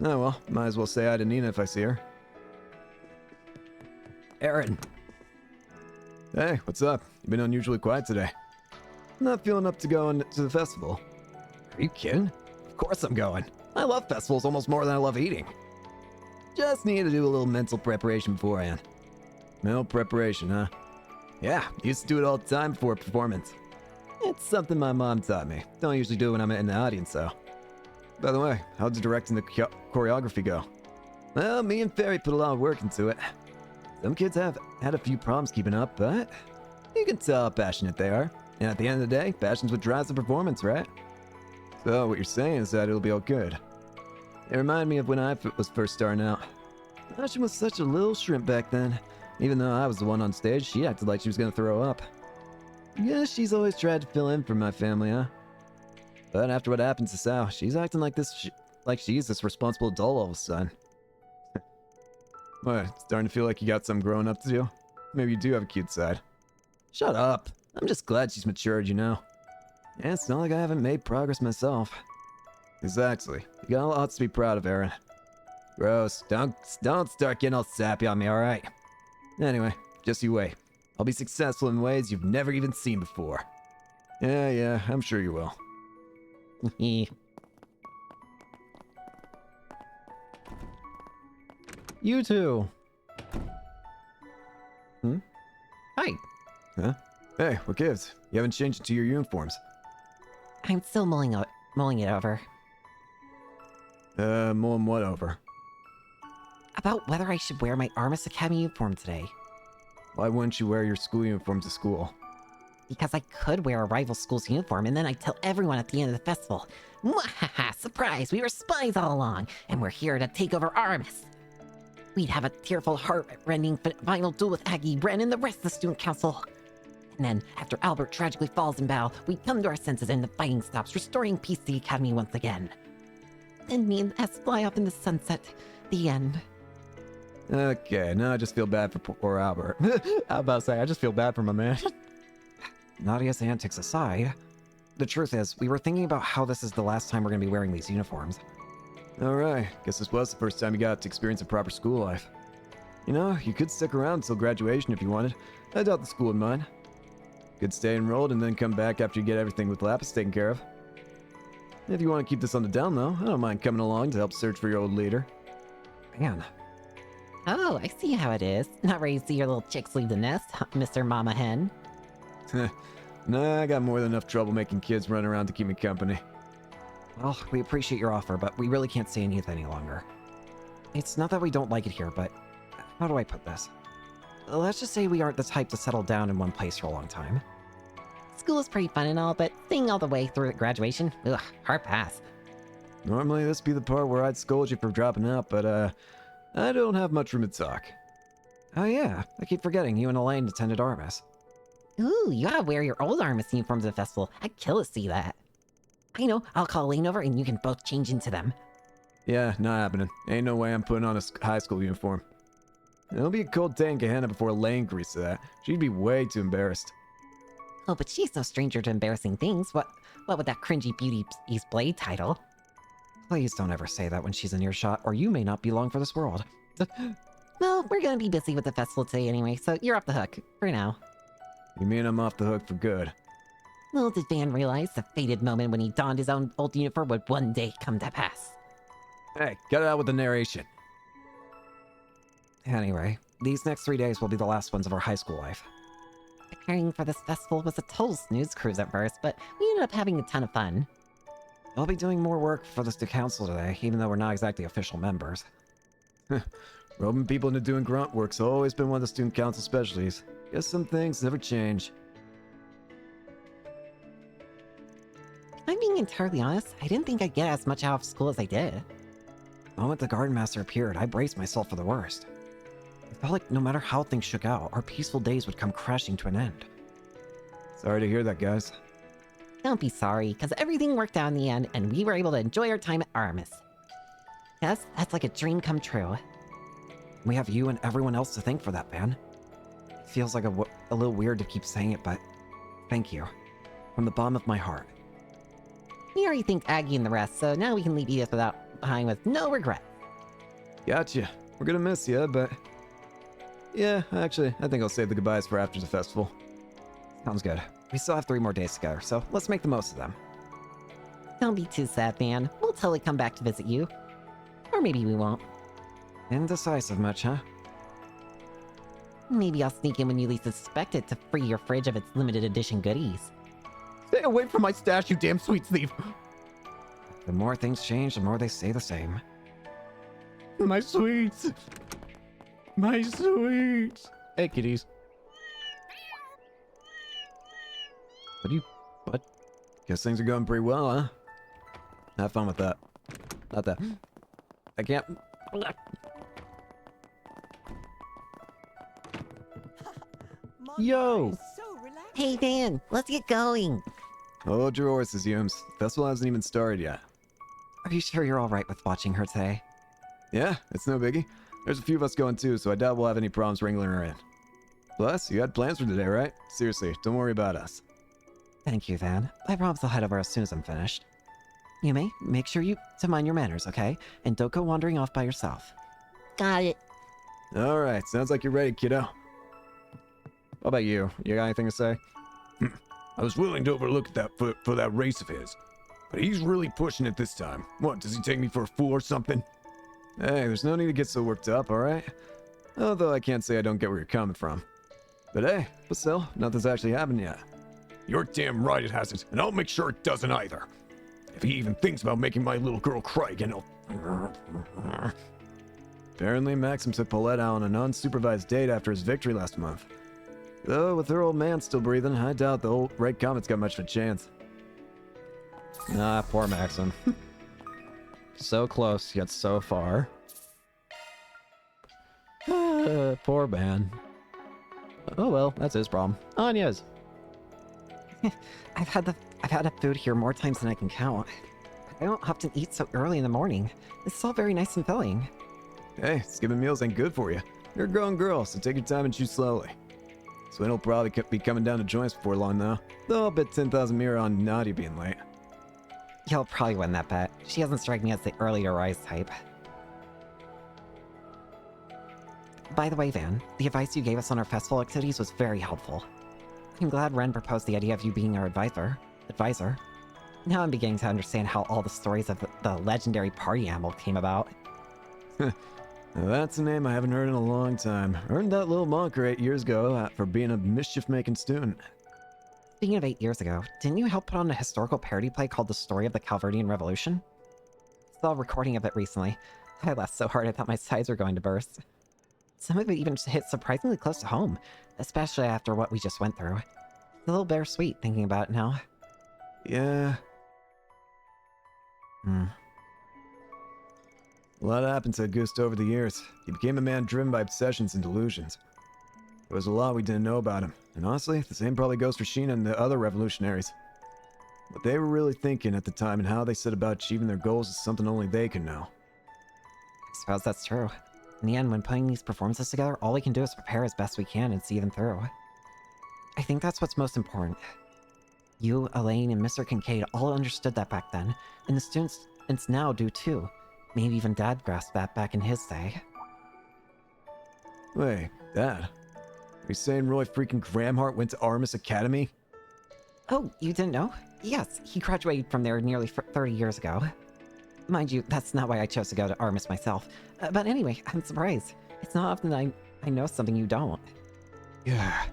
Oh well, might as well say hi to Nina if I see her. Aaron! Hey, what's up? You've been unusually quiet today. Not feeling up to going to the festival. Are you kidding? Of course I'm going. I love festivals almost more than I love eating. Just need to do a little mental preparation beforehand. Mental preparation, huh? Yeah, used to do it all the time before a performance. It's something my mom taught me. Don't usually do it when I'm in the audience, though. By the way, how'd the directing the choreography go? Well, me and Ferry put a lot of work into it. Some kids have had a few problems keeping up, but you can tell how passionate they are. And at the end of the day, passion's what drives the performance, right? So what you're saying is that it'll be all good. It reminded me of when I was first starting out. Ashen was such a little shrimp back then. Even though I was the one on stage, she acted like she was gonna throw up. Yeah, she's always tried to fill in for my family, huh? But after what happened to Sal, she's acting like she's this responsible adult all of a sudden. What, starting to feel like you got something growing up to do? Maybe you do have a cute side. Shut up. I'm just glad she's matured, you know. Yeah, it's not like I haven't made progress myself. Exactly. You got lots to be proud of, Aaron. Gross. Don't start getting all sappy on me, alright? Anyway, just you wait. I'll be successful in ways you've never even seen before. Yeah, I'm sure you will. You too. Hi. Huh? Hey, what gives? You haven't changed into your uniforms. I'm still mulling it over. Mulling what over? About whether I should wear my Armis Academy uniform today. Why wouldn't you wear your school uniform to school? Because I could wear a rival school's uniform and then I'd tell everyone at the end of the festival, "Mwahaha, surprise, we were spies all along, and we're here to take over Armis." We'd have a tearful, heart-rending final duel with Aggie, Bren, and the rest of the student council. And then, after Albert tragically falls in battle, we'd come to our senses and the fighting stops, restoring peace to the Academy once again. And me and S fly off in the sunset. The end. Okay, now I just feel bad for poor Albert. How about to say, I just feel bad for my man. Nadia's antics aside, the truth is, we were thinking about how this is the last time we're going to be wearing these uniforms. Alright, guess this was the first time you got to experience a proper school life. You know, you could stick around until graduation if you wanted. I doubt the school would mind. Could stay enrolled and then come back after you get everything with Lapis taken care of. If you want to keep this on the down low, I don't mind coming along to help search for your old leader. Man. Oh, I see how it is. Not ready to see your little chicks leave the nest, Mr. Mama Hen. Nah, I got more than enough trouble making kids run around to keep me company. Well, we appreciate your offer, but we really can't stay in youth any longer. It's not that we don't like it here, but how do I put this? Let's just say we aren't the type to settle down in one place for a long time. School is pretty fun and all, but staying all the way through graduation, ugh, hard pass. Normally this be the part where I'd scold you for dropping out, but I don't have much room to talk. Oh yeah, I keep forgetting you and Elaine attended Armis. Ooh, you gotta wear your old Armis uniforms at the festival. I'd kill to see that. I know, I'll call Elaine over and you can both change into them. Yeah, not happening. Ain't no way I'm putting on a high school uniform. It'll be a cold day in Gehenna before Elaine agrees to that. She'd be way too embarrassed. Oh, but she's no stranger to embarrassing things. What with that cringy Beauty East Blade title? Please don't ever say that when she's in earshot, or you may not be long for this world. Well, we're gonna be busy with the festival today anyway, so you're off the hook, for now. You mean I'm off the hook for good? Little did Van realize the fated moment when he donned his own old uniform would one day come to pass. Hey, get it out with the narration. Anyway, these next 3 days will be the last ones of our high school life. Preparing for this festival was a total snooze cruise at first, but we ended up having a ton of fun. I'll be doing more work for the student council today, even though we're not exactly official members. Roping people into doing grunt work's always been one of the student council specialties. Guess some things never change. If I'm being entirely honest, I didn't think I'd get as much out of school as I did. The moment the garden master appeared, I braced myself for the worst. I felt like no matter how things shook out, our peaceful days would come crashing to an end. Sorry to hear that, guys. Don't be sorry, because everything worked out in the end, and we were able to enjoy our time at Artemis. Yes, that's like a dream come true. We have you and everyone else to thank for that, Van. It feels like a little weird to keep saying it, but thank you. From the bottom of my heart. We already thanked Aggie and the rest, so now we can leave Edith behind with no regret. Gotcha. We're gonna miss you, but... Yeah, actually, I think I'll save the goodbyes for after the festival. Sounds good. We still have 3 more days together, so let's make the most of them. Don't be too sad, Van. We'll totally come back to visit you. Or maybe we won't. Indecisive much, huh? Maybe I'll sneak in when you least suspect it to free your fridge of its limited edition goodies. Stay away from my stash, you damn sweet thief! The more things change, the more they stay the same. My sweets! My sweets! Hey, kitties. What? Guess things are going pretty well, huh? Have fun with that. Not that. I can't... Yo! Hey, Van, let's get going. Hold your horses, Humes. Festival hasn't even started yet. Are you sure you're alright with watching her today? Yeah, it's no biggie. There's a few of us going too, so I doubt we'll have any problems wrangling her in. Plus, you had plans for today, right? Seriously, don't worry about us. Thank you, Van. I promise I'll head over as soon as I'm finished. You may make sure to mind your manners, okay? And don't go wandering off by yourself. Got it. Alright, sounds like you're ready, kiddo. What about you? You got anything to say? I was willing to overlook that for that race of his. But he's really pushing it this time. What, does he take me for a fool or something? Hey, there's no need to get so worked up, alright? Although I can't say I don't get where you're coming from. But hey, but still, nothing's actually happened yet. You're damn right it hasn't, and I'll make sure it doesn't either. If he even thinks about making my little girl cry again, I'll... Apparently, Maxim took Paulette out on an unsupervised date after his victory last month. Though, with her old man still breathing, I doubt the old Red Comet's got much of a chance. Ah, poor Maxim. So close, yet so far. Poor man. Oh well, that's his problem. Anya's. I've had the food here more times than I can count. I don't often eat so early in the morning. This is all very nice and filling. Hey, skipping meals ain't good for you. You're a grown girl, so take your time and chew slowly. Swin will probably be coming down to join us before long, though. Though I'll bet 10,000 Mira on Nadia being late. You'll probably win that bet. She doesn't strike me as the early to rise type. By the way, Van, the advice you gave us on our festival activities was very helpful. I'm glad Ren proposed the idea of you being our advisor. Now I'm beginning to understand how all the stories of the legendary party animal came about. Now that's a name I haven't heard in a long time. Earned that little moniker 8 years ago for being a mischief-making student. Speaking of 8 years ago, didn't you help put on a historical parody play called The Story of the Calverdian Revolution? I saw a recording of it recently. I laughed so hard I thought my sides were going to burst. Some of it even hit surprisingly close to home, especially after what we just went through. It's a little bittersweet thinking about it now. Yeah. A lot happened to Augusto over the years. He became a man driven by obsessions and delusions. There was a lot we didn't know about him, and honestly, the same probably goes for Sheena and the other revolutionaries. What they were really thinking at the time and how they set about achieving their goals is something only they can know. I suppose that's true. In the end, when putting these performances together, all we can do is prepare as best we can and see them through. I think that's what's most important. You, Elaine, and Mr. Kincaid all understood that back then, and the students now do too. Maybe even Dad grasped that back in his day. Wait, Dad? Are you saying Roy freaking Gramhart went to Artemis Academy? Oh, you didn't know? Yes, he graduated from there nearly 30 years ago. Mind you, that's not why I chose to go to Artemis myself. But anyway, I'm surprised. It's not often that I know something you don't. Yeah.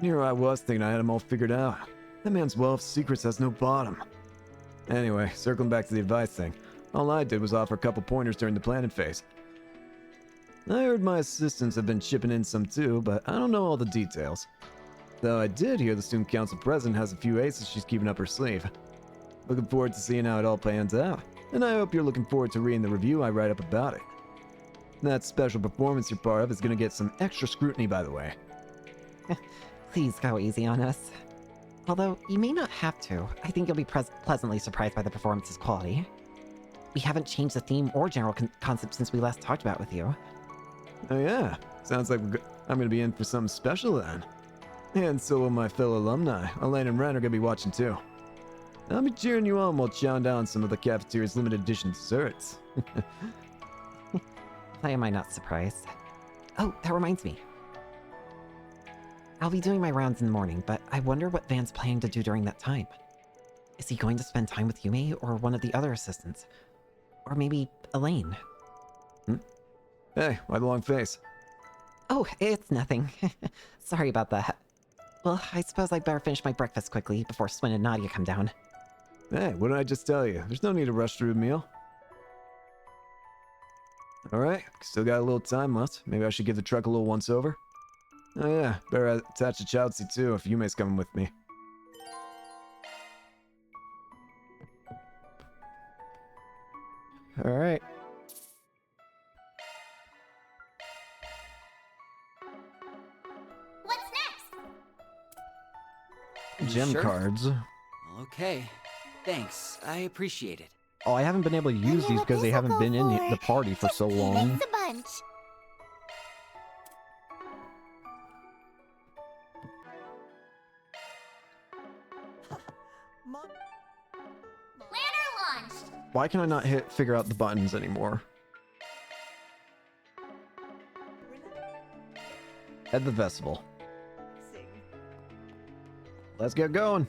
Here I was thinking I had him all figured out. That man's well of secrets has no bottom. Anyway, circling back to the advice thing. All I did was offer a couple pointers during the planning phase. I heard my assistants have been chipping in some too, but I don't know all the details. Though I did hear the student council president has a few aces she's keeping up her sleeve. Looking forward to seeing how it all pans out, and I hope you're looking forward to reading the review I write up about it. That special performance you're part of is gonna get some extra scrutiny, by the way. Please go easy on us. Although, you may not have to. I think you'll be pleasantly surprised by the performance's quality. We haven't changed the theme or general concept since we last talked about it with you. Oh yeah, sounds like I'm gonna be in for something special then. And so will my fellow alumni. Elaine and Ren are gonna be watching too. I'll be cheering you on while chowing down some of the cafeteria's limited edition desserts. Why am I not surprised? Oh, that reminds me. I'll be doing my rounds in the morning, but I wonder what Van's planning to do during that time. Is he going to spend time with Yume or one of the other assistants? Or maybe Elaine? Hey, why the long face? Oh, it's nothing. Sorry about that. Well, I suppose I'd better finish my breakfast quickly before Swin and Nadia come down. Hey, what did I just tell you? There's no need to rush through a meal. Alright, still got a little time left. Maybe I should give the truck a little once-over. Oh yeah, better attach a Chowtzy too if Yume's coming with me. Alright. What's next? Gem Sure. cards. Okay. Thanks. I appreciate it. Oh, I haven't been able to use these because they haven't been in the party for so long. It's a bunch. Planner launched. Why can I not figure out the buttons anymore? At the festival. Let's get going.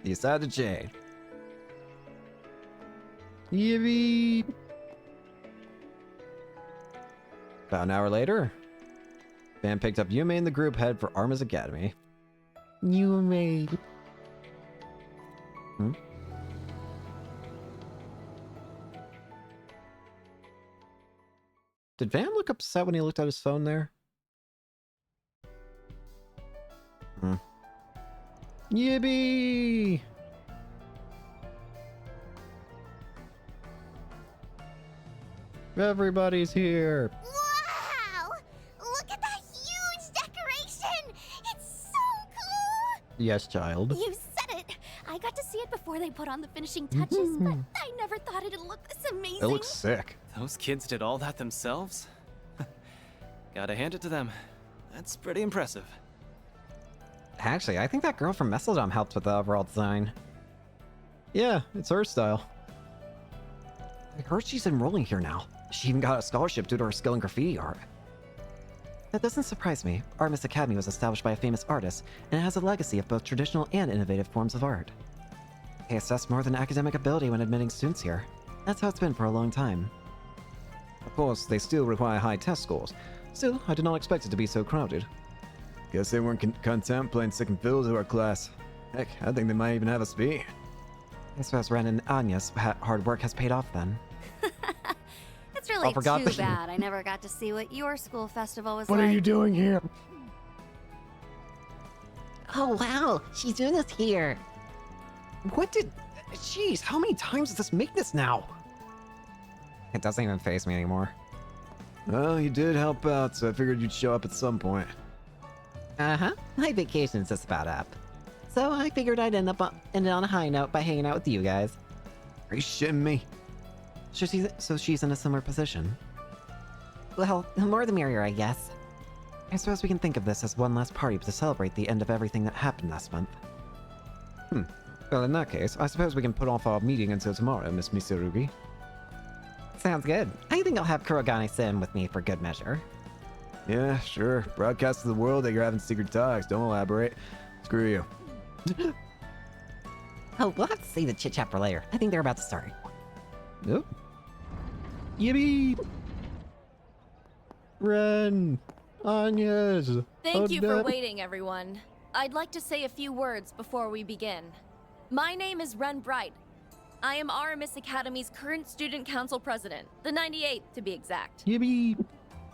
The side of the chain. Yippee! About an hour later, Van picked up Yume and the group head for Arma's Academy. Yume. Did Van look upset when he looked at his phone there? Yippee! Everybody's here. Wow! Look at that huge decoration! It's so cool! Yes, child. You said it! I got to see it before they put on the finishing touches, but I never thought it'd look this amazing. It looks sick. Those kids did all that themselves? Gotta hand it to them. That's pretty impressive. Actually, I think that girl from Messeldom helped with the overall design. Yeah, it's her style. I heard she's enrolling here now. She even got a scholarship due to her skill in graffiti art. That doesn't surprise me. Artemis Academy was established by a famous artist, and it has a legacy of both traditional and innovative forms of art. They assess more than academic ability when admitting students here. That's how it's been for a long time. Of course, they still require high test scores. Still, I did not expect it to be so crowded. Guess they weren't content playing second fiddle to our class. Heck, I think they might even have us beat. I suppose Ren and Anya's hard work has paid off then. It's really forgot too that- bad I never got to see what your school festival was What like. are you doing here? Oh wow, she's doing this here. What did... Jeez, how many times does this make this now? It doesn't even faze me anymore. Well, you did help out, so I figured you'd show up at some point. Uh-huh, my vacation's just about up. So I figured I'd end on a high note by hanging out with you guys. Are you shitting me? So she's in a similar position. Well, the more the merrier, I guess. I suppose we can think of this as one last party to celebrate the end of everything that happened last month. Well, in that case, I suppose we can put off our meeting until tomorrow, Miss Mitsurugi. Sounds good. I think I'll have Kurogane sit in with me for good measure. Yeah, sure. Broadcast to the world that you're having secret talks. Don't elaborate. Screw you. Oh, we'll have to save the chit-chat for later. I think they're about to start. Nope. Yippee! Ren! Anya's! Thank you for Odette. waiting, everyone. I'd like to say a few words before we begin. My name is Ren Bright. I am Aramis Academy's current student council president, the 98th to be exact. Yippee!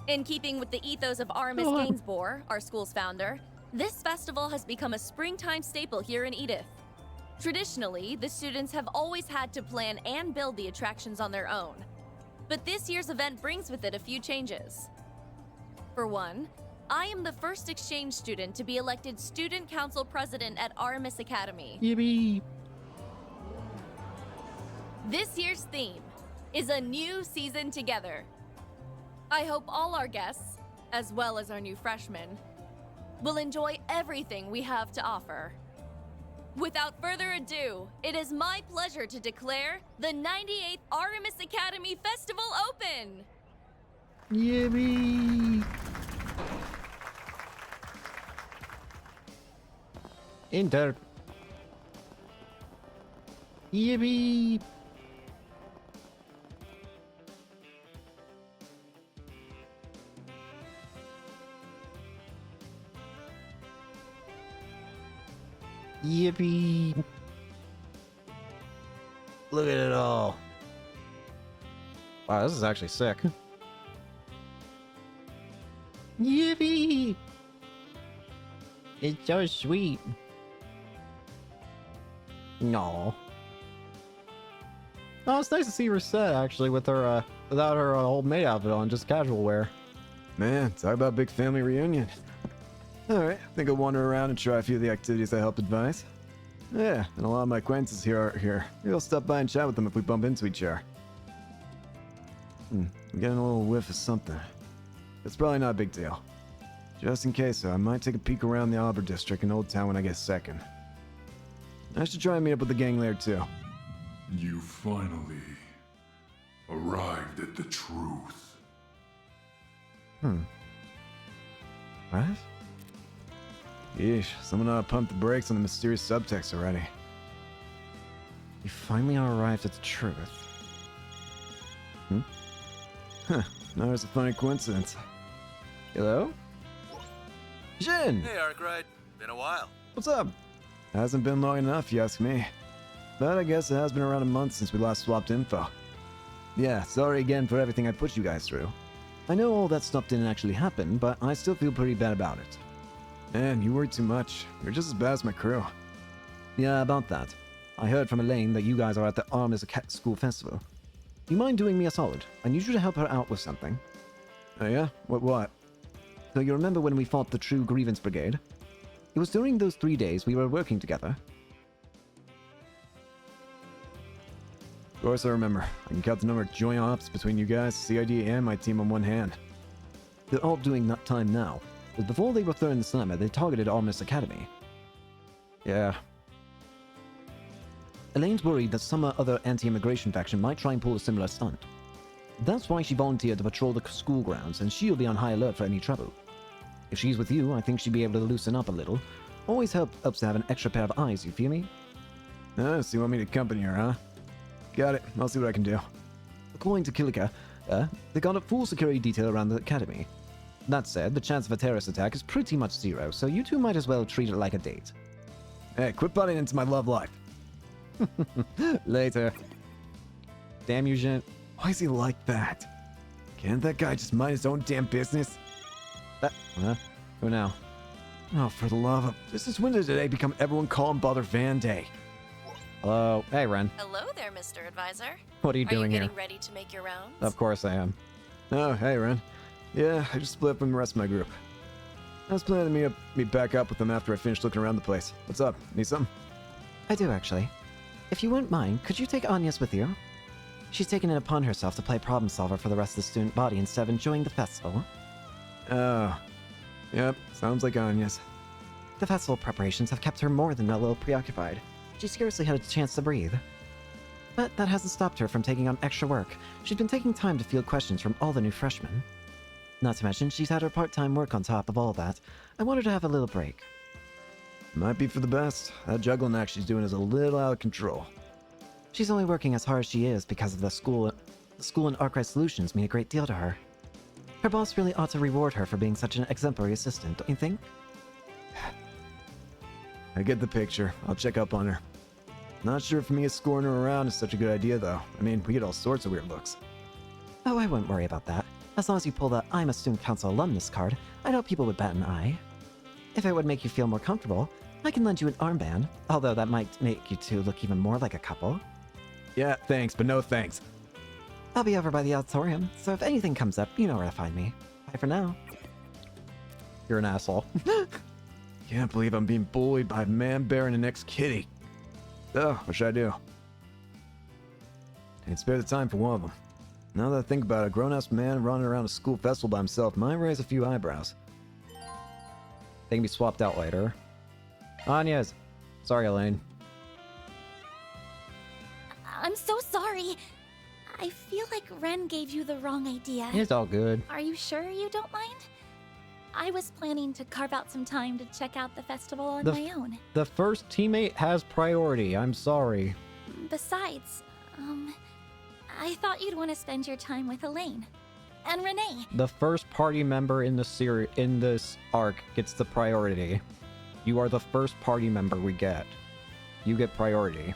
In keeping with the ethos of Aramis Oh. Gainsborough, our school's founder, this festival has become a springtime staple here in Edith. Traditionally, the students have always had to plan and build the attractions on their own. But this year's event brings with it a few changes. For one, I am the first exchange student to be elected Student Council President at Artemis Academy. Yippee! This year's theme is a new season together. I hope all our guests, as well as our new freshmen, will enjoy everything we have to offer. Without further ado, it is my pleasure to declare the 98th Artemis Academy Festival open! Yippee! Enter. Yippee! Yippee! Look at it all. Wow, this is actually sick. Yippee! It's so sweet. No. Oh, it's nice to see her set actually with her without her old maid outfit on, just casual wear. Man, talk about big family reunion. Alright, I think I'll wander around and try a few of the activities I helped advise. Yeah, and a lot of my acquaintances here are here. Maybe I'll stop by and chat with them if we bump into each other. I'm getting a little whiff of something. It's probably not a big deal. Just in case, though, I might take a peek around the Arbor District in Old Town when I get a second. I should try and meet up with the gang there, too. You finally arrived at the truth. What? Yeesh, someone ought to pump the brakes on the mysterious subtext already. You finally arrived at the truth. Huh, now there's a funny coincidence. Hello? Jin! Hey, Arkwright. Been a while. What's up? Hasn't been long enough, if you ask me. But I guess it has been around a month since we last swapped info. Yeah, sorry again for everything I put you guys through. I know all that stuff didn't actually happen, but I still feel pretty bad about it. Man, you worry too much. You're just as bad as my crew. Yeah, about that. I heard from Elaine that you guys are at the Artemis School Festival. You mind doing me a solid? I need you to help her out with something. Oh yeah? What? So you remember when we fought the True Grievance Brigade? It was during those 3 days we were working together. Of course I remember. I can count the number of joint ops between you guys, CID, and my team on one hand. They're all doing that time now. But before they were thrown the slammer, they targeted Artemis Academy. Yeah. Elaine's worried that some other anti-immigration faction might try and pull a similar stunt. That's why she volunteered to patrol the school grounds, and she'll be on high alert for any trouble. If she's with you, I think she'd be able to loosen up a little. Always helps to have an extra pair of eyes, you feel me? So you want me to accompany her, huh? Got it. I'll see what I can do. According to Kilika, they got a full security detail around the academy. That said, the chance of a terrorist attack is pretty much zero, so you two might as well treat it like a date. Hey, quit butting into my love life. Later. Damn you, Jean. Why is he like that? Can't that guy just mind his own damn business? Who now? Oh, for the love of... This is when did today become everyone call him Bother Van Day? Hello? Hey, Ren. Hello there, Mr. Advisor. What are you doing here? Are you getting ready to make your rounds? Of course I am. Oh, hey, Ren. Yeah, I just split from the rest of my group. I was planning to meet back up with them after I finished looking around the place. What's up? Need something? I do, actually. If you wouldn't mind, could you take Anya's with you? She's taken it upon herself to play problem solver for the rest of the student body instead of enjoying the festival. Oh. Yep, sounds like Anya's. The festival preparations have kept her more than a little preoccupied. She scarcely had a chance to breathe. But that hasn't stopped her from taking on extra work. She's been taking time to field questions from all the new freshmen. Not to mention, she's had her part-time work on top of all that. I want her to have a little break. Might be for the best. That juggling act she's doing is a little out of control. She's only working as hard as she is because of the school and Arkwright Solutions mean a great deal to her. Her boss really ought to reward her for being such an exemplary assistant, don't you think? I get the picture. I'll check up on her. Not sure if me escorting her around is such a good idea, though. I mean, we get all sorts of weird looks. Oh, I wouldn't worry about that. As long as you pull the I'm a Student Council alumnus card, I know people would bat an eye. If it would make you feel more comfortable, I can lend you an armband, although that might make you two look even more like a couple. Yeah, thanks, but no thanks. I'll be over by the auditorium, so if anything comes up, you know where to find me. Bye for now. You're an asshole. Can't believe I'm being bullied by a man bear and an ex-kitty. Oh, what should I do? Can't spare the time for one of them. Now that I think about it, a grown-ass man running around a school festival by himself might raise a few eyebrows. They can be swapped out later. Anya's. Sorry, Elaine. I'm so sorry. I feel like Ren gave you the wrong idea. It's all good. Are you sure you don't mind? I was planning to carve out some time to check out the festival on my own. The first teammate has priority. I'm sorry. Besides, I thought you'd want to spend your time with Elaine. And Renee. The first party member in the in this arc gets the priority. You are the first party member we get. You get priority.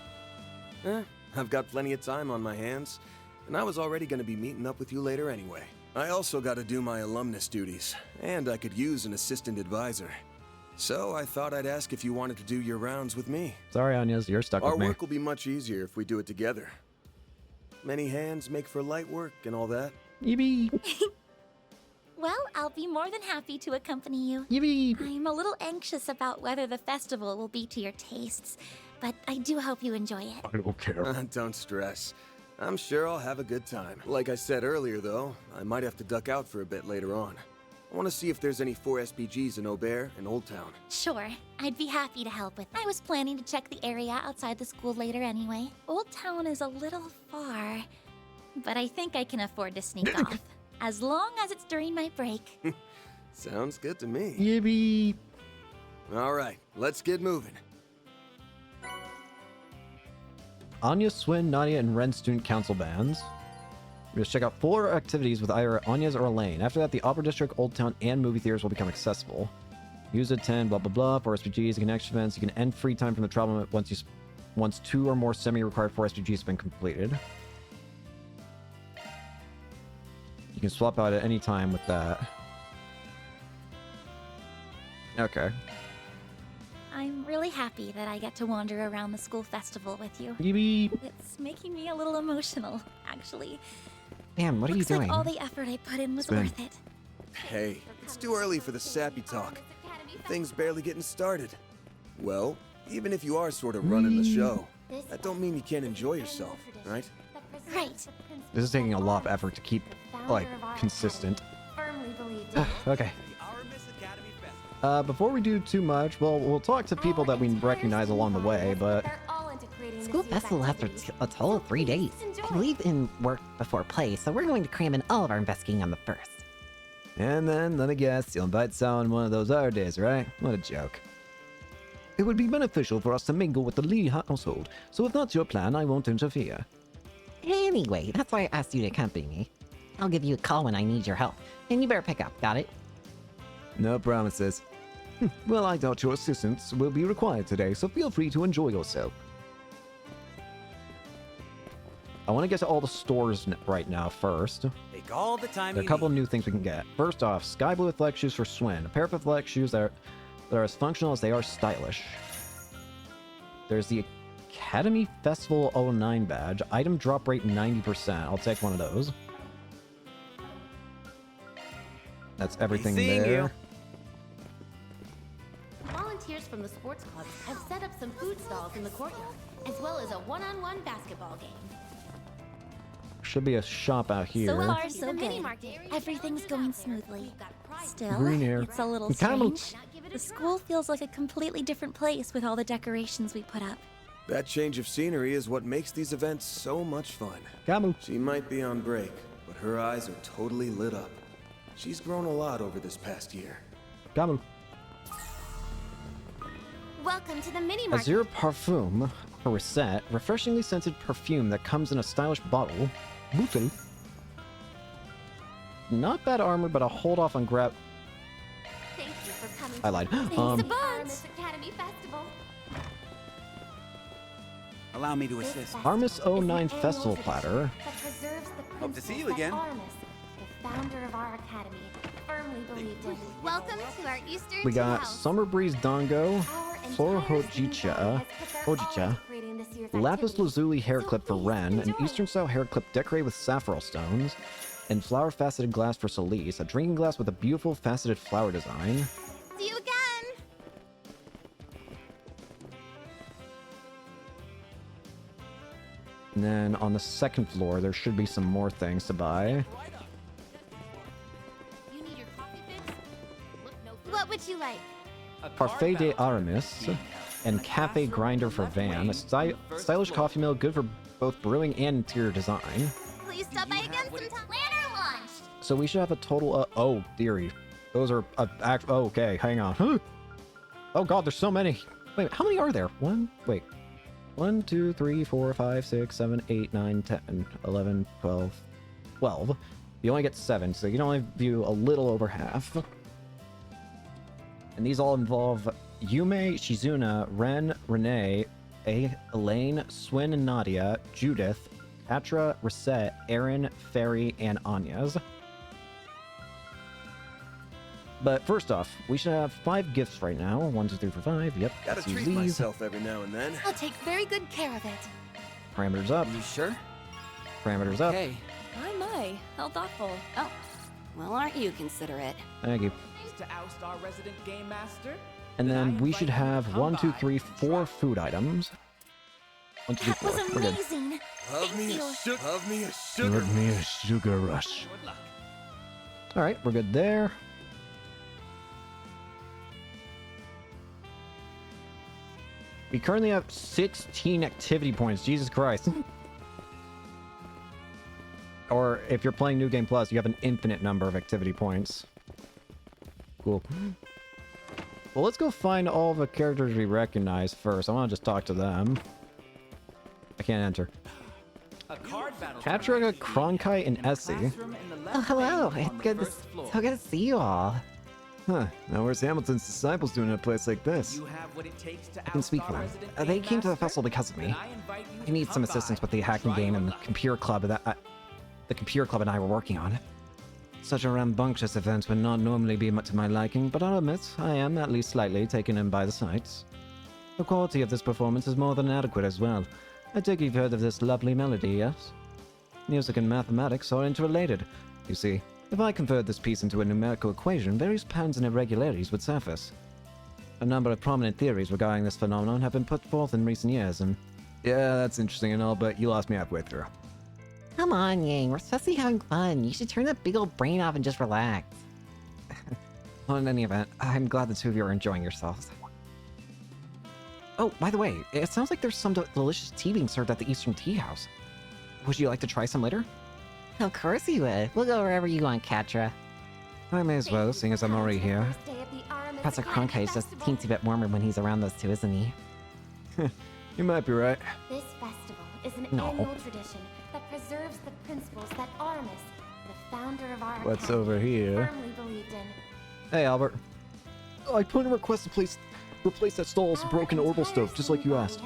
I've got plenty of time on my hands, and I was already going to be meeting up with you later anyway. I also got to do my alumnus duties, and I could use an assistant advisor. So I thought I'd ask if you wanted to do your rounds with me. Sorry, Anya's, you're stuck with me. Our work will be much easier if we do it together. Many hands make for light work and all that. Yippee! Well, I'll be more than happy to accompany you. Yippee! I'm a little anxious about whether the festival will be to your tastes, but I do hope you enjoy it. I don't care. Don't stress. I'm sure I'll have a good time. Like I said earlier, though, I might have to duck out for a bit later on. I want to see if there's any 4 SPGs in Aubert and Old Town. Sure, I'd be happy to help with that. I was planning to check the area outside the school later anyway. Old Town is a little far, but I think I can afford to sneak off, as long as it's during my break. Sounds good to me. Yippee! All right, let's get moving. Anya, Swin, Nadia, and Ren student council bands. We just check out 4 activities with either Anya's or Elaine. After that, the Opera District, Old Town, and movie theaters will become accessible. Use it 10, blah blah blah. 4 SPGs and connection events. You can end free time from the travel limit once 2 or more semi-required 4 SPGs have been completed. You can swap out at any time with that. Okay. I'm really happy that I get to wander around the school festival with you. Yippee! It's making me a little emotional, actually. Man, what are you doing? Looks like all the effort I put in was worth it. Hey, it's too early for the sappy talk. Things barely getting started. Well, even if you are sort of running the show, that don't mean you can't enjoy yourself, right? Right. This is taking a lot of effort to keep, like, consistent. Okay. Before we do too much, well, we'll talk to people that we recognize along the way, but... School festival lasts a total of 3 days. I believe in work before play, so we're going to cram in all of our investigating on the first. And then, let me guess, you'll invite Sal on one of those other days, right? What a joke. It would be beneficial for us to mingle with the Lee household, so if that's your plan, I won't interfere. Anyway, that's why I asked you to accompany me. I'll give you a call when I need your help, and you better pick up, got it? No promises. Well, I doubt your assistance will be required today, so feel free to enjoy yourself. I want to get to all the stores right now first. Take all the time There are a couple of new things we can get. First off, sky blue athletic shoes for Swin. A pair of athletic shoes that are as functional as they are stylish. There's the Academy Festival 09 badge. Item drop rate 90%. I'll take one of those. That's everything there. Volunteers from the sports clubs have set up some food stalls in the courtyard, as well as a one-on-one basketball game. Should be a shop out here. So far, so good. Everything's going smoothly. Still, Green air. it's a little Camel. strange. The school feels like a completely different place with all the decorations we put up. That change of scenery is what makes these events so much fun. Gamu. She might be on break, but her eyes are totally lit up. She's grown a lot over this past year. Gamu. Welcome to the mini market. Azure Parfum, a reset, refreshingly scented perfume that comes in a stylish bottle. Bootle. Not bad armor, but I'll hold off on grab. Thank you for coming. I lied. Armis Academy Festival. Allow me to assist. Armis 09 Festival Platter. Hope to see you again. Armis, the founder of our academy, firmly believed in. Welcome to our Easter We got House. Summer Breeze Dango, Flora Hojicha, Lapis Lazuli hair clip for Ren, an Eastern style hair clip decorated with saffron stones, and flower faceted glass for Solis. A drinking glass with a beautiful faceted flower design. See you again! And then on the second floor, there should be some more things to buy. What would you like? Parfait de Aramis and Cafe Grinder for Van. A stylish coffee mill good for both brewing and interior design. Please stop by again sometime. Lantern launched! So we should have a total of... Oh, dearie. Those are... oh, okay, hang on. Oh god, there's so many. Wait, how many are there? Wait. 1, 2, 3, 4, 5, 6, 7, 8, 9, 10, 11, 12, 12. You only get 7, so you can only view a little over half. And these all involve Yume, Shizuna, Ren, Renee, Elaine, Swin and Nadia, Judith, Atra, Reset, Aaron, Fairy, and Anya's. But first off, we should have 5 gifts right now. 1, 2, 3, 4, 5. Yep. Gotta let's use treat these. myself every now and then. I'll take very good care of it. Parameters up. You sure? Parameters up. Okay. My, how thoughtful. Oh, well, aren't you considerate? Thank you. To oust our resident game master. And then we should have 1, 2, 3, 4 food items. 1, 2, 3, 4. That was We're good. amazing! Love me a sugar. Give me a sugar rush. Good luck. Alright, we're good there. We currently have 16 activity points. Jesus Christ. Or if you're playing New Game Plus, you have an infinite number of activity points. Cool. Well, let's go find all the characters we recognize first. I want to just talk to them. I can't enter. Katraga, Kronkai, and Essie. Oh, hello. It's good to, so good to see you all. Huh. Now where's Hamilton's disciples doing in a place like this? I can speak for them. They came to the festival because of me. I need some assistance with the hacking game and the computer club that the computer club and I were working on. Such a rambunctious event would not normally be much to my liking, but I'll admit I am at least slightly taken in by the sights. The quality of this performance is more than adequate as well. I take you've heard of this lovely melody, yes? Music and mathematics are interrelated. You see, if I convert this piece into a numerical equation, various patterns and irregularities would surface. A number of prominent theories regarding this phenomenon have been put forth in recent years, and... Yeah, that's interesting and all, but you lost me halfway through. Come on, Yang. We're supposed to be having fun. You should turn that big old brain off and just relax. Well, in any event, I'm glad the two of you are enjoying yourselves. Oh, by the way, it sounds like there's some delicious tea being served at the Eastern Tea House. Would you like to try some later? Of course you would. We'll go wherever you want, Katra. I may as well, seeing as I'm already here. Professor Kronkai is just a teensy bit warmer when he's around those two, isn't he? You might be right. This festival is an annual tradition that preserves the principles that Aramis, the founder of our What's academy, over here? firmly believed in. Hey, Albert. Oh, I put in a request to replace that stall's broken orbital stove, just like you asked.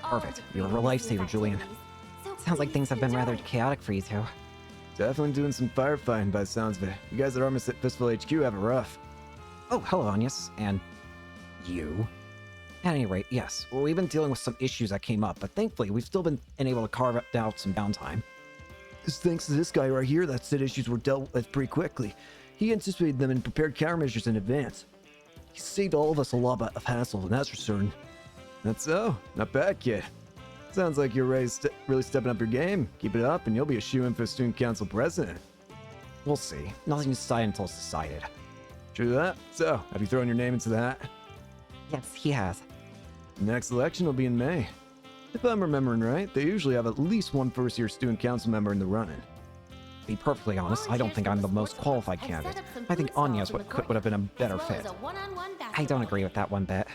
Perfect. You're a lifesaver, Julian. Sounds like things have been rather chaotic for you two. Definitely doing some firefighting by the sounds of it. You guys at Armis at Festival HQ have it rough. Oh, hello, Agnes. And you. At any rate, yes, we've been dealing with some issues that came up, but thankfully we've still been able to carve out some downtime. It's thanks to this guy right here that said issues were dealt with pretty quickly. He anticipated them and prepared countermeasures in advance. He saved all of us a lot of hassle, and that's for certain. That's so. Not bad, kid. Sounds like you're really stepping up your game. Keep it up, and you'll be a shoo-in for student council president. We'll see. Nothing is decided until it's decided. True that. So, have you thrown your name into the hat? Yes, he has. The next election will be in May. If I'm remembering right, they usually have at least one first-year student council member in the running. To be perfectly honest, I don't think I'm the most qualified candidate. I think Anya's would have been a better fit. I don't agree with that one bit.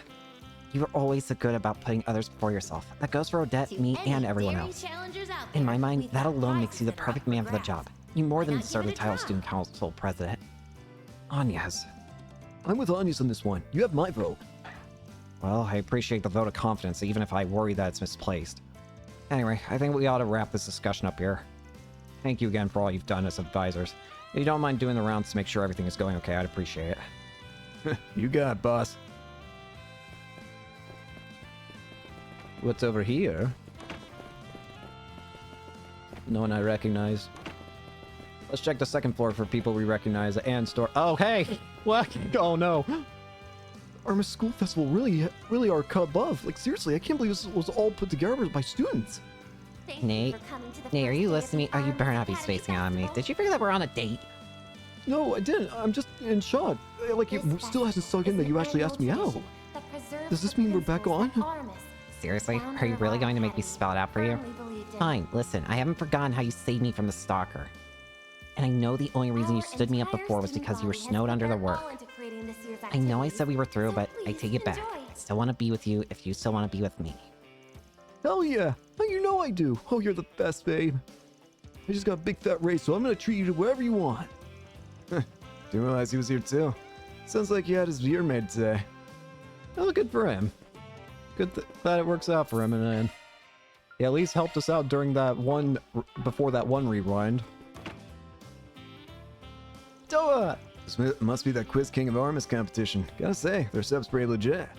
You were always so good about putting others before yourself. That goes for Odette, me, and everyone else. In my mind, that alone makes you the perfect man for the job. You more than deserve the title of student council president. Anya's. I'm with Anya's on this one. You have my vote. Well, I appreciate the vote of confidence, even if I worry that it's misplaced. Anyway, I think we ought to wrap this discussion up here. Thank you again for all you've done as advisors. If you don't mind doing the rounds to make sure everything is going okay, I'd appreciate it. You got it, boss. What's over here? No one I recognize. Let's check the second floor for people we recognize and store. Oh, hey! What? Oh, no. Artemis School Festival really are cut above. Like, seriously, I can't believe this was all put together by students. Nate, are you listening? Oh, you better not be spacing on me. Did you figure that we're on a date? No, I didn't. I'm just in shock. Like, it still hasn't sunk in that you actually asked me out. Does this mean we're back on? Seriously? Are you really going to make me spell it out for you? Fine, listen, I haven't forgotten how you saved me from the stalker. And I know the only reason you stood me up before was because you were snowed under the work. I know I said we were through, but I take it back. I still want to be with you if you still want to be with me. Hell yeah! Oh, you know I do. Oh, you're the best, babe. I just got a big fat raise, so I'm gonna treat you to whatever you want. Didn't realize he was here too. Sounds like he had his beer made today. Oh, good for him. Good that it works out for him, and he at least helped us out during that one, before that one rewind. Doa! This must be that Quiz King of Artemis competition. Gotta say, their stuff's pretty legit.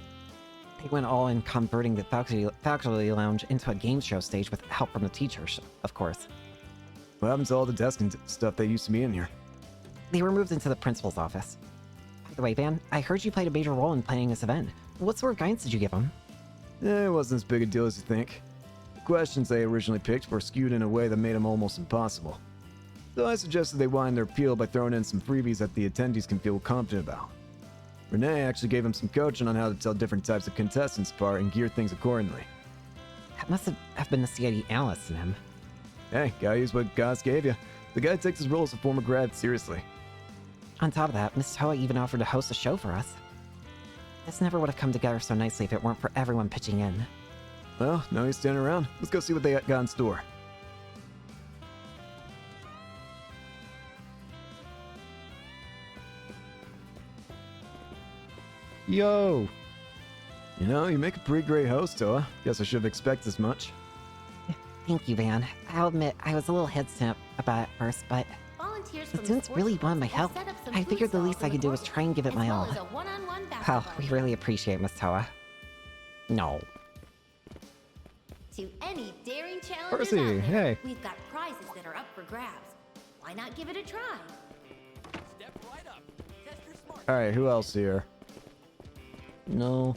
They went all in converting the faculty lounge into a game show stage with help from the teachers, of course. What happened to all the desk and stuff that used to be in here? They were moved into the principal's office. By the way, Van, I heard you played a major role in planning this event. What sort of guidance did you give them? It wasn't as big a deal as you think. The questions they originally picked were skewed in a way that made them almost impossible. So I suggested they widen their appeal by throwing in some freebies that the attendees can feel confident about. Renee actually gave him some coaching on how to tell different types of contestants apart and gear things accordingly. That must have been the CID analyst in him. Hey, gotta use what Goss gave you. The guy takes his role as a former grad seriously. On top of that, Miss Toa even offered to host a show for us. This never would have come together so nicely if it weren't for everyone pitching in. Well, now he's standing around. Let's go see what they got in store. Yo! You know, you make a pretty great host, Toa. Guess I should have expected as much. Thank you, Van. I'll admit, I was a little hesitant about it at first, but the students really wanted my help. I figured the least I could do was try and give it my all. Well, we really appreciate Miss Toa. No. To any daring challenges Percy, out there, hey. we've got prizes that are up for grabs. Why not give it a try? Step right up. Test your smart. Alright, who else here? No.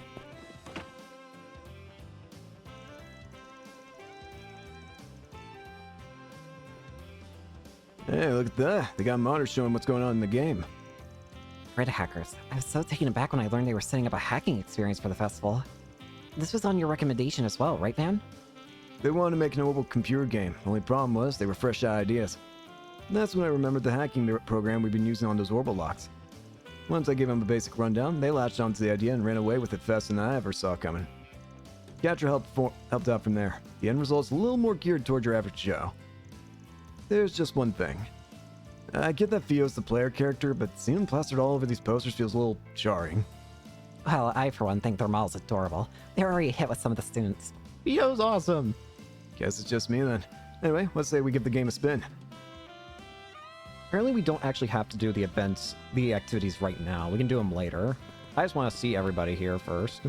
Hey, look at that. They got monitors showing what's going on in the game. Red hackers. I was so taken aback when I learned they were setting up a hacking experience for the festival. This was on your recommendation as well, right, Van? They wanted to make an mobile computer game. Only problem was they were fresh ideas. And that's when I remembered the hacking program we've been using on those orbital locks. Once I gave them a basic rundown, they latched onto the idea and ran away with it faster than I ever saw coming. Catcher helped out from there. The end result's a little more geared toward your average Joe. There's just one thing. I get that Fio's the player character, but seeing him plastered all over these posters feels a little jarring. Well, I for one think their model's adorable. They're already a hit with some of the students. Fio's awesome! Guess it's just me then. Anyway, let's say we give the game a spin. Apparently we don't actually have to do the events, the activities right now. We can do them later. I just want to see everybody here first.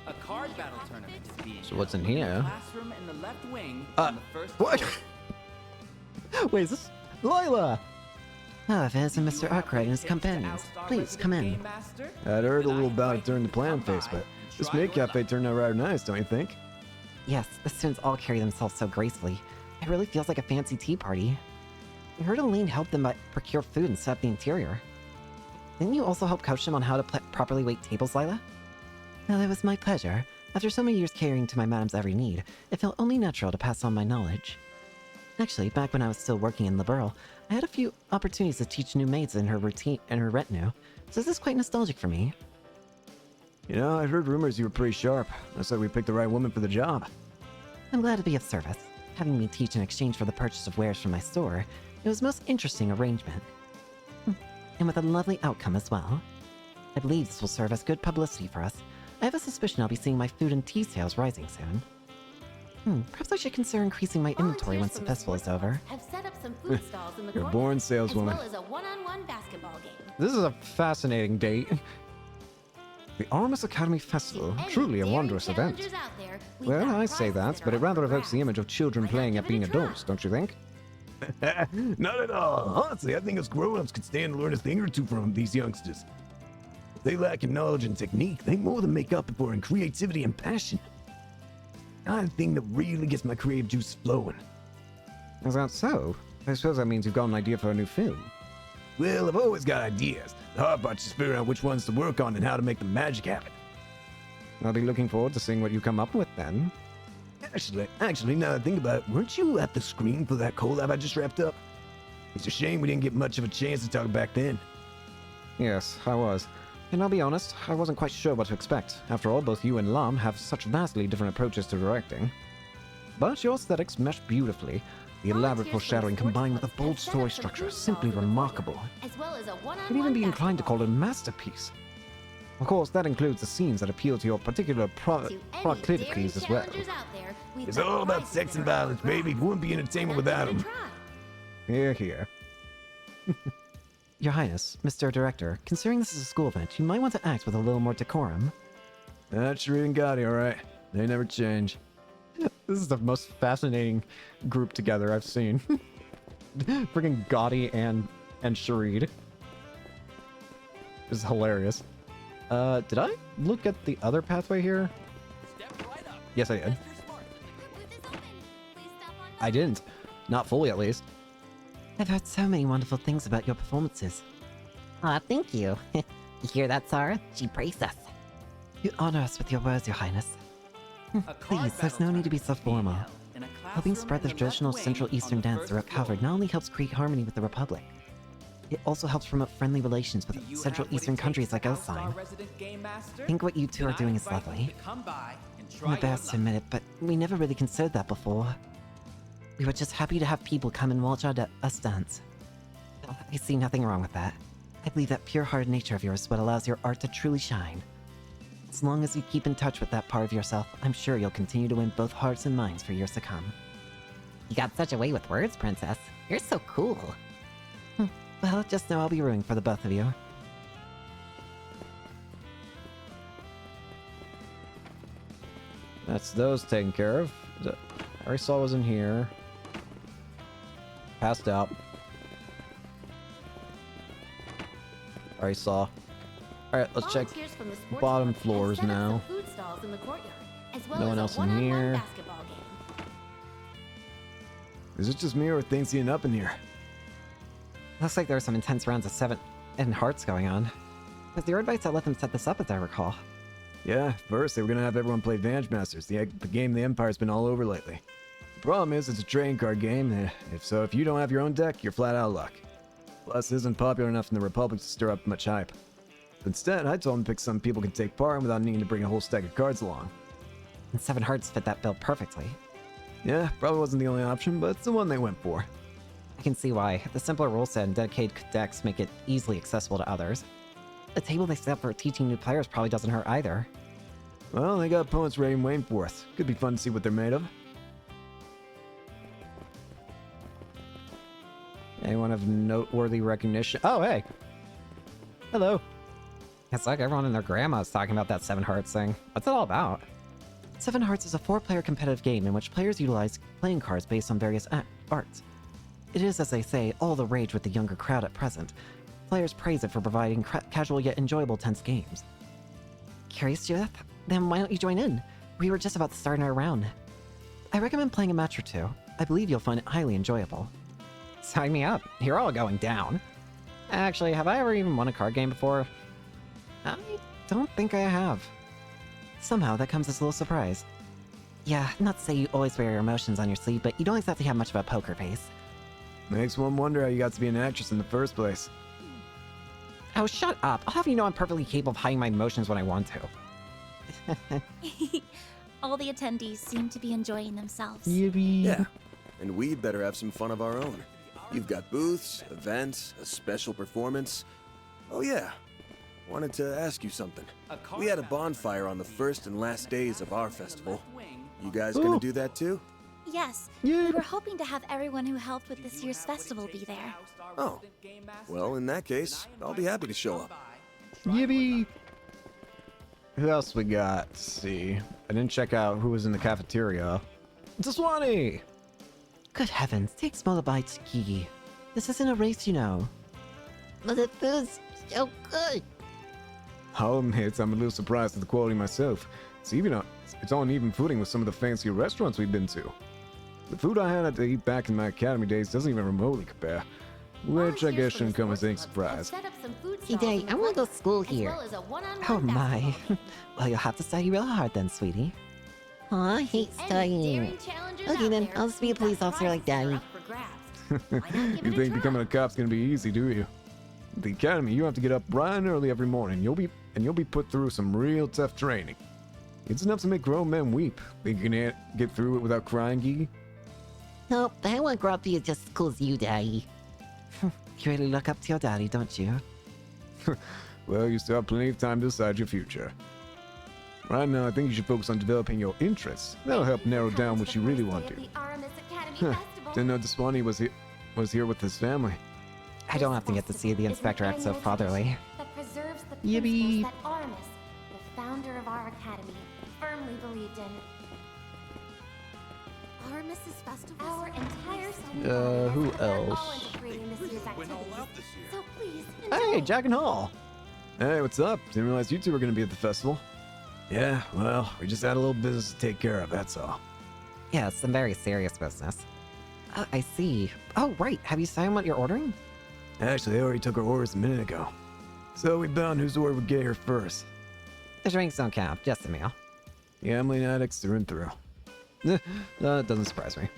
A card battle tournament is being So what's in here? classroom in the left wing on the first What? floor. Wait, is this Lila? Ah, Vez and Mr. Arkwright and his companions. Please, come in. I'd heard a little about it during the plan phase, but this maid cafe turned out rather nice, don't you think? Yes, the students all carry themselves so gracefully. It really feels like a fancy tea party. I heard Elaine helped them procure food and set up the interior. Didn't you also help coach them on how to properly wait tables, Lila? Well, it was my pleasure. After so many years catering to my madam's every need, it felt only natural to pass on my knowledge. Actually, back when I was still working in Liberl, I had a few opportunities to teach new maids in her retinue, so this is quite nostalgic for me. You know, I heard rumors you were pretty sharp. Looks like we picked the right woman for the job. I'm glad to be of service. Having me teach in exchange for the purchase of wares from my store, it was a most interesting arrangement. And with a lovely outcome as well. I believe this will serve as good publicity for us. I have a suspicion I'll be seeing my food and tea sales rising soon. Perhaps I should consider increasing my inventory once the festival is over. Have set up some food stalls in the You're a courtyard, born saleswoman. as well as a one-on-one basketball game. This is a fascinating date. The Armus Academy Festival, truly a wondrous event. Well, I say that, but it rather evokes the image of children playing at being adults, don't you think? Not at all. Honestly, I think us grown-ups could stand to learn a thing or two from these youngsters. If they lack in knowledge and technique, they more than make up for in creativity and passion. Kind of thing that really gets my creative juice flowing. Is that so? I suppose that means you've got an idea for a new film. Well, I've always got ideas. The hard part's just figuring out which ones to work on and how to make the magic happen. I'll be looking forward to seeing what you come up with then. Actually, now that I think about it, weren't you at the screen for that collab I just wrapped up? It's a shame we didn't get much of a chance to talk back then. Yes, I was. And I'll be honest, I wasn't quite sure what to expect. After all, both you and Lam have such vastly different approaches to directing. But your aesthetics mesh beautifully. The elaborate foreshadowing combined with a bold story structure is simply remarkable. I'd even be inclined to call it a masterpiece. Of course, that includes the scenes that appeal to your particular proclivities as well. It's all about sex and violence, baby. It wouldn't be entertainment without them. Hear, hear. Your Highness, Mr. Director, considering this is a school event, you might want to act with a little more decorum. That's Sheree and Gotti, alright. They never change. This is the most fascinating group together I've seen. Freaking Gotti and Sharid. This is hilarious. Did I look at the other pathway here? Yes, I did. I didn't. Not fully, at least. I've heard so many wonderful things about your performances. Aw, thank you. You hear that, Sarah? She praised us. You honor us with your words, Your Highness. Please, there's no need to be so formal. Helping spread the traditional Central Eastern dance throughout Calvard not only helps create harmony with the Republic, it also helps promote friendly relations with Central Eastern countries like Elsine. I think what you two are doing is lovely. I'm embarrassed to admit it, but we never really considered that before. We were just happy to have people come and watch us dance. I see nothing wrong with that. I believe that pure-hearted nature of yours is what allows your art to truly shine. As long as you keep in touch with that part of yourself, I'm sure you'll continue to win both hearts and minds for years to come. You got such a way with words, Princess. You're so cool. Well, just know I'll be rooting for the both of you. That's those taken care of. I saw was in here. Passed out. Already saw. Alright, let's check bottom floors now. No one else in here. Is it just me or are things heating up in here? Looks like there are some intense rounds of 7 and Hearts going on. It was the Erdbites that let them set this up, as I recall. Yeah, first they were gonna have everyone play Vantage Masters, the game the Empire's been all over lately. The problem is it's a trading card game, if you don't have your own deck, you're flat out of luck. Plus, it isn't popular enough in the Republic to stir up much hype. Instead, I told them to pick some people can take part in without needing to bring a whole stack of cards along. And 7 Hearts fit that bill perfectly. Yeah, probably wasn't the only option, but it's the one they went for. I can see why. The simpler rule set and dedicated decks make it easily accessible to others. The table they set up for teaching new players probably doesn't hurt either. Well, they got opponents ready and waiting for us. Could be fun to see what they're made of. Anyone of noteworthy recognition? Oh, hey! Hello. It's like everyone and their grandma's talking about that 7 Hearts thing. What's it all about? 7 Hearts is a 4-player competitive game in which players utilize playing cards based on various arts. It is, as they say, all the rage with the younger crowd at present. Players praise it for providing casual yet enjoyable tense games. Curious, Judith? Then why don't you join in? We were just about to start our round. I recommend playing a match or two. I believe you'll find it highly enjoyable. Sign me up. You're all going down. Actually, have I ever even won a card game before? I don't think I have. Somehow, that comes as a little surprise. Yeah, not to say you always wear your emotions on your sleeve, but you don't exactly have much of a poker face. Makes one wonder how you got to be an actress in the first place. Oh, shut up. I'll have you know I'm perfectly capable of hiding my emotions when I want to. All the attendees seem to be enjoying themselves. Yippee. Yeah, and we'd better have some fun of our own. You've got booths, events, a special performance. Oh yeah, wanted to ask you something. We had a bonfire on the first and last days of our festival. You guys gonna do that too? Yes, we were hoping to have everyone who helped with this year's festival be there. Oh, well in that case, I'll be happy to show up. Yippee! Who else we got? Let's see. I didn't check out who was in the cafeteria. It's a Swanee! Good heavens, take smaller bites, Kiki. This isn't a race, you know. But the food's so good. I'll admit I'm a little surprised at the quality myself. It's on even footing with some of the fancier restaurants we've been to. The food I had to eat back in my academy days doesn't even remotely compare. Which I guess shouldn't come as any surprise. Hey, Day, I want to go to school here. Oh my. Well, you'll have to study real hard then, sweetie. Aw, I hate studying. Okay then, I'll just be a police officer like Daddy. You think becoming a cop's gonna be easy, do you? At the academy, you have to get up bright and early every morning. You'll be put through some real tough training. It's enough to make grown men weep. Think you can get through it without crying, Gigi? Nope, I want to grow up to be just as cool as you, Daddy. You really look up to your daddy, don't you? Well, you still have plenty of time to decide your future. Right now, I think you should focus on developing your interests. That'll help narrow down what you really want to. Didn't know Deswani was here with his family. I don't often get to see the inspector act so fatherly. That preserves the Yippee. principles that Aramis, the founder of our academy, firmly believed in. Aramis's festival. Our entire Who else? So please, Hey, Jack and Hall! Hey, what's up? Didn't realize you two were gonna be at the festival. Yeah, well, we just had a little business to take care of, that's all. Yeah, it's some very serious business. I see. Oh, right. Have you signed what you're ordering? Actually, I already took our orders a minute ago. So we bound whose order would get here first. The drinks don't count, just a meal. Gambling addicts through and through. That doesn't surprise me.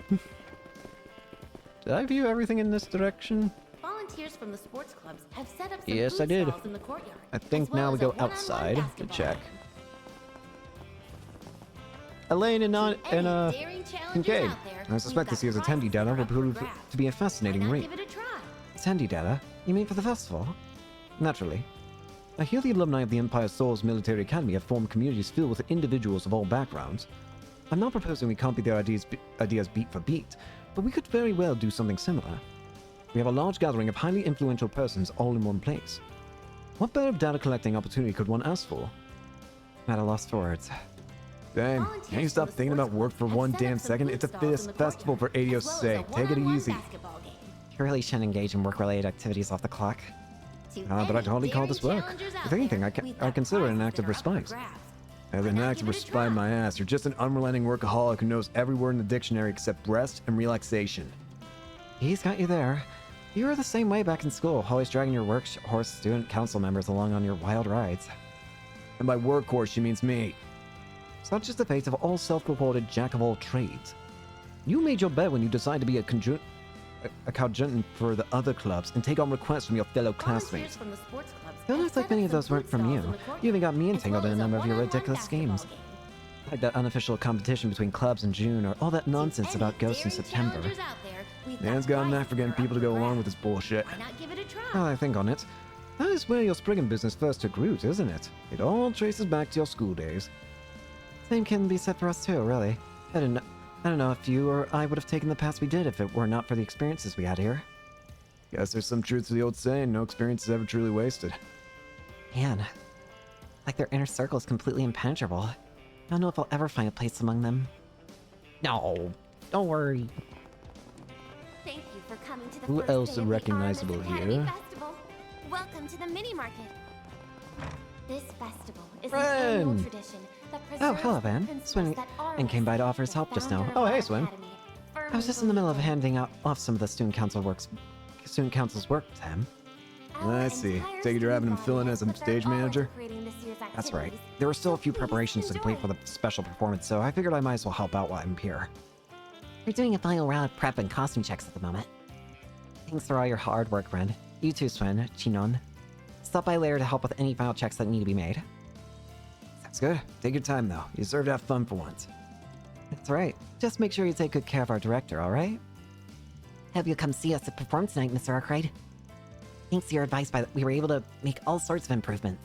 Did I view everything in this direction? Volunteers from the sports clubs have set up some Yes, food I did. stalls in the courtyard. I think as well now we as a go one-on-one outside to basketball check. game. Elaine and daring challenges Kincaid. out there, I suspect this year's attendee data will prove to be a fascinating read. Give it a try. Attendee data? You mean for the festival? Naturally. I hear the alumni of the Empire Souls Military Academy have formed communities filled with individuals of all backgrounds. I'm not proposing we copy their ideas beat for beat, but we could very well do something similar. We have a large gathering of highly influential persons all in one place. What better data collecting opportunity could one ask for? I'm at a loss for words. Dang, can't you stop thinking about work for one damn second? It's a festival for ADO's sake. Take it easy. You really shouldn't engage in work-related activities off the clock. But I'd hardly call this work. If anything, I consider it an act of respite. An act of respite, my ass. You're just an unrelenting workaholic who knows every word in the dictionary except rest and relaxation. He's got you there. You were the same way back in school, always dragging your workhorse student council members along on your wild rides. And by workhorse, she means me. Such is the fate of all self-reported jack-of-all-trades. You made your bed when you decided to be a conjuntant for the other clubs and take on requests from your fellow classmates. From the sports clubs Don't have act like set many up of those some weren't food from you. stalls in the courtyard, You even got me as entangled well in a as number of your one-on-one ridiculous basketball schemes. game. Like that unofficial competition between clubs in June, or all that nonsense about ghosts in Daring September. challengers out there, we've Man's got a knack for getting people to go along with his bullshit. Why not give it a try? Now I think on it, that is where your Spriggan business first took root, isn't it? It all traces back to your school days. Same can be said for us too, really. I don't know if you or I would have taken the path we did if it were not for the experiences we had here. Guess there's some truth to the old saying, no experience is ever truly wasted. Man, like their inner circle is completely impenetrable. I don't know if I'll ever find a place among them. No, don't worry. Thank you for coming to the Who first else day is of the recognizable Aramis Academy here? Festival. Welcome to the mini market. This festival is Friend. an annual tradition that Oh, preserves hello, the Van. principles Swin that and came by to offer his Aramis, help the just now. founder of Oh, hey, our Swin. academy, I was just in the middle of handing off some of the student council's work to him. I see. Take it you're having him fill in as a stage manager? That's right. There were still a few preparations to complete for the special performance, so I figured I might as well help out while I'm here. We're doing a final round of prep and costume checks at the moment. Thanks for all your hard work, friend. You too, Swen, Chinon. Stop by later to help with any final checks that need to be made. That's good. Take your time, though. You deserve to have fun for once. That's right. Just make sure you take good care of our director, alright? Hope you'll come see us at perform tonight, Mr. Arkwright. Thanks to your advice, we were able to make all sorts of improvements.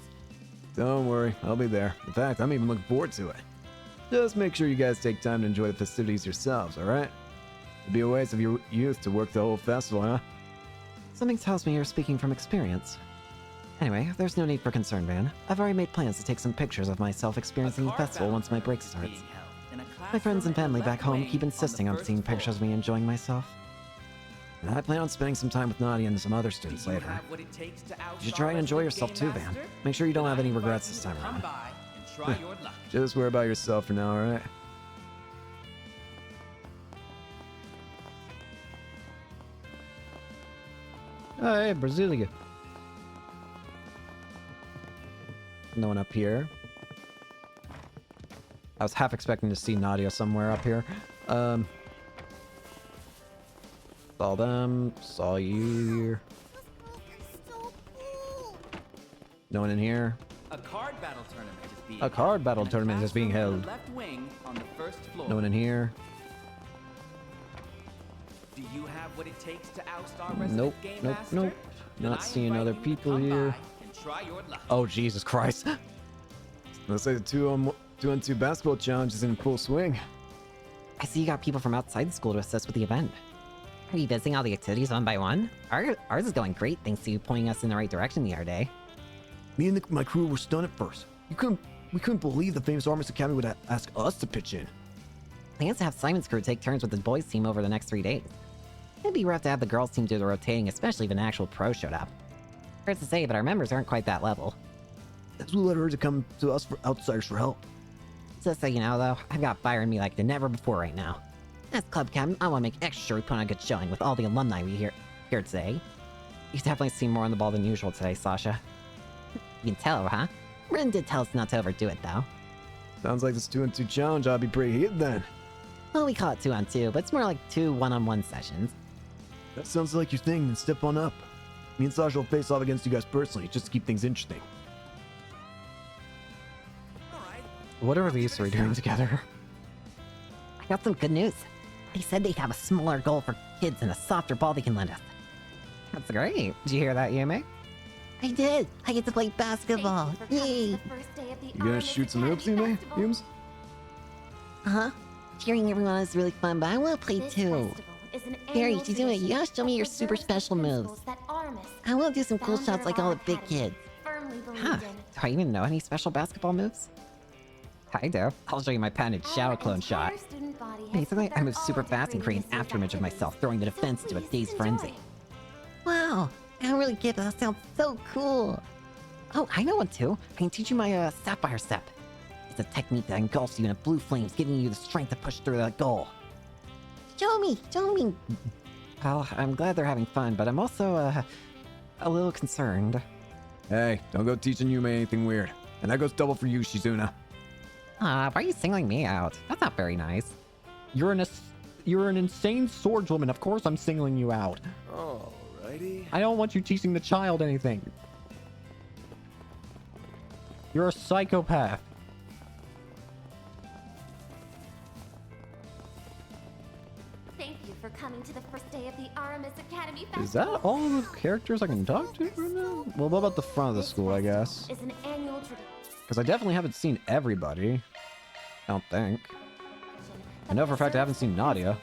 Don't worry, I'll be there. In fact, I'm even looking forward to it. Just make sure you guys take time to enjoy the festivities yourselves, alright? It'd be a waste of your youth to work the whole festival, huh? Something tells me you're speaking from experience. Anyway, there's no need for concern, Van. I've already made plans to take some pictures of myself experiencing the festival once my break starts. My friends and family back home keep insisting on seeing pictures of me enjoying myself. And I plan on spending some time with Nadia and some other students later. You should try and enjoy yourself too, Van. Make sure you don't have any regrets this time around. Just worry about yourself for now, alright? Oh, hey, Brasilia. No one up here. I was half expecting to see Nadia somewhere up here. Saw them. Saw you. No one in here. A card battle tournament is being A card battle tournament is being held. left wing on the first floor. No one in here. Do you have what it takes to oust our resident Nope, game nope, master? nope. Then Not I seeing invite other you to people come here. by and try your luck. Oh, Jesus Christ. Let's say the 2-on-2 basketball challenge is in full swing. I see you got people from outside the school to assist with the event. Are you visiting all the activities one by one? Ours is going great thanks to you pointing us in the right direction the other day. Me and my crew were stunned at first. We couldn't believe the famous Armis Academy would ask us to pitch in. Plans to have Simon's crew take turns with the boys team over the next 3 days. It'd be rough to have the girls team do the rotating, especially if an actual pro showed up. Hard to say, but our members aren't quite that level. That's what led her to come to us for outsiders for help. Just so you know, though, I've got fire in me like never before right now. As club captain, I want to make extra sure we put on a good showing with all the alumni we here today. You definitely seem more on the ball than usual today, Sasha. You can tell, huh? Rin did tell us not to overdo it, though. Sounds like this 2-on-2 challenge ought to be pretty heated then. Well, we call it 2-on-2, but it's more like 2 one-on-one sessions. That sounds like your thing, then step on up. Me and Sasha will face off against you guys personally, just to keep things interesting. What are these three doing together? I got some good news. They said they'd have a smaller goal for kids and a softer ball they can lend us. That's great. Did you hear that, Yume? I did. I get to play basketball. Yay! You gonna shoot some hoops, Yume? Humes? Uh-huh. Cheering everyone on is really fun, but I want to play too. Harry, you do it. You gotta show me your super special moves. I want to do some cool shots like all the big kids. Huh. Do I even know any special basketball moves? I do. I'll show you my patented shower clone shot. Basically, I move super fast and create an afterimage of myself, throwing the defense into a dazed frenzy. Wow, I don't really get it. That sounds so cool. Oh, I know one too. I can teach you my sapphire step. It's a technique that engulfs you in a blue flames, giving you the strength to push through that goal. Show me, show me. Well, I'm glad they're having fun, but I'm also a little concerned. Hey, don't go teaching Yume anything weird. And that goes double for you, Shizuna. Why are you singling me out? That's not very nice. You're an insane swordswoman. Of course I'm singling you out. Alrighty. I don't want you teaching the child anything. You're a psychopath. Thank you for coming to the first day of the Aramis Academy Festival. Is that all the characters I can talk to right now? Well, what about the front of the school, I guess? Is an annual tradition. Because I definitely haven't seen everybody. I don't think. I know for a fact I haven't seen Nadia.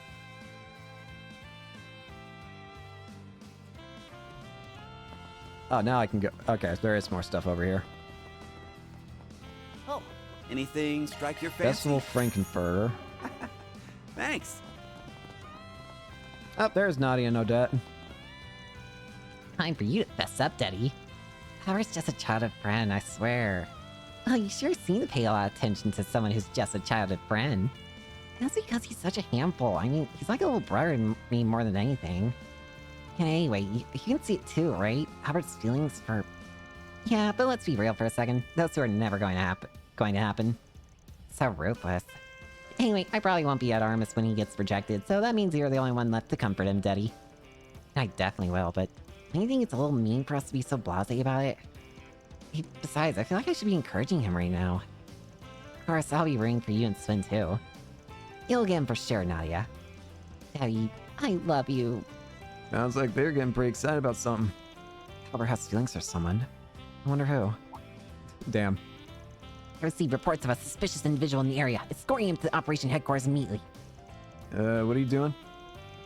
Oh, now I can go. Okay, so there is more stuff over here. Oh, anything strike your fancy? Festival Frankenfurter. Thanks. Oh, there's Nadia and Odette. Time for you to fess up, Daddy. Howard's just a childhood friend, I swear. Oh, you sure seem to pay a lot of attention to someone who's just a childhood friend. That's because he's such a handful. I mean, he's like a little brother to me more than anything. And anyway, you can see it too, right? Hubbard's feelings for... Yeah, but let's be real for a second. Those two are never going to happen. So ruthless. Anyway, I probably won't be at Armis when he gets rejected, so that means you're the only one left to comfort him, Daddy. I definitely will, but don't you think it's a little mean for us to be so blasé about it? Besides, I feel like I should be encouraging him right now. Of course, I'll be rooting for you and Swin too. You'll get him for sure, Nadia. Daddy, I love you. Sounds like they're getting pretty excited about something. Albert has feelings for someone. I wonder who. Damn. I received reports of a suspicious individual in the area, escorting him to the operation headquarters immediately. What are you doing?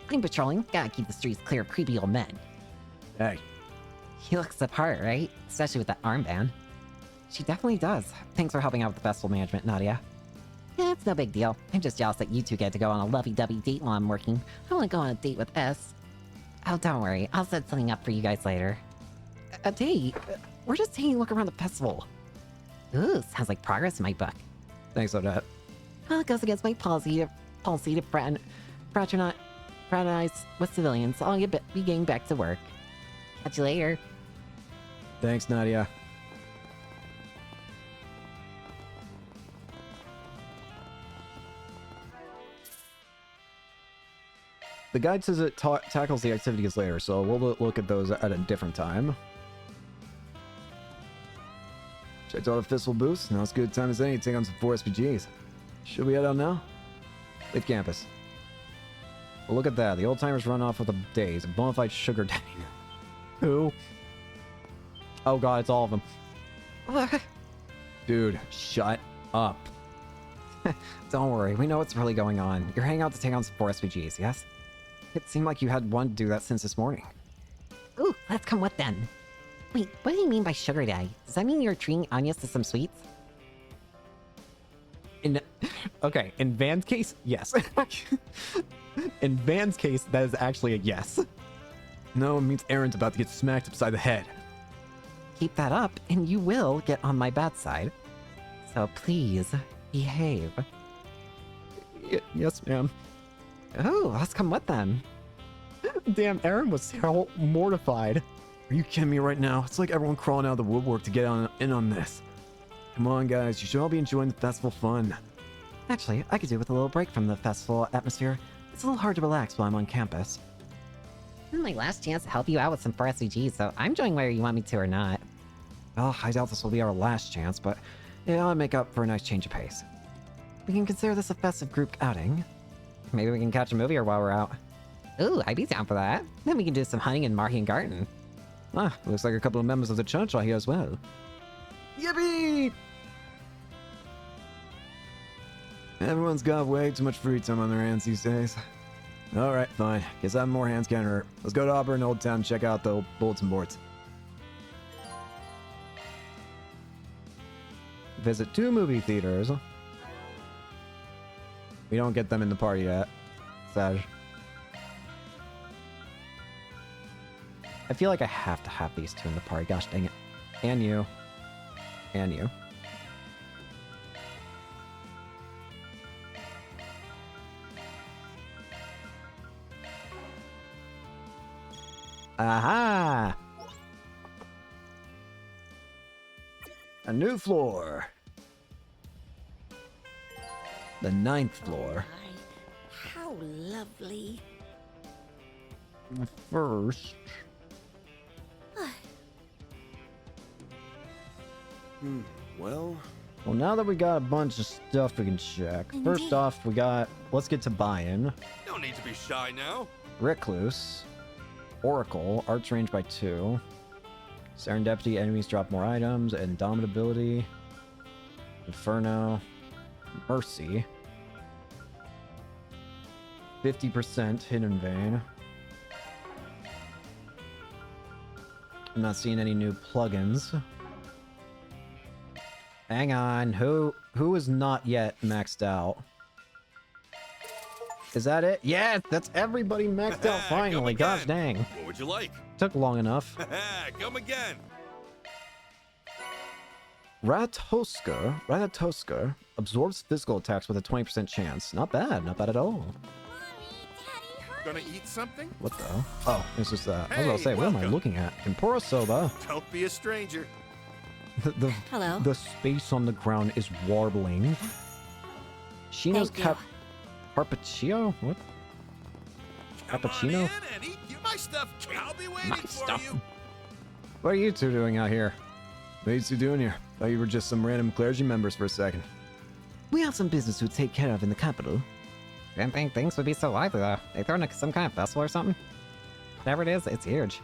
I'm patrolling. Gotta keep the streets clear of creepy old men. Hey, He looks the part, right? Especially with that armband. She definitely does. Thanks for helping out with the festival management, Nadia. Yeah, it's no big deal. I'm just jealous that you two get to go on a lovey-dovey date while I'm working. I want to go on a date with S. Oh, don't worry. I'll set something up for you guys later. A date? We're just taking a look around the festival. Ooh, sounds like progress in my book. Thanks, Odette. Well, it goes against my policy to fraternize with civilians, so I'll be getting back to work. Catch you later. Thanks, Nadia. The guide says it tackles the activities later, so we'll look at those at a different time. Checked all the festival booths. Now it's a good time as any to take on some 4 SPGs. Should we head out now? Leave campus. Well, look at that. The old-timers run off with a daze. A bona fide sugar daddy. Who? Oh god, it's all of them. Dude, shut up. Don't worry, we know what's really going on. You're hanging out to take on some 4 SPGs, yes? It seemed like you had one to do that since this morning. Ooh, let's come with then. Wait, what do you mean by sugar daddy? Does that mean you're treating Anya's to some sweets? Okay, in Van's case, yes. In Van's case, that is actually a yes. No, it means Aaron's about to get smacked upside the head. Keep that up, and you will get on my bad side. So please, behave. Yes, ma'am. Oh, let's come with them. Damn, Aaron was so mortified. Are you kidding me right now? It's like everyone crawling out of the woodwork to get in on this. Come on, guys. You should all be enjoying the festival fun. Actually, I could do with a little break from the festival atmosphere. It's a little hard to relax while I'm on campus. This is my last chance to help you out with some 4 SVGs, so I'm joining whether you want me to or not. Well, I doubt this will be our last chance, but it'll make up for a nice change of pace. We can consider this a festive group outing. Maybe we can catch a movie while we're out. Ooh, I'd be down for that. Then we can do some hunting in Marhian Garden. Ah, looks like a couple of members of the church are here as well. Yippee! Everyone's got way too much free time on their hands these days. Alright, fine. Guess having more hands can't hurt. Let's go to Auburn Old Town and check out the bulletin boards. Visit 2 movie theaters. We don't get them in the party yet. Sag. I feel like I have to have these 2 in the party. Gosh dang it. And you. And you. Aha! A new floor. The 9th floor. How lovely. First. Well, Now that we got a bunch of stuff we can check. First off, let's get to buy-in. No need to be shy now. Recluse. Oracle. Arch range by 2. Serendipity. Enemies drop more items. Indomitability. Inferno. Mercy. 50% Hidden Vein. I'm not seeing any new plugins. Hang on, who is not yet maxed out? Is that it? Yes, that's everybody maxed out finally. Gosh dang. What would you like? Took long enough. Come again. Ratatoska absorbs physical attacks with a 20% chance. Not bad at all. Gonna eat something? What the? Oh, this is I was about to say, what am I looking at? Tempura soba. Don't be a stranger. Hello. The space on the ground is warbling. Shino's Carpaccio? What? Cappuccino? And eat my stuff. I'll be waiting for you. What are you 2 doing out here? What are you 2 doing here? Thought you were just some random clergy members for a second. We have some business to take care of in the capital. Didn't think things would be so lively though. They throwing some kind of festival or something? Whatever it is, it's huge.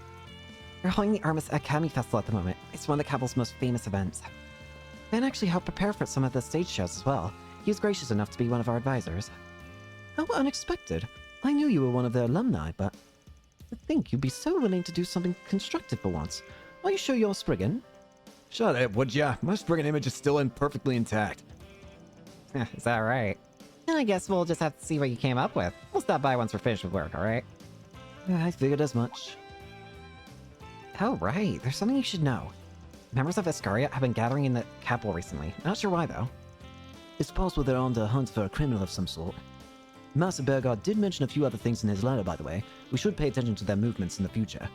We're holding the Armus Academy Festival at the moment. It's one of the capital's most famous events. Ben actually helped prepare for some of the stage shows as well. He was gracious enough to be one of our advisors. How unexpected. I knew you were one of the alumni, but to think you'd be so willing to do something constructive for once. Are you sure you're Spriggan? Shut up, would ya? My Spriggan image is still perfectly intact. Is that right? And I guess we'll just have to see what you came up with. We'll stop by once we're finished with work, alright? I figured as much. Oh, right. There's something you should know. Members of Iscaria have been gathering in the capital recently. Not sure why, though. It's possible they're on the hunt for a criminal of some sort. Master Bergard did mention a few other things in his letter, by the way. We should pay attention to their movements in the future.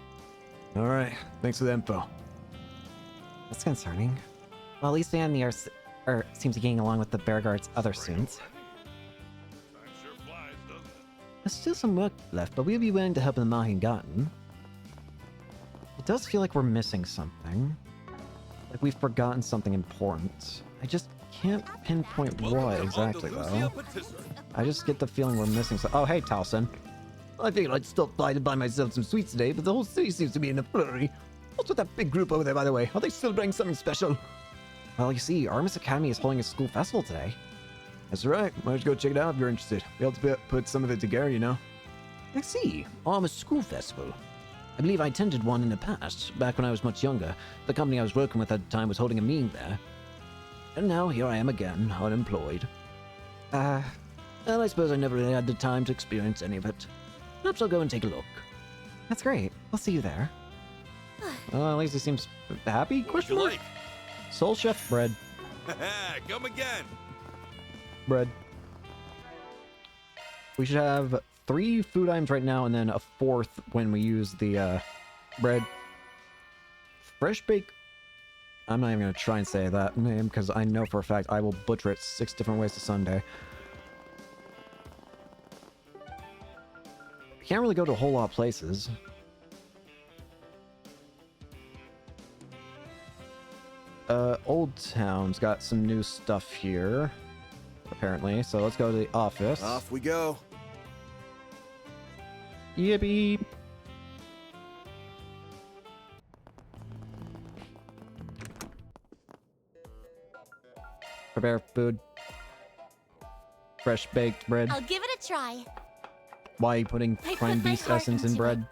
Alright, thanks for the info. That's concerning. Well, at least Vanir seems to be getting along with the Bergard's other students. There's still some work left, but we'll be willing to help in the Mahin Garden. It does feel like we're missing something. Like we've forgotten something important. I just can't pinpoint what exactly, though. I just get the feeling we're missing some— Oh, hey, Talson. I figured I'd stop by to buy myself some sweets today, but the whole city seems to be in a flurry. What's with that big group over there, by the way? Are they celebrating something special? Well, you see, Artemis Academy is holding a school festival today. That's right. Why don't you go check it out if you're interested? Be able to put some of it together, you know? I see. Artemis School Festival. I believe I attended one in the past, back when I was much younger. The company I was working with at the time was holding a meeting there. And now here I am again, unemployed. Well, I suppose I never really had the time to experience any of it. Perhaps I'll go and take a look. That's great. We'll see you there. Well, at least he seems happy? Question mark? Soul Chef bread. Come again. Bread. We should have 3 food items right now and then a 4th when we use the bread. Fresh bake. I'm not even going to try and say that name because I know for a fact I will butcher it 6 different ways to Sunday. We can't really go to a whole lot of places. Old Town's got some new stuff here, apparently. So let's go to the office. Off we go. Yippee! Prepare food. Fresh baked bread. I'll give it a try. Why are you putting I prime put my beast heart essence in into bread?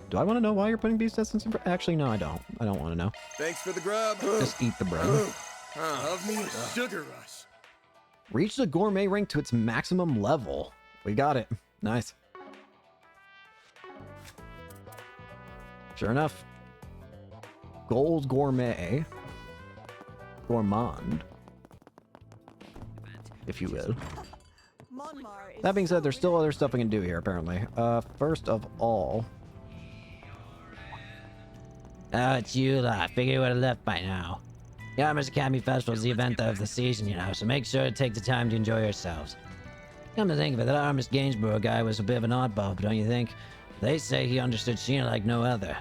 Do I want to know why you're putting beast essence in bread? Actually, no, I don't. I don't want to know. Thanks for the grub. Just eat the bread. Love me a sugar rush. Reach the gourmet rank to its maximum level. We got it. Nice. Sure enough. Gold gourmet. Gourmand. If you will. That being said, there's still other stuff we can do here, apparently. First of all... Oh, it's you lot. I figured you would have left by now. The Artemis Academy Festival is the event of the season, you know, so make sure to take the time to enjoy yourselves. Come to think of it, that Artemis Gainsborough guy was a bit of an oddball, don't you think? They say he understood Sheena like no other.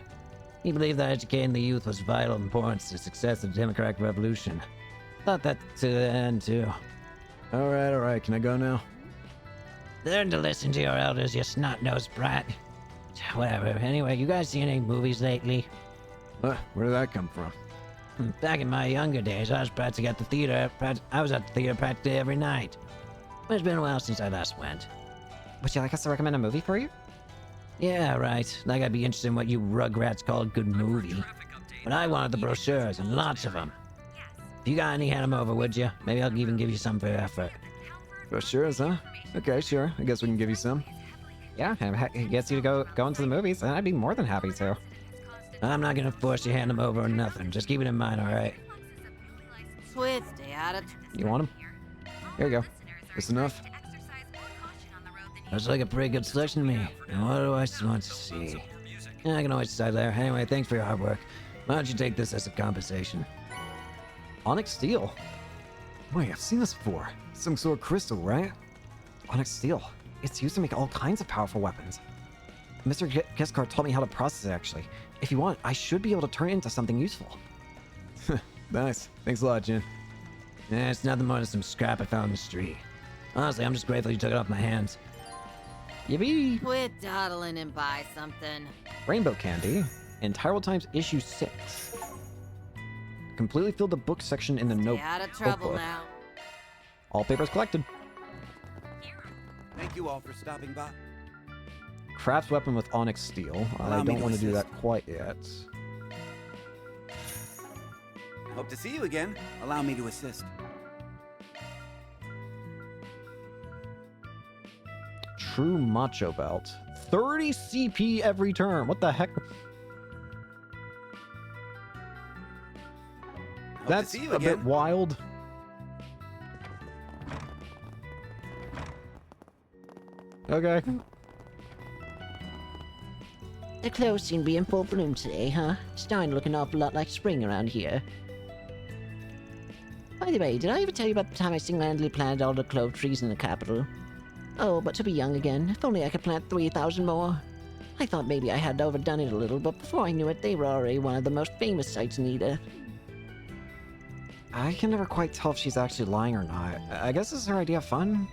He believed that educating the youth was vital importance to the success of the Democratic Revolution. Thought that to the end, too. Alright, can I go now? Learn to listen to your elders, you snot-nosed brat. Whatever. Anyway, you guys seen any movies lately? Where did that come from? Back in my younger days, I was practically at the theater. I was at the theater practically every night. But it's been a while since I last went. Would you like us to recommend a movie for you? Yeah, right. Like I'd be interested in what you rugrats call a good movie. But I wanted the brochures, and lots of them. If you got any, hand them over, would you? Maybe I'll even give you some for your effort. Brochures, huh? Okay, sure. I guess we can give you some. Yeah, it gets you to go into the movies, and I'd be more than happy to. I'm not gonna force you to hand them over or nothing. Just keep it in mind, alright? Sweet, stay out of... You want them? Here you go. That's enough? Looks like a pretty good selection to me. And what do I want to see? Yeah, I can always decide later. Anyway, thanks for your hard work. Why don't you take this as a compensation? Onyx Steel. Wait, I've seen this before. Some sort of crystal, right? Onyx Steel. It's used to make all kinds of powerful weapons. Mr. Kiskar taught me how to process it, actually. If you want, I should be able to turn it into something useful. Nice. Thanks a lot, Jin. Yeah, it's nothing more than some scrap I found in the street. Honestly, I'm just grateful you took it off my hands. Yippee! Quit dawdling and buy something. Rainbow Candy. And Tyrell Times issue 6. Completely filled the book section in the Stay out of trouble notebook. now. All papers collected. Thank you all for stopping by. Crafts weapon with Onyx Steel. I don't want to do that quite yet. Hope to see you again. Allow me to assist. True macho belt. 30 CP every turn. What the heck? That's a bit wild. Okay. The clothes seem to be in full bloom today, huh? It's starting to look an awful lot like spring around here. By the way, did I ever tell you about the time I single-handedly planted all the clove trees in the capital? Oh, but to be young again, if only I could plant 3,000 more. I thought maybe I had overdone it a little, but before I knew it, they were already one of the most famous sites in Eda. I can never quite tell if she's actually lying or not. I guess this is her idea of fun.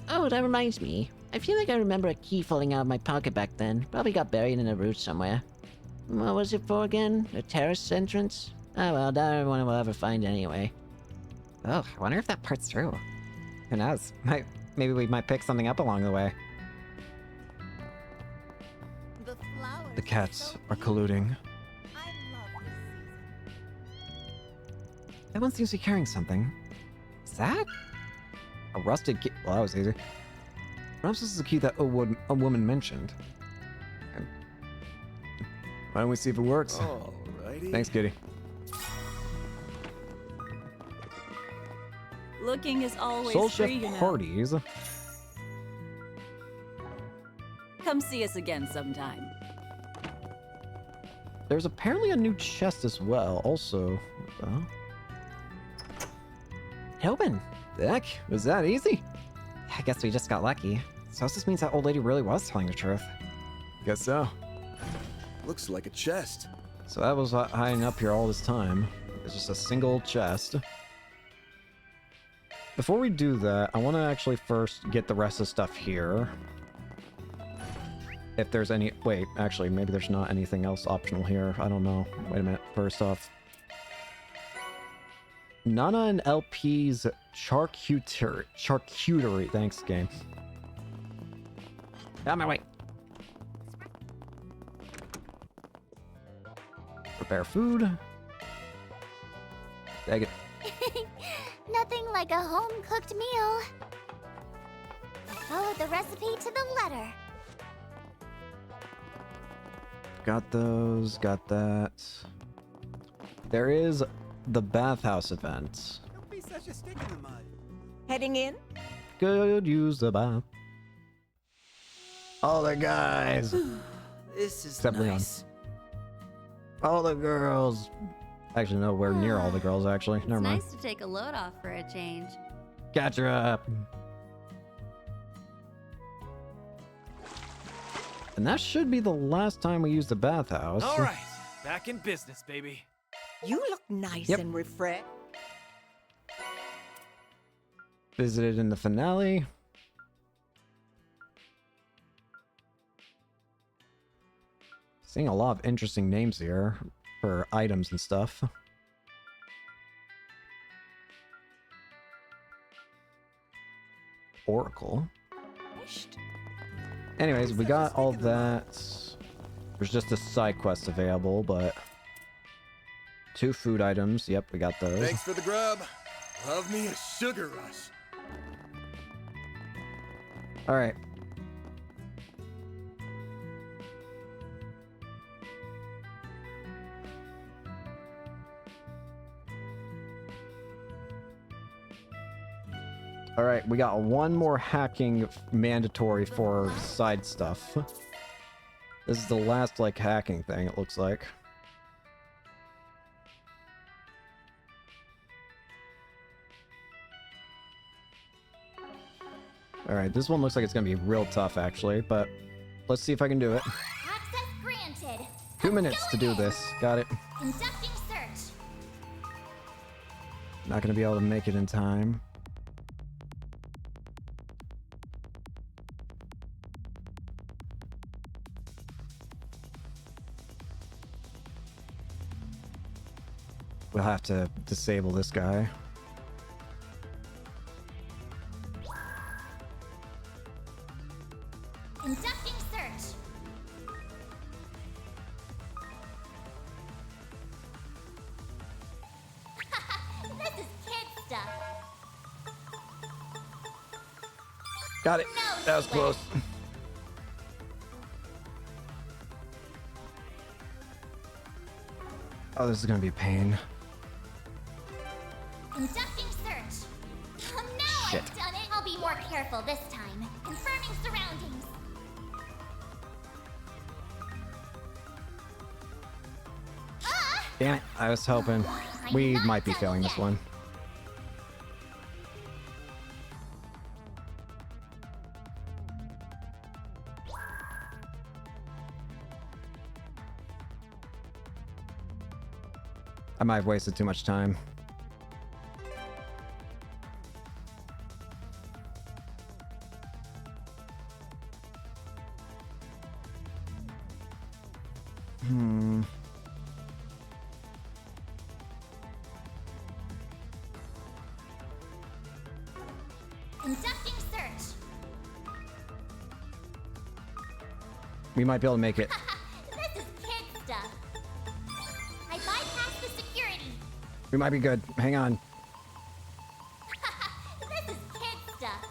Oh, that reminds me. I feel like I remember a key falling out of my pocket back then. Probably got buried in a root somewhere. What was it for again? A terrace entrance? Oh well, not everyone will ever find anyway. Oh, I wonder if that part's true. Who knows? Maybe we might pick something up along the way. The cats are colluding. That one seems to be carrying something. Is that? A rusted key? Well, that was easy. Perhaps this is the key that a woman mentioned. Why don't we see if it works? Alrighty. Thanks, Kitty. Looking is always Soul free, Shift you know. parties. Come see us again sometime. There's apparently a new chest as well. Also, Open. The heck? Was that easy? I guess we just got lucky. So this means that old lady really was telling the truth. Guess so. Looks like a chest. so that was hiding up here all this time. It's just a single chest. Before we do that, I want to actually first get the rest of the stuff here. If there's any... Wait, actually, maybe there's not anything else optional here. I don't know. Wait a minute. First off, Nana and LP's charcuterie. Thanks, game. Out of my way. Prepare food. Dang it. Nothing like a home-cooked meal. Follow the recipe to the letter. Got those. Got that. There is the bathhouse event. Don't be such a stick in the mud. Heading in? Could use the bath. All the guys. This is Except Leon. nice. All the girls. Actually, nowhere near all the girls, actually. Never mind. Nice to take a load off for a change. Catch her up. And that should be the last time we use the bathhouse. All right, back in business, baby. You look nice Yep. and refreshed. Visited in the finale. Seeing a lot of interesting names here for items and stuff. Oracle. Anyways, we got all that. There's just a side quest available, but 2 food items. Yep, we got those. Thanks for the grub. Love me a sugar rush. All right. All right, we got one more hacking mandatory for side stuff. This is the last, like, hacking thing, it looks like. All right, this one looks like it's gonna be real tough, actually, but let's see if I can do it. Access granted. 2 minutes to do this. Got it. Conducting search. Not gonna be able to make it in time. We'll have to disable this guy. Conducting search. Got it. That was close. Oh, this is gonna be a pain. Conducting search. Oh, now Shit. I've done it. I'll be more careful this time. Confirming surroundings. Damn it. I was hoping. We might be failing this one. I might have wasted too much time. Conducting search. We might be able to make it. This is kid stuff. I bypassed the security. We might be good. Hang on. This is kid stuff.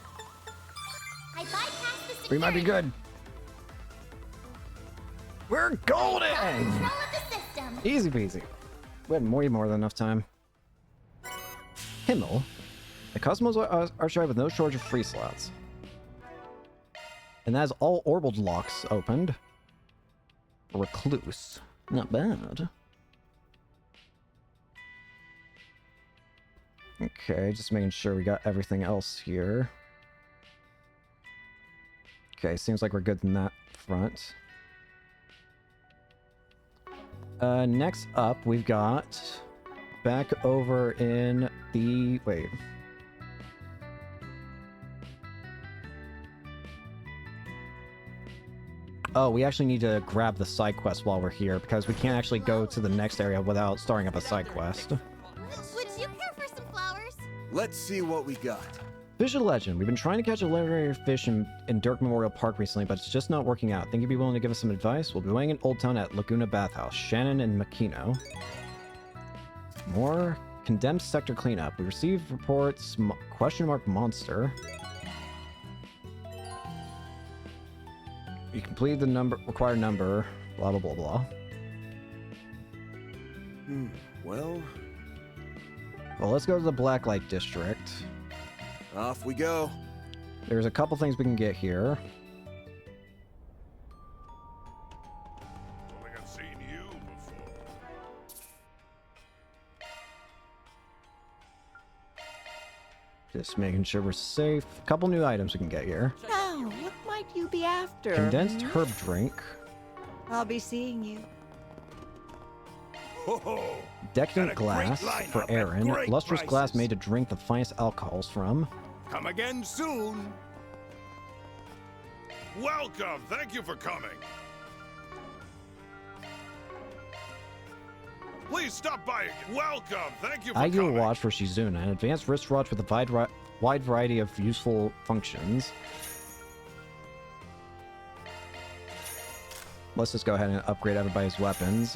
I bypassed the security. We might be good. We're golden! Control of the system. Easy peasy. We had way more than enough time. Himmel. The Cosmos Archive with no shortage of free slots. And that is all orbital locks opened. Recluse. Not bad. Okay, just making sure we got everything else here. Okay, seems like we're good in that front. Next up, we've got back over in the... Wait. Oh, we actually need to grab the side quest while we're here, because we can't actually go to the next area without starting up a side quest. Would you care for some flowers? Let's see what we got. Fish of the Legend. We've been trying to catch a legendary fish in Dirk Memorial Park recently, but it's just not working out. Think you'd be willing to give us some advice? We'll be waiting in Old Town at Laguna Bathhouse. Shannon and Makino. More condemned sector cleanup. We received reports. Question mark monster. You completed the required number. Blah blah blah blah. Well, let's go to the Blacklight District. Off we go. There's a couple things we can get here. Don't think I've seen you before. Just making sure we're safe. A couple new items we can get here. Now, what might you be after? Condensed herb drink. I'll be seeing you. Decadent glass for Aaron. Lustrous glass made to drink the finest alcohols from. Come again soon. Welcome. Thank you for coming. Please stop by again. Welcome. Thank you for Ideal coming. watch for Shizuna. An advanced wristwatch with a wide variety of useful functions. Let's just go ahead and upgrade everybody's weapons.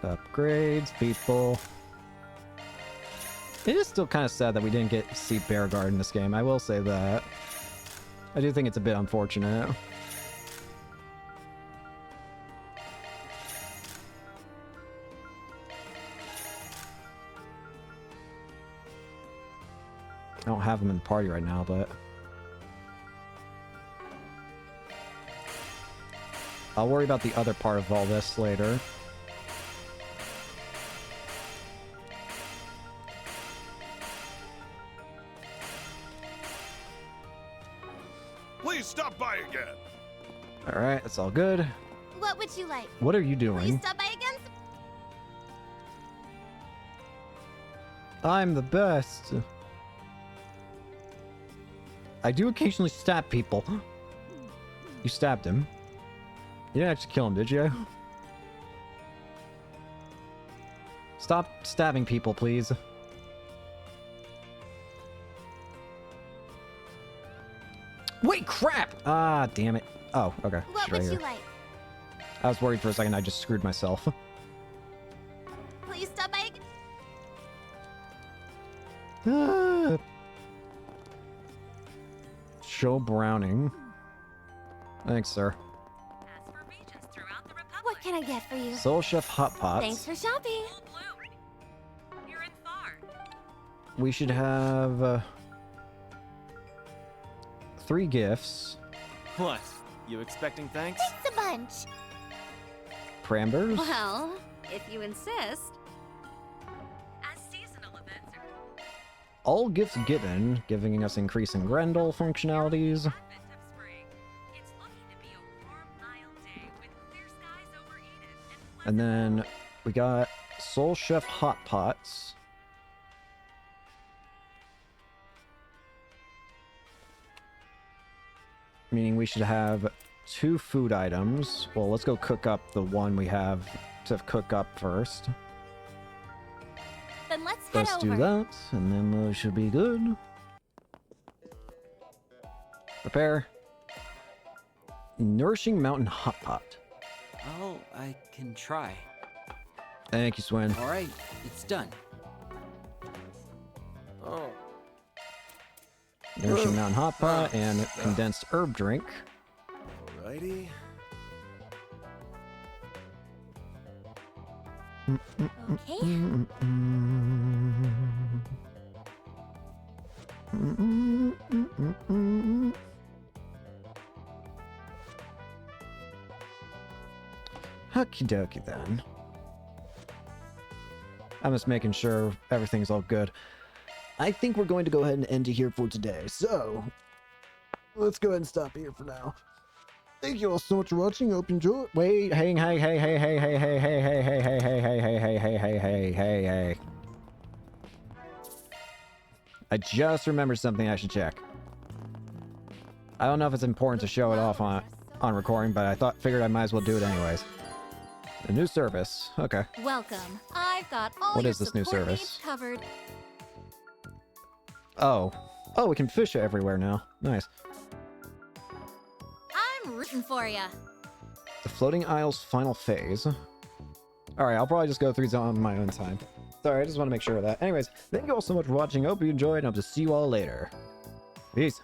Upgrades, people. It is still kind of sad that we didn't get to see Bearguard in this game. I will say that. I do think it's a bit unfortunate. I don't have him in the party right now, but... I'll worry about the other part of all this later. Please stop by again. Alright, that's all good. What would you like? What are you Will you doing? stop by again? I'm the best. I do occasionally stab people. You stabbed him. You didn't actually kill him, did you? Stop stabbing people, please. Wait, crap! Ah, damn it. Oh, okay. What She's right would here. you like? I was worried for a second I just screwed myself. Show Browning. Thanks, sir. What can I get for you? Soul Chef Hot Pots. Thanks for shopping. We should have 3 gifts. What? You expecting thanks? Thanks a bunch. Prambers. Well, if you insist. All gifts given, giving us increasing Grendel functionalities. And then we got Soul Chef Hot Pots. Meaning we should have 2 food items. Well, let's go cook up the one we have to cook up first. Then let's head Let's over. do that, and then we should be good. Prepare. Nourishing Mountain Hot Pot. Oh, I can try. Thank you, Swin. All right, it's done. Oh. Nourishing Mountain Hot Pot and condensed herb drink. Alrighty. Okay. Okie dokie then. I'm just making sure everything's all good. I think we're going to go ahead and end it here for today. So, let's go ahead and stop here for now. Thank you all so much for watching. Hope you enjoy. Wait, hey. I just remembered something I should check. I don't know if it's important to show it off on recording, but figured I might as well do it anyways. A new service. Okay. Welcome. I've got all What your is this new support service? needs covered. Oh, we can fish everywhere now. Nice. I'm rooting for ya. The Floating Isles final phase. Alright, I'll probably just go through these on my own time. Sorry, I just want to make sure of that. Anyways, thank you all so much for watching. Hope you enjoyed, and I hope to see you all later. Peace.